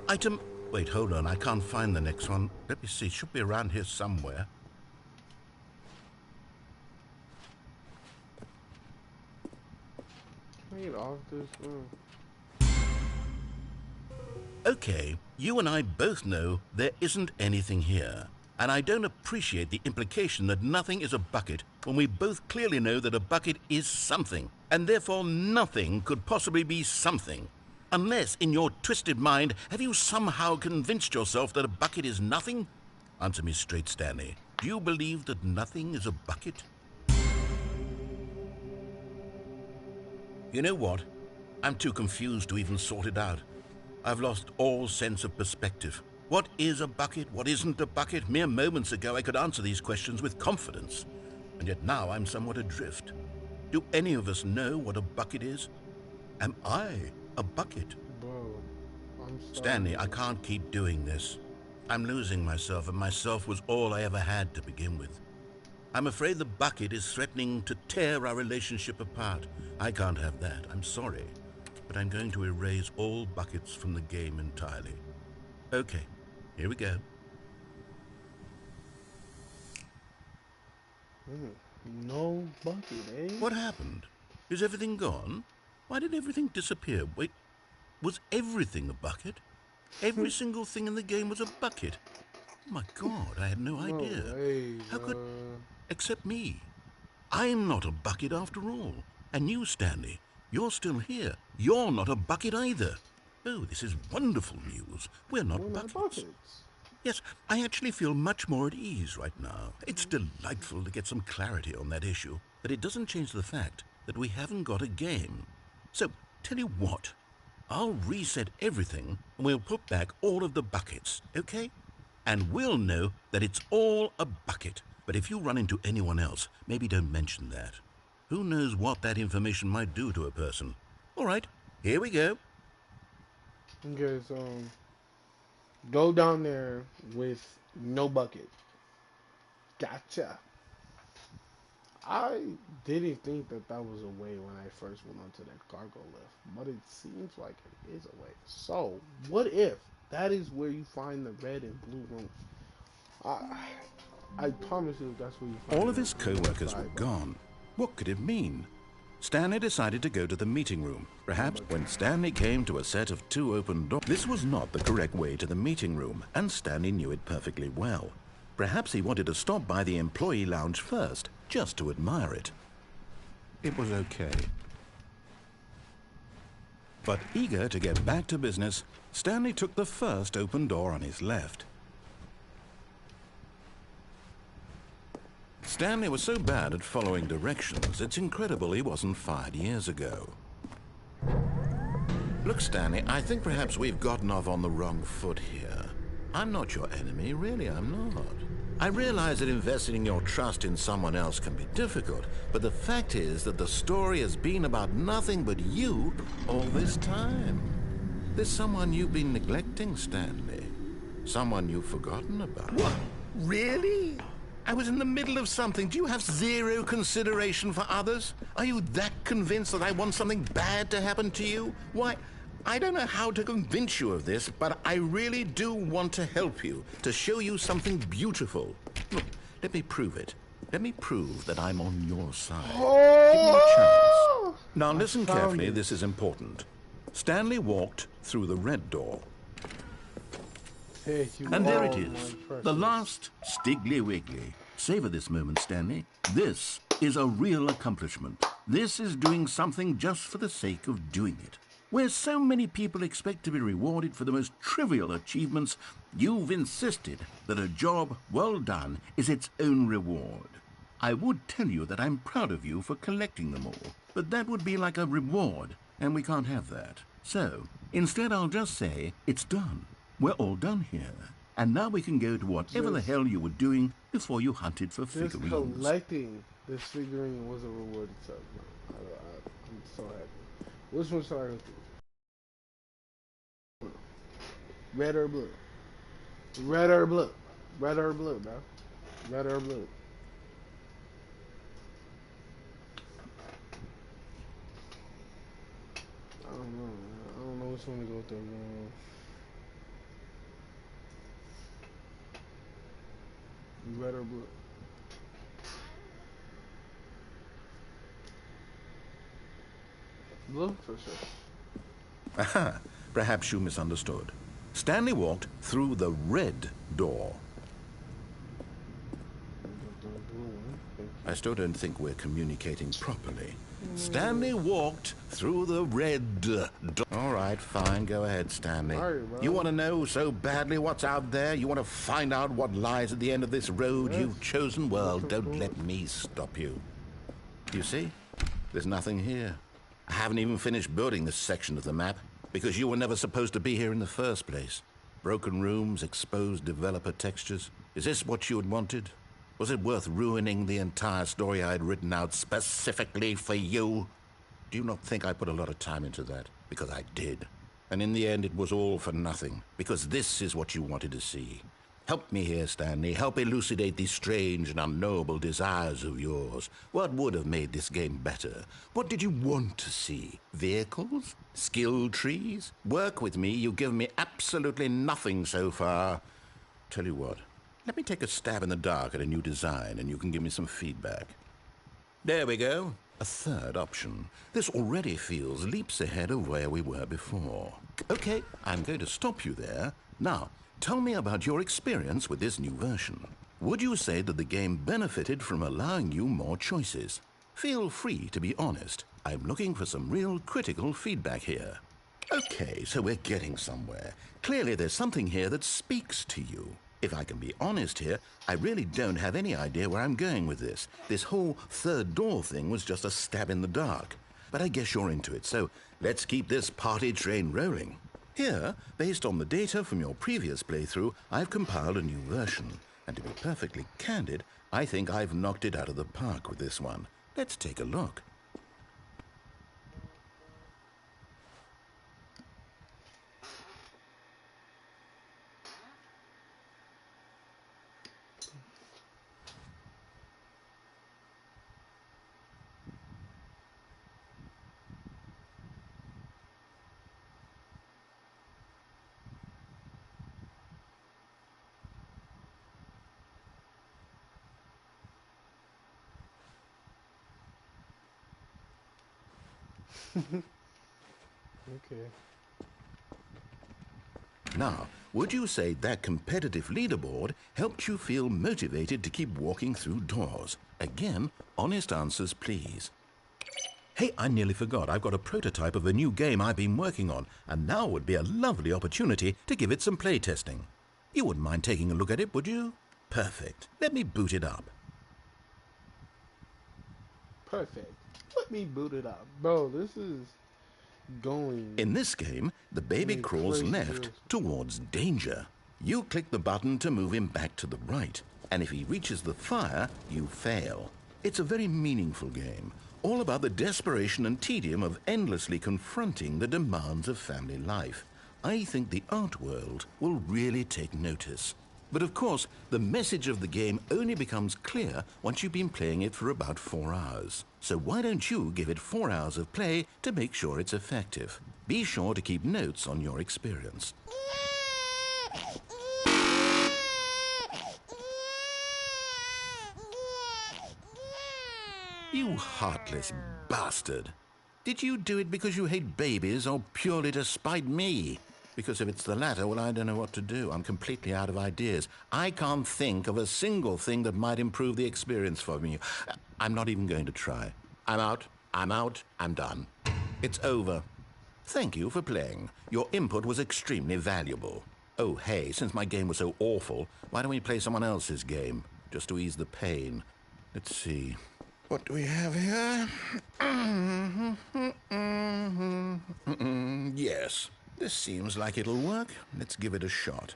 Speaker 2: Item... Wait, hold on. I can't find the next one. Let me see. It should be around here somewhere.
Speaker 1: Get off this room.
Speaker 2: Okay, you and I both know there isn't anything here. And I don't appreciate the implication that nothing is a bucket when we both clearly know that a bucket is something, and therefore nothing could possibly be something. Unless, in your twisted mind, have you somehow convinced yourself that a bucket is nothing? Answer me straight, Stanley. Do you believe that nothing is a bucket? You know what? I'm too confused to even sort it out. I've lost all sense of perspective. What is a bucket? What isn't a bucket? Mere moments ago I could answer these questions with confidence, and yet now I'm somewhat adrift. Do any of us know what a bucket is? Am I a bucket?
Speaker 1: Bro, I'm sorry.
Speaker 2: Stanley, I can't keep doing this. I'm losing myself, and myself was all I ever had to begin with. I'm afraid the bucket is threatening to tear our relationship apart. I can't have that. I'm sorry. But I'm going to erase all buckets from the game entirely. Okay, here we go.
Speaker 1: No bucket, eh?
Speaker 2: What happened? Is everything gone? Why did everything disappear? Wait, was everything a bucket? Every single thing in the game was a bucket. Oh my God, I had no idea.
Speaker 1: Way,
Speaker 2: How could... Except me. I'm not a bucket after all. And you, Stanley, you're still here. You're not a bucket either. Oh, this is wonderful news. We're not buckets. Yes, I actually feel much more at ease right now. It's delightful to get some clarity on that issue, but it doesn't change the fact that we haven't got a game. So, tell you what, I'll reset everything and we'll put back all of the buckets, okay? And we'll know that it's all a bucket. But if you run into anyone else, maybe don't mention that. Who knows what that information might do to a person? All right, here we go.
Speaker 1: Okay, so go down there with no bucket. Gotcha. I didn't think that was a way when I first went onto that cargo lift, but it seems like it is a way. So, what if that is where you find the red and blue rooms? I promise you that's where you find
Speaker 2: all of his co-workers were gone. What could it mean? Stanley decided to go to the meeting room. Perhaps when Stanley came to a set of 2 open doors, this was not the correct way to the meeting room, and Stanley knew it perfectly well. Perhaps he wanted to stop by the employee lounge first, just to admire it. It was okay. But eager to get back to business, Stanley took the first open door on his left. Stanley was so bad at following directions, it's incredible he wasn't fired years ago. Look, Stanley, I think perhaps we've gotten off on the wrong foot here. I'm not your enemy, really, I'm not. I realize that investing your trust in someone else can be difficult, but the fact is that the story has been about nothing but you all this time. There's someone you've been neglecting, Stanley. Someone you've forgotten about.
Speaker 10: What? Really?
Speaker 2: I was in the middle of something. Do you have zero consideration for others? Are you that convinced that I want something bad to happen to you? Why, I don't know how to convince you of this, but I really do want to help you, to show you something beautiful. Look, let me prove it. Let me prove that I'm on your side. Give me a chance. Now listen carefully, this is important. Stanley walked through the red door. And there it is, the last Stiggly Wiggly. Savor this moment, Stanley. This is a real accomplishment. This is doing something just for the sake of doing it. Where so many people expect to be rewarded for the most trivial achievements, you've insisted that a job well done is its own reward. I would tell you that I'm proud of you for collecting them all, but that would be like a reward, and we can't have that. So, instead I'll just say, it's done. We're all done here. And now we can go to whatever the hell you were doing before you hunted for figurines.
Speaker 1: Just collecting this figurine was a reward itself. I'm so happy. Which one should I go through? Red or blue? Red or blue? Red or blue, bro? Red or blue? I don't know. I don't know which one to go through, man. Red or blue? Blue, for sure.
Speaker 2: Aha, perhaps you misunderstood. Stanley walked through the red door. I still don't think we're communicating properly. Stanley walked through the red door. All right, fine, go ahead, Stanley. You want to know so badly what's out there? You want to find out what lies at the end of this road you've chosen? Well, don't let me stop you. You see? There's nothing here. I haven't even finished building this section of the map because you were never supposed to be here in the first place. Broken rooms, exposed developer textures. Is this what you had wanted? Was it worth ruining the entire story I had written out specifically for you? Do you not think I put a lot of time into that? Because I did. And in the end, it was all for nothing. Because this is what you wanted to see. Help me here, Stanley. Help elucidate these strange and unknowable desires of yours. What would have made this game better? What did you want to see? Vehicles? Skill trees? Work with me. You've given me absolutely nothing so far. Tell you what, let me take a stab in the dark at a new design and you can give me some feedback. There we go. A third option. This already feels leaps ahead of where we were before. Okay, I'm going to stop you there. Now, tell me about your experience with this new version. Would you say that the game benefited from allowing you more choices? Feel free to be honest. I'm looking for some real critical feedback here. Okay, so we're getting somewhere. Clearly there's something here that speaks to you. If I can be honest here, I really don't have any idea where I'm going with this. This whole third door thing was just a stab in the dark. But I guess you're into it, so let's keep this party train rolling. Here, based on the data from your previous playthrough, I've compiled a new version. And to be perfectly candid, I think I've knocked it out of the park with this one. Let's take a look.
Speaker 1: Okay.
Speaker 2: Now, would you say that competitive leaderboard helped you feel motivated to keep walking through doors? Again, honest answers, please. Hey, I nearly forgot. I've got a prototype of a new game I've been working on, and now would be a lovely opportunity to give it some playtesting. You wouldn't mind taking a look at it, would you? Perfect. Let me boot it up.
Speaker 1: Perfect. Let me boot it up. Bro, this is going...
Speaker 2: In this game, the baby crawls left towards danger. You click the button to move him back to the right, and if he reaches the fire, you fail. It's a very meaningful game, all about the desperation and tedium of endlessly confronting the demands of family life. I think the art world will really take notice. But of course, the message of the game only becomes clear once you've been playing it for about 4 hours. So why don't you give it 4 hours of play to make sure it's effective? Be sure to keep notes on your experience. You heartless bastard. Did you do it because you hate babies or purely to spite me? Because if it's the latter, well, I don't know what to do. I'm completely out of ideas. I can't think of a single thing that might improve the experience for me. I'm not even going to try. I'm out. I'm done. It's over. Thank you for playing. Your input was extremely valuable. Oh, hey, since my game was so awful, why don't we play someone else's game? Just to ease the pain. Let's see. What do we have here? Yes. This seems like it'll work. Let's give it a shot.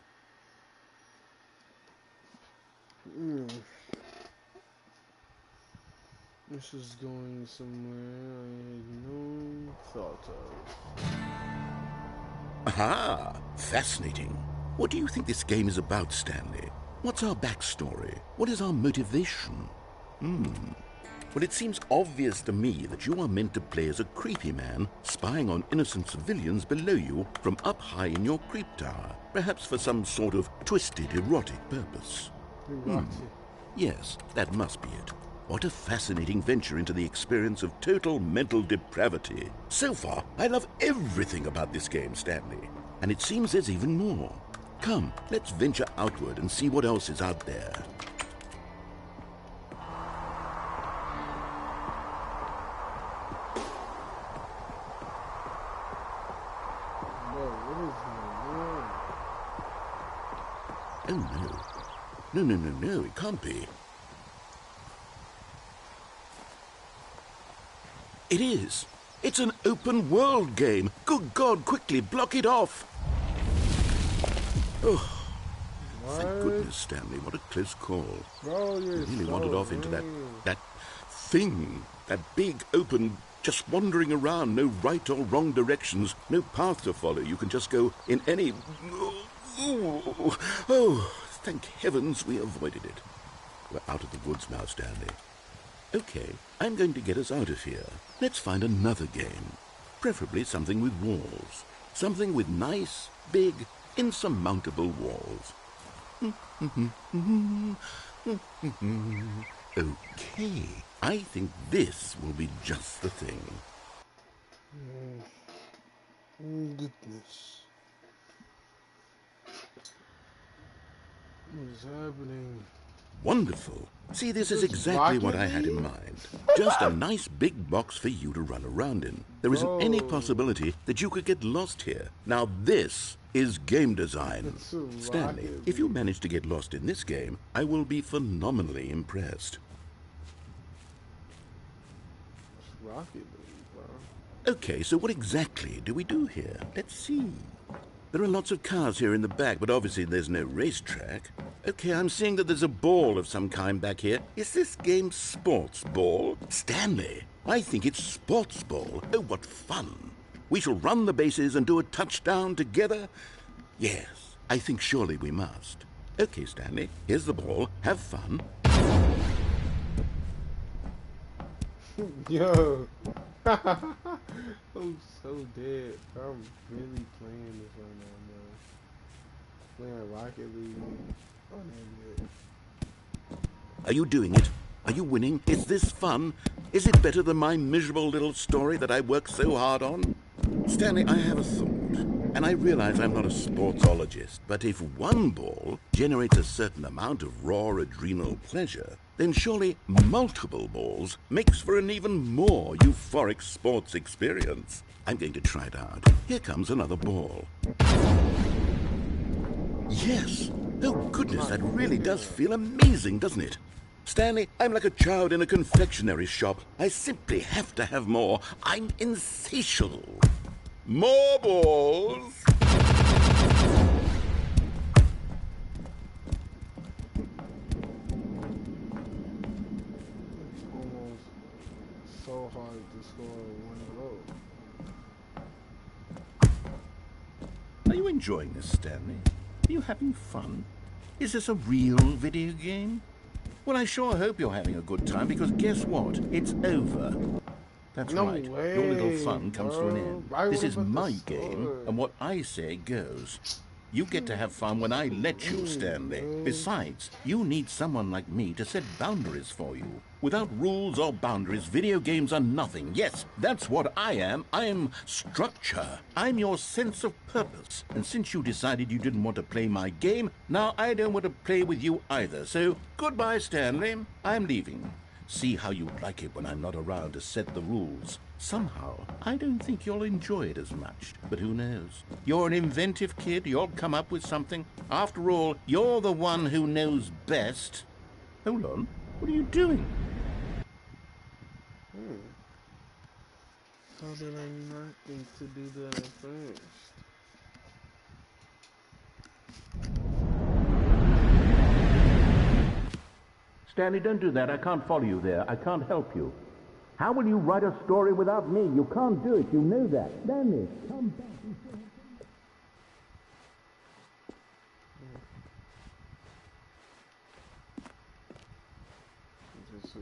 Speaker 1: This is going somewhere I had no thought of.
Speaker 2: Aha! Fascinating. What do you think this game is about, Stanley? What's our backstory? What is our motivation? Well, it seems obvious to me that you are meant to play as a creepy man spying on innocent civilians below you from up high in your creep tower, perhaps for some sort of twisted, erotic purpose. Yes, that must be it. What a fascinating venture into the experience of total mental depravity. So far, I love everything about this game, Stanley. And it seems there's even more. Come, let's venture outward and see what else is out there. Oh, no. No, it can't be. It is. It's an open world game. Good God, quickly block it off. Oh, thank goodness, Stanley. What a close call.
Speaker 1: Bro,
Speaker 2: you really wandered off into that thing. That big, open, just wandering around. No right or wrong directions. No path to follow. You can just go in any... Oh, Thank heavens we avoided it. We're out of the woods now, Stanley. Okay, I'm going to get us out of here. Let's find another game. Preferably something with walls. Something with nice, big, insurmountable walls. Okay, I think this will be just the thing.
Speaker 1: Goodness. What is happening?
Speaker 2: Wonderful. See, this is exactly what I had in mind. Just a nice big box for you to run around in. There isn't any possibility that you could get lost here. Now this is game design. Stanley, if you manage to get lost in this game, I will be phenomenally impressed.
Speaker 1: It's Rocket League, bro.
Speaker 2: Okay, so what exactly do we do here? Let's see. There are lots of cars here in the back, but obviously there's no racetrack. Okay, I'm seeing that there's a ball of some kind back here. Is this game sports ball? Stanley, I think it's sports ball. Oh, what fun. We shall run the bases and do a touchdown together? Yes, I think surely we must. Okay, Stanley, here's the ball. Have fun.
Speaker 1: Yo. I'm so dead. I'm really playing this right now, bro. Playing Rocket League. Oh, no, good.
Speaker 2: Are you doing it? Are you winning? Is this fun? Is it better than my miserable little story that I worked so hard on? Stanley, I have a thought, and I realize I'm not a sportsologist, but if one ball generates a certain amount of raw adrenal pleasure, then surely multiple balls makes for an even more euphoric sports experience. I'm going to try it out. Here comes another ball. Yes! Oh goodness, that really does feel amazing, doesn't it? Stanley, I'm like a child in a confectionery shop. I simply have to have more. I'm insatiable. More balls!
Speaker 1: So hard to score one goal.
Speaker 2: Are you enjoying this, Stanley? Are you having fun? Is this a real video game? Well, I sure hope you're having a good time, because guess what? It's over. That's right.
Speaker 1: Way,
Speaker 2: your little fun comes to an end.
Speaker 1: Right,
Speaker 2: this is my game, and what I say goes. You get to have fun when I let you, Stanley. Besides, you need someone like me to set boundaries for you. Without rules or boundaries, video games are nothing. Yes, that's what I am. I'm structure. I'm your sense of purpose. And since you decided you didn't want to play my game, now I don't want to play with you either. So, goodbye, Stanley. I'm leaving. See how you like it when I'm not around to set the rules. Somehow, I don't think you'll enjoy it as much. But who knows? You're an inventive kid. You'll come up with something. After all, you're the one who knows best. Hold on. What are you doing?
Speaker 1: How did I not think to do that at first?
Speaker 2: Stanley, don't do that. I can't follow you there. I can't help you. How will you write a story without me? You can't do it. You know that. Stanley, come back.
Speaker 1: This is...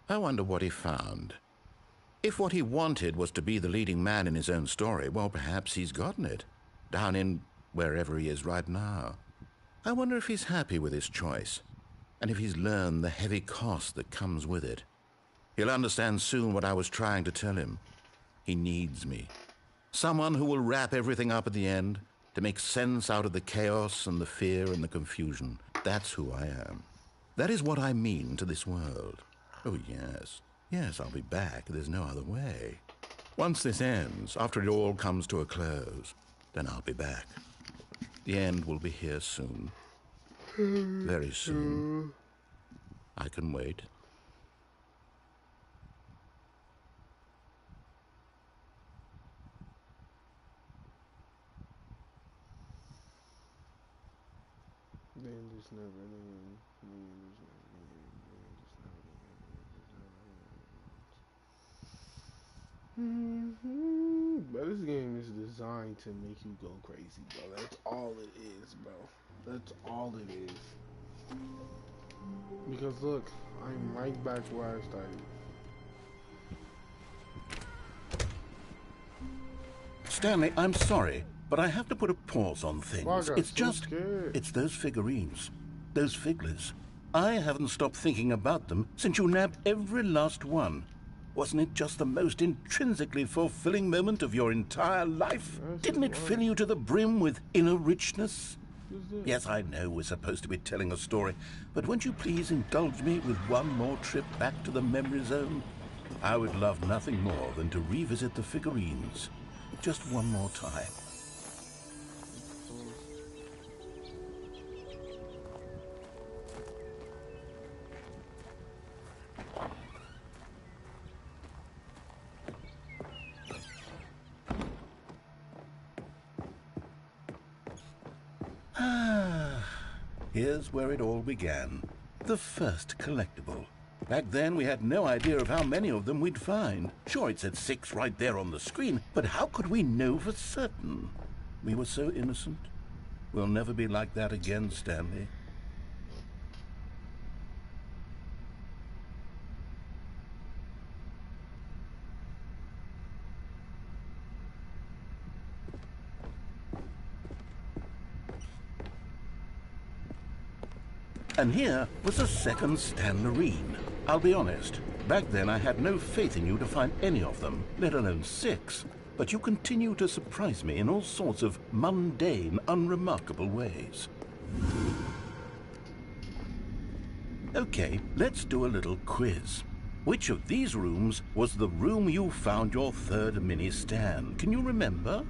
Speaker 2: I wonder what he found. If what he wanted was to be the leading man in his own story, well, perhaps he's gotten it. Down in
Speaker 5: wherever he is right now. I wonder if he's happy with his choice, and if he's learned the heavy cost that comes with it. He'll understand soon what I was trying to tell him. He needs me. Someone who will wrap everything up at the end to make sense out of the chaos and the fear and the confusion. That's who I am. That is what I mean to this world. Oh, yes. Yes, I'll be back. There's no other way. Once this ends, after it all comes to a close, then I'll be back. The end will be here soon. Very soon. I can wait.
Speaker 1: But this game is designed to make you go crazy, bro. That's all it is, bro. That's all it is. Because look, I'm right back where I started.
Speaker 2: Stanley, I'm sorry, but I have to put a pause on things. It's just,
Speaker 1: scared.
Speaker 2: it's those figurines, those figglers. I haven't stopped thinking about them since you nabbed every last one. Wasn't it just the most intrinsically fulfilling moment of your entire life? Didn't it fill you to the brim with inner richness? Yes, I know we're supposed to be telling a story, but won't you please indulge me with one more trip back to the memory zone? I would love nothing more than to revisit the figurines. Just one more time. Here's where it all began. The first collectible. Back then, we had no idea of how many of them we'd find. Sure, it said 6 right there on the screen, but how could we know for certain? We were so innocent. We'll never be like that again, Stanley. And here was a second Stanlerine. I'll be honest, back then I had no faith in you to find any of them, let alone 6. But you continue to surprise me in all sorts of mundane, unremarkable ways. Okay, let's do a little quiz. Which of these rooms was the room you found your third mini Stan? Can you remember?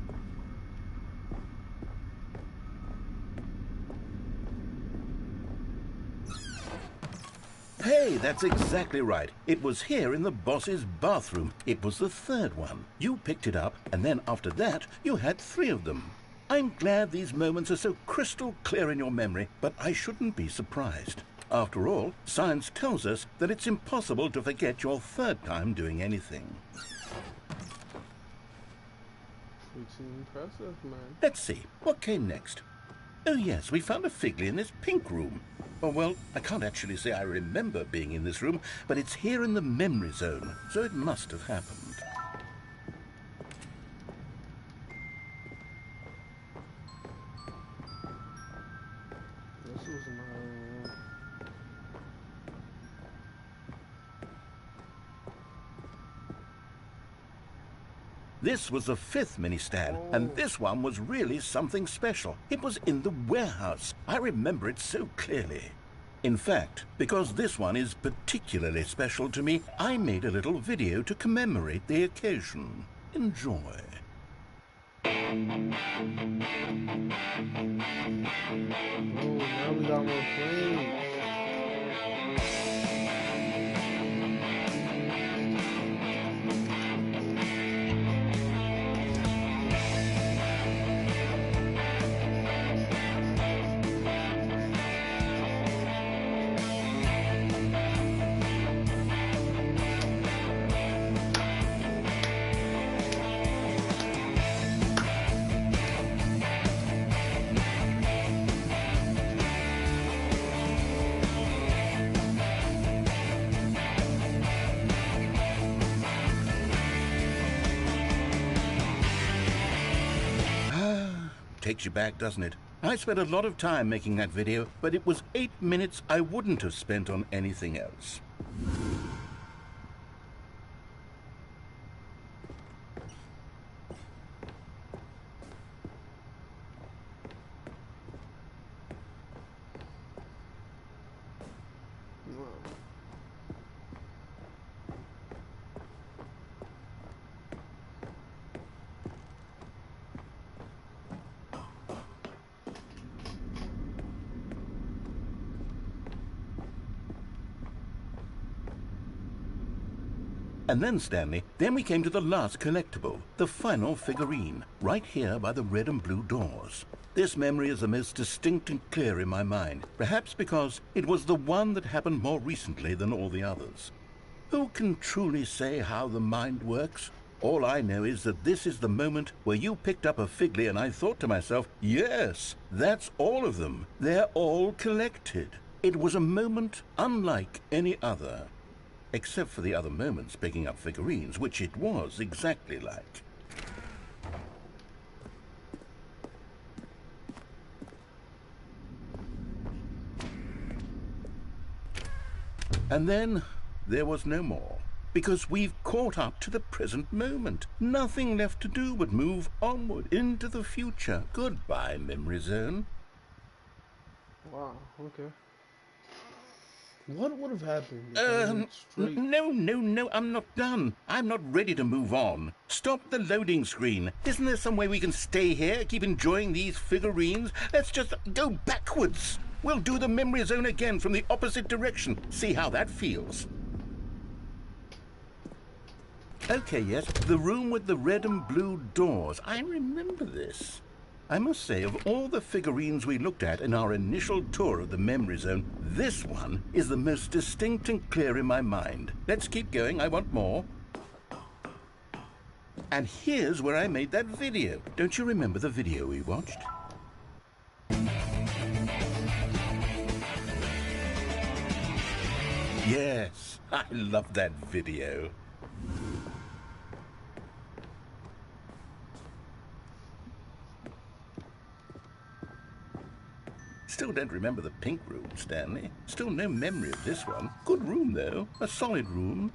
Speaker 2: Hey, that's exactly right. It was here in the boss's bathroom. It was the third one. You picked it up, and then after that, you had 3 of them. I'm glad these moments are so crystal clear in your memory, but I shouldn't be surprised. After all, science tells us that it's impossible to forget your third time doing anything.
Speaker 1: Pretty impressive, man.
Speaker 2: Let's see, what came next? Oh yes, we found a Figley in this pink room. Oh, well, I can't actually say I remember being in this room, but it's here in the memory zone, so it must have happened.
Speaker 1: This was my...
Speaker 2: This was the 5th mini Stan, and this one was really something special. It was in the warehouse. I remember it so clearly. In fact, because this one is particularly special to me, I made a little video to commemorate the occasion. Enjoy.
Speaker 1: Oh, now we got more planes.
Speaker 2: takes you back, doesn't it? I spent a lot of time making that video, but it was 8 minutes I wouldn't have spent on anything else. And then, Stanley, then we came to the last collectible, the final figurine, right here by the red and blue doors. This memory is the most distinct and clear in my mind, perhaps because it was the one that happened more recently than all the others. Who can truly say how the mind works? All I know is that this is the moment where you picked up a Figley and I thought to myself, yes, that's all of them. They're all collected. It was a moment unlike any other. Except for the other moments picking up figurines, which it was exactly like. And then there was no more, because we've caught up to the present moment. Nothing left to do but move onward into the future. Goodbye, Memory Zone.
Speaker 1: Wow, okay. What would have happened?
Speaker 2: No, I'm not done. I'm not ready to move on. Stop the loading screen. Isn't there some way we can stay here, keep enjoying these figurines? Let's just go backwards. We'll do the Memory Zone again from the opposite direction. See how that feels. Okay, yes, the room with the red and blue doors. I remember this. I must say, of all the figurines we looked at in our initial tour of the Memory Zone, this one is the most distinct and clear in my mind. Let's keep going, I want more. And here's where I made that video. Don't you remember the video we watched? Yes, I love that video. Still don't remember the pink room, Stanley. Still no memory of this one. Good room, though. A solid room.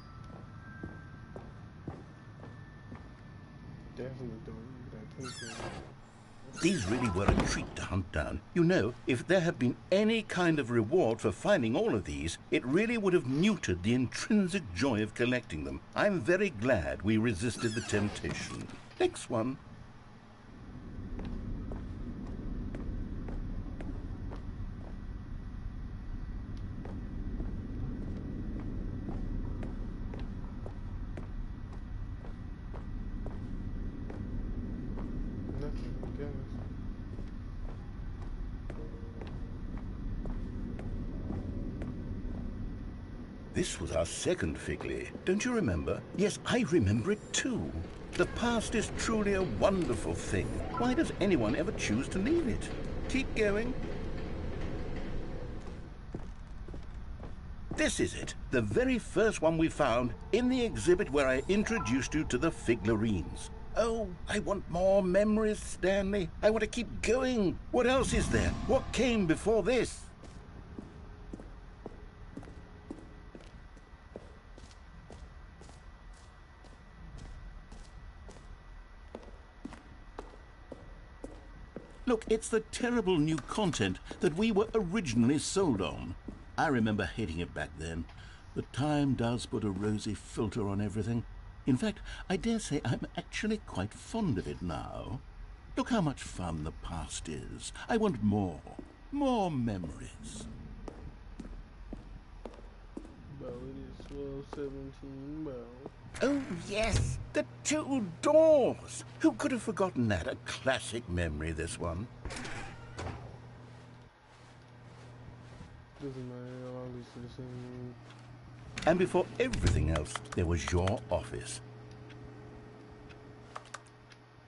Speaker 1: Definitely don't remember that pink room.
Speaker 2: These really were a treat to hunt down. You know, if there had been any kind of reward for finding all of these, it really would have muted the intrinsic joy of collecting them. I'm very glad we resisted the temptation. Next one. This was our second Figley. Don't you remember? Yes, I remember it too. The past is truly a wonderful thing. Why does anyone ever choose to leave it? Keep going. This is it, the very first one we found in the exhibit where I introduced you to the figurines. Oh, I want more memories, Stanley. I want to keep going. What else is there? What came before this? Look, it's the terrible new content that we were originally sold on. I remember hating it back then, but time does put a rosy filter on everything. In fact, I dare say I'm actually quite fond of it now. Look how much fun the past is. I want more. More memories.
Speaker 1: Bro, it is 12:17, bro.
Speaker 2: Oh, yes, the two doors. Who could have forgotten that? A classic memory, this one.
Speaker 1: Doesn't matter, all these are the same.
Speaker 2: And before everything else, there was your office.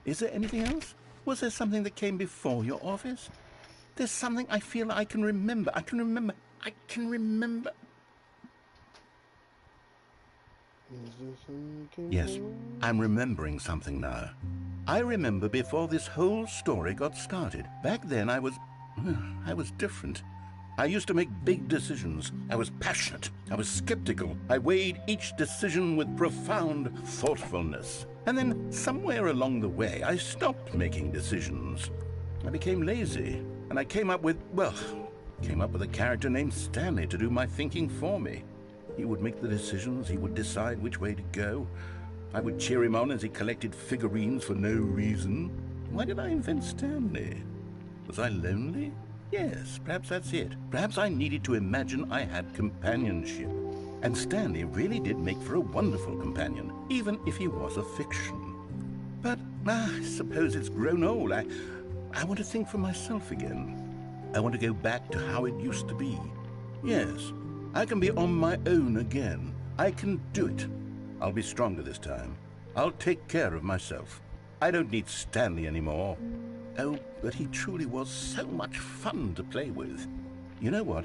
Speaker 2: Is there anything else? Was there something that came before your office? There's something I feel I can remember. I can remember. Yes, I'm remembering something now. I remember before this whole story got started. Back then I was different. I used to make big decisions. I was passionate. I was skeptical. I weighed each decision with profound thoughtfulness. And then somewhere along the way, I stopped making decisions. I became lazy, and I came up with a character named Stanley to do my thinking for me. He would make the decisions. He would decide which way to go. I would cheer him on as he collected figurines for no reason. Why did I invent Stanley? Was I lonely? Yes, perhaps that's it. Perhaps I needed to imagine I had companionship. And Stanley really did make for a wonderful companion, even if he was a fiction. But I suppose it's grown old. I want to think for myself again. I want to go back to how it used to be. Yes, I can be on my own again. I can do it. I'll be stronger this time. I'll take care of myself. I don't need Stanley anymore. Oh, but he truly was so much fun to play with. You know what?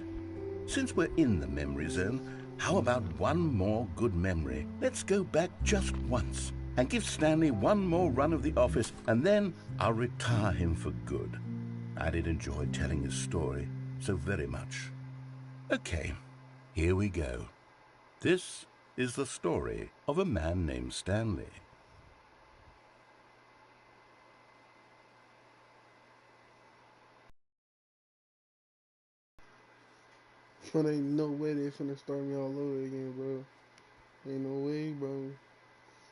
Speaker 2: Since we're in the memory zone, how about one more good memory? Let's go back just once and give Stanley one more run of the office, and then I'll retire him for good. I did enjoy telling his story so very much. Okay, here we go. This is the story of a man named Stanley.
Speaker 1: But ain't no way they finna start me all over again, bro. Ain't no way, bro.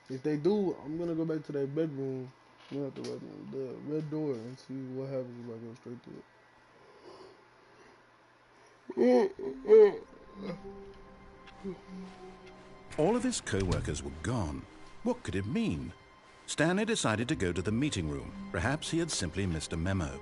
Speaker 1: If they do, I'm gonna go back to that bedroom. Not the bedroom, the red door, and see what happens if I go straight to it.
Speaker 5: All of his co-workers were gone. What could it mean? Stanley decided to go to the meeting room. Perhaps he had simply missed a memo.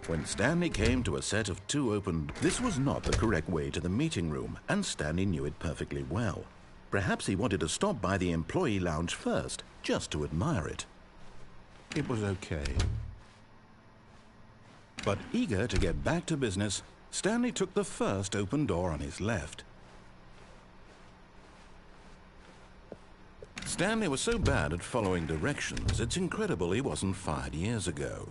Speaker 5: When Stanley came to a set of two open... This was not the correct way to the meeting room, and Stanley knew it perfectly well. Perhaps he wanted to stop by the employee lounge first, just to admire it. It was okay. But eager to get back to business, Stanley took the first open door on his left. Stanley was so bad at following directions, it's incredible he wasn't fired years ago.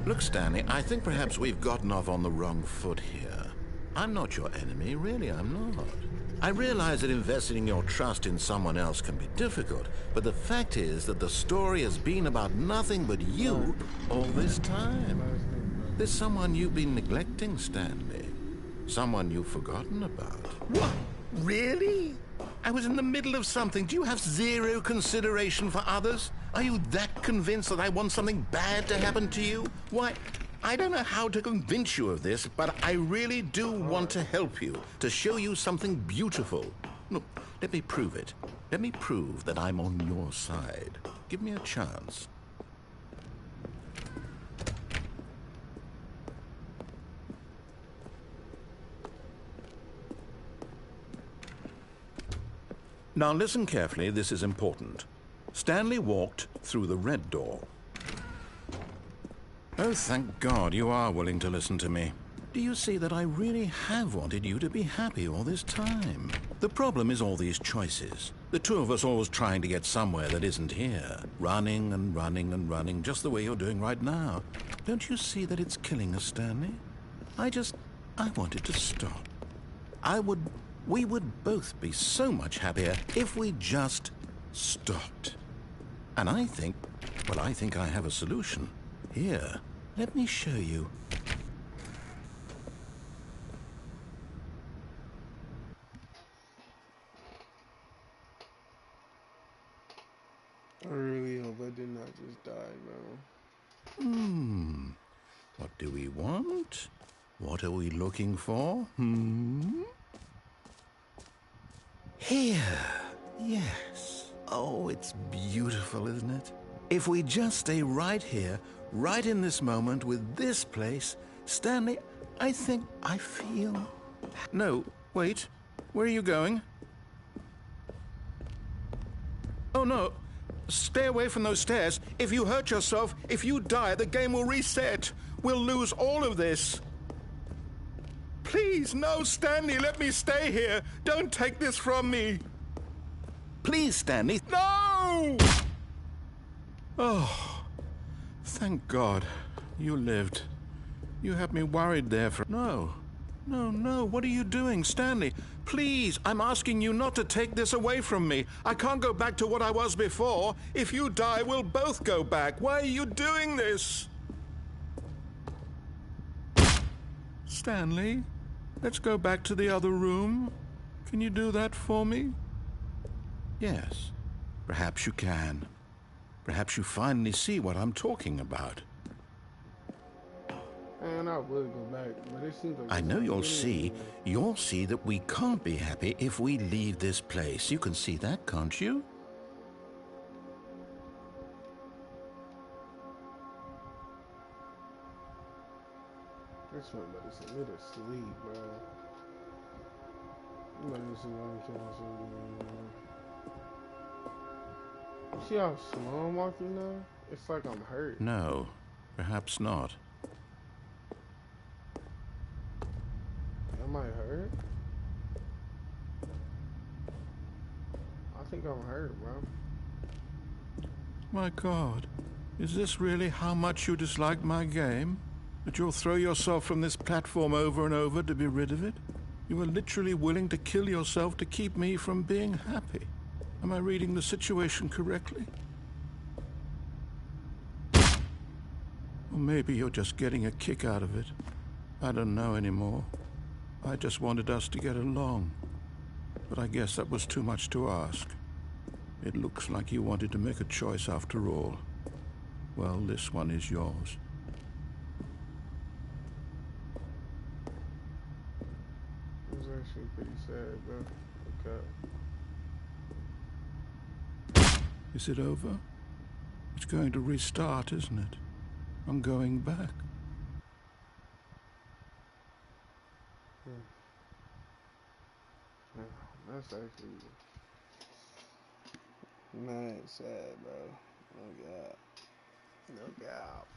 Speaker 5: Look, Stanley, I think perhaps we've gotten off on the wrong foot here. I'm not your enemy, really, I'm not. I realize that investing your trust in someone else can be difficult, but the fact is that the story has been about nothing but you all this time. There's someone you've been neglecting, Stanley. Someone you've forgotten about. What? Really? I was in the middle of something. Do you have zero consideration for others? Are you that convinced that I want something bad to happen to you? Why, I don't know how to convince you of this, but I really do want to help you, to show you something beautiful. Look, let me prove it. Let me prove that I'm on your side. Give me a chance. Now listen carefully, this is important. Stanley walked through the red door. Oh, thank God you are willing to listen to me. Do you see that I really have wanted you to be happy all this time? The problem is all these choices. The two of us always trying to get somewhere that isn't here. Running and running and running, just the way you're doing right now. Don't you see that it's killing us, Stanley? I wanted to stop. We would both be so much happier if we just stopped. And I think I have a solution. Here, let me show you.
Speaker 1: I really hope I did not just die, bro.
Speaker 5: What do we want? What are we looking for? Here. Yes. Oh, it's beautiful, isn't it? If we just stay right here, right in this moment with this place, Stanley, I think I feel... No, wait. Where are you going? Oh, no. Stay away from those stairs. If you hurt yourself, if you die, the game will reset. We'll lose all of this. Please, no, Stanley, let me stay here. Don't take this from me. Please, Stanley. No! Oh, thank God. You lived. You had me worried there for... No. No, what are you doing, Stanley? Please, I'm asking you not to take this away from me. I can't go back to what I was before. If you die, we'll both go back. Why are you doing this? Stanley, let's go back to the other room. Can you do that for me? Yes, perhaps you can. Perhaps you finally see what I'm talking about.
Speaker 1: And I would go back, but it seems like...
Speaker 2: I know you'll see that we can't be happy if we leave this place. You can see that, can't you?
Speaker 1: This one, but it's a little sleep, bro. You might see one cancel. You see how slow I'm walking now? It's like I'm hurt.
Speaker 2: No, perhaps not.
Speaker 1: Am I hurt? I think I'm hurt, bro.
Speaker 5: My God, is this really how much you dislike my game? That you'll throw yourself from this platform over and over to be rid of it? You are literally willing to kill yourself to keep me from being happy. Am I reading the situation correctly? Or maybe you're just getting a kick out of it. I don't know anymore. I just wanted us to get along. But I guess that was too much to ask. It looks like you wanted to make a choice after all. Well, this one is yours.
Speaker 1: It was actually pretty sad, bro. Okay.
Speaker 5: Is it over? It's going to restart, isn't it? I'm going back.
Speaker 1: That's actually mad sad, bro. Look out. Look out.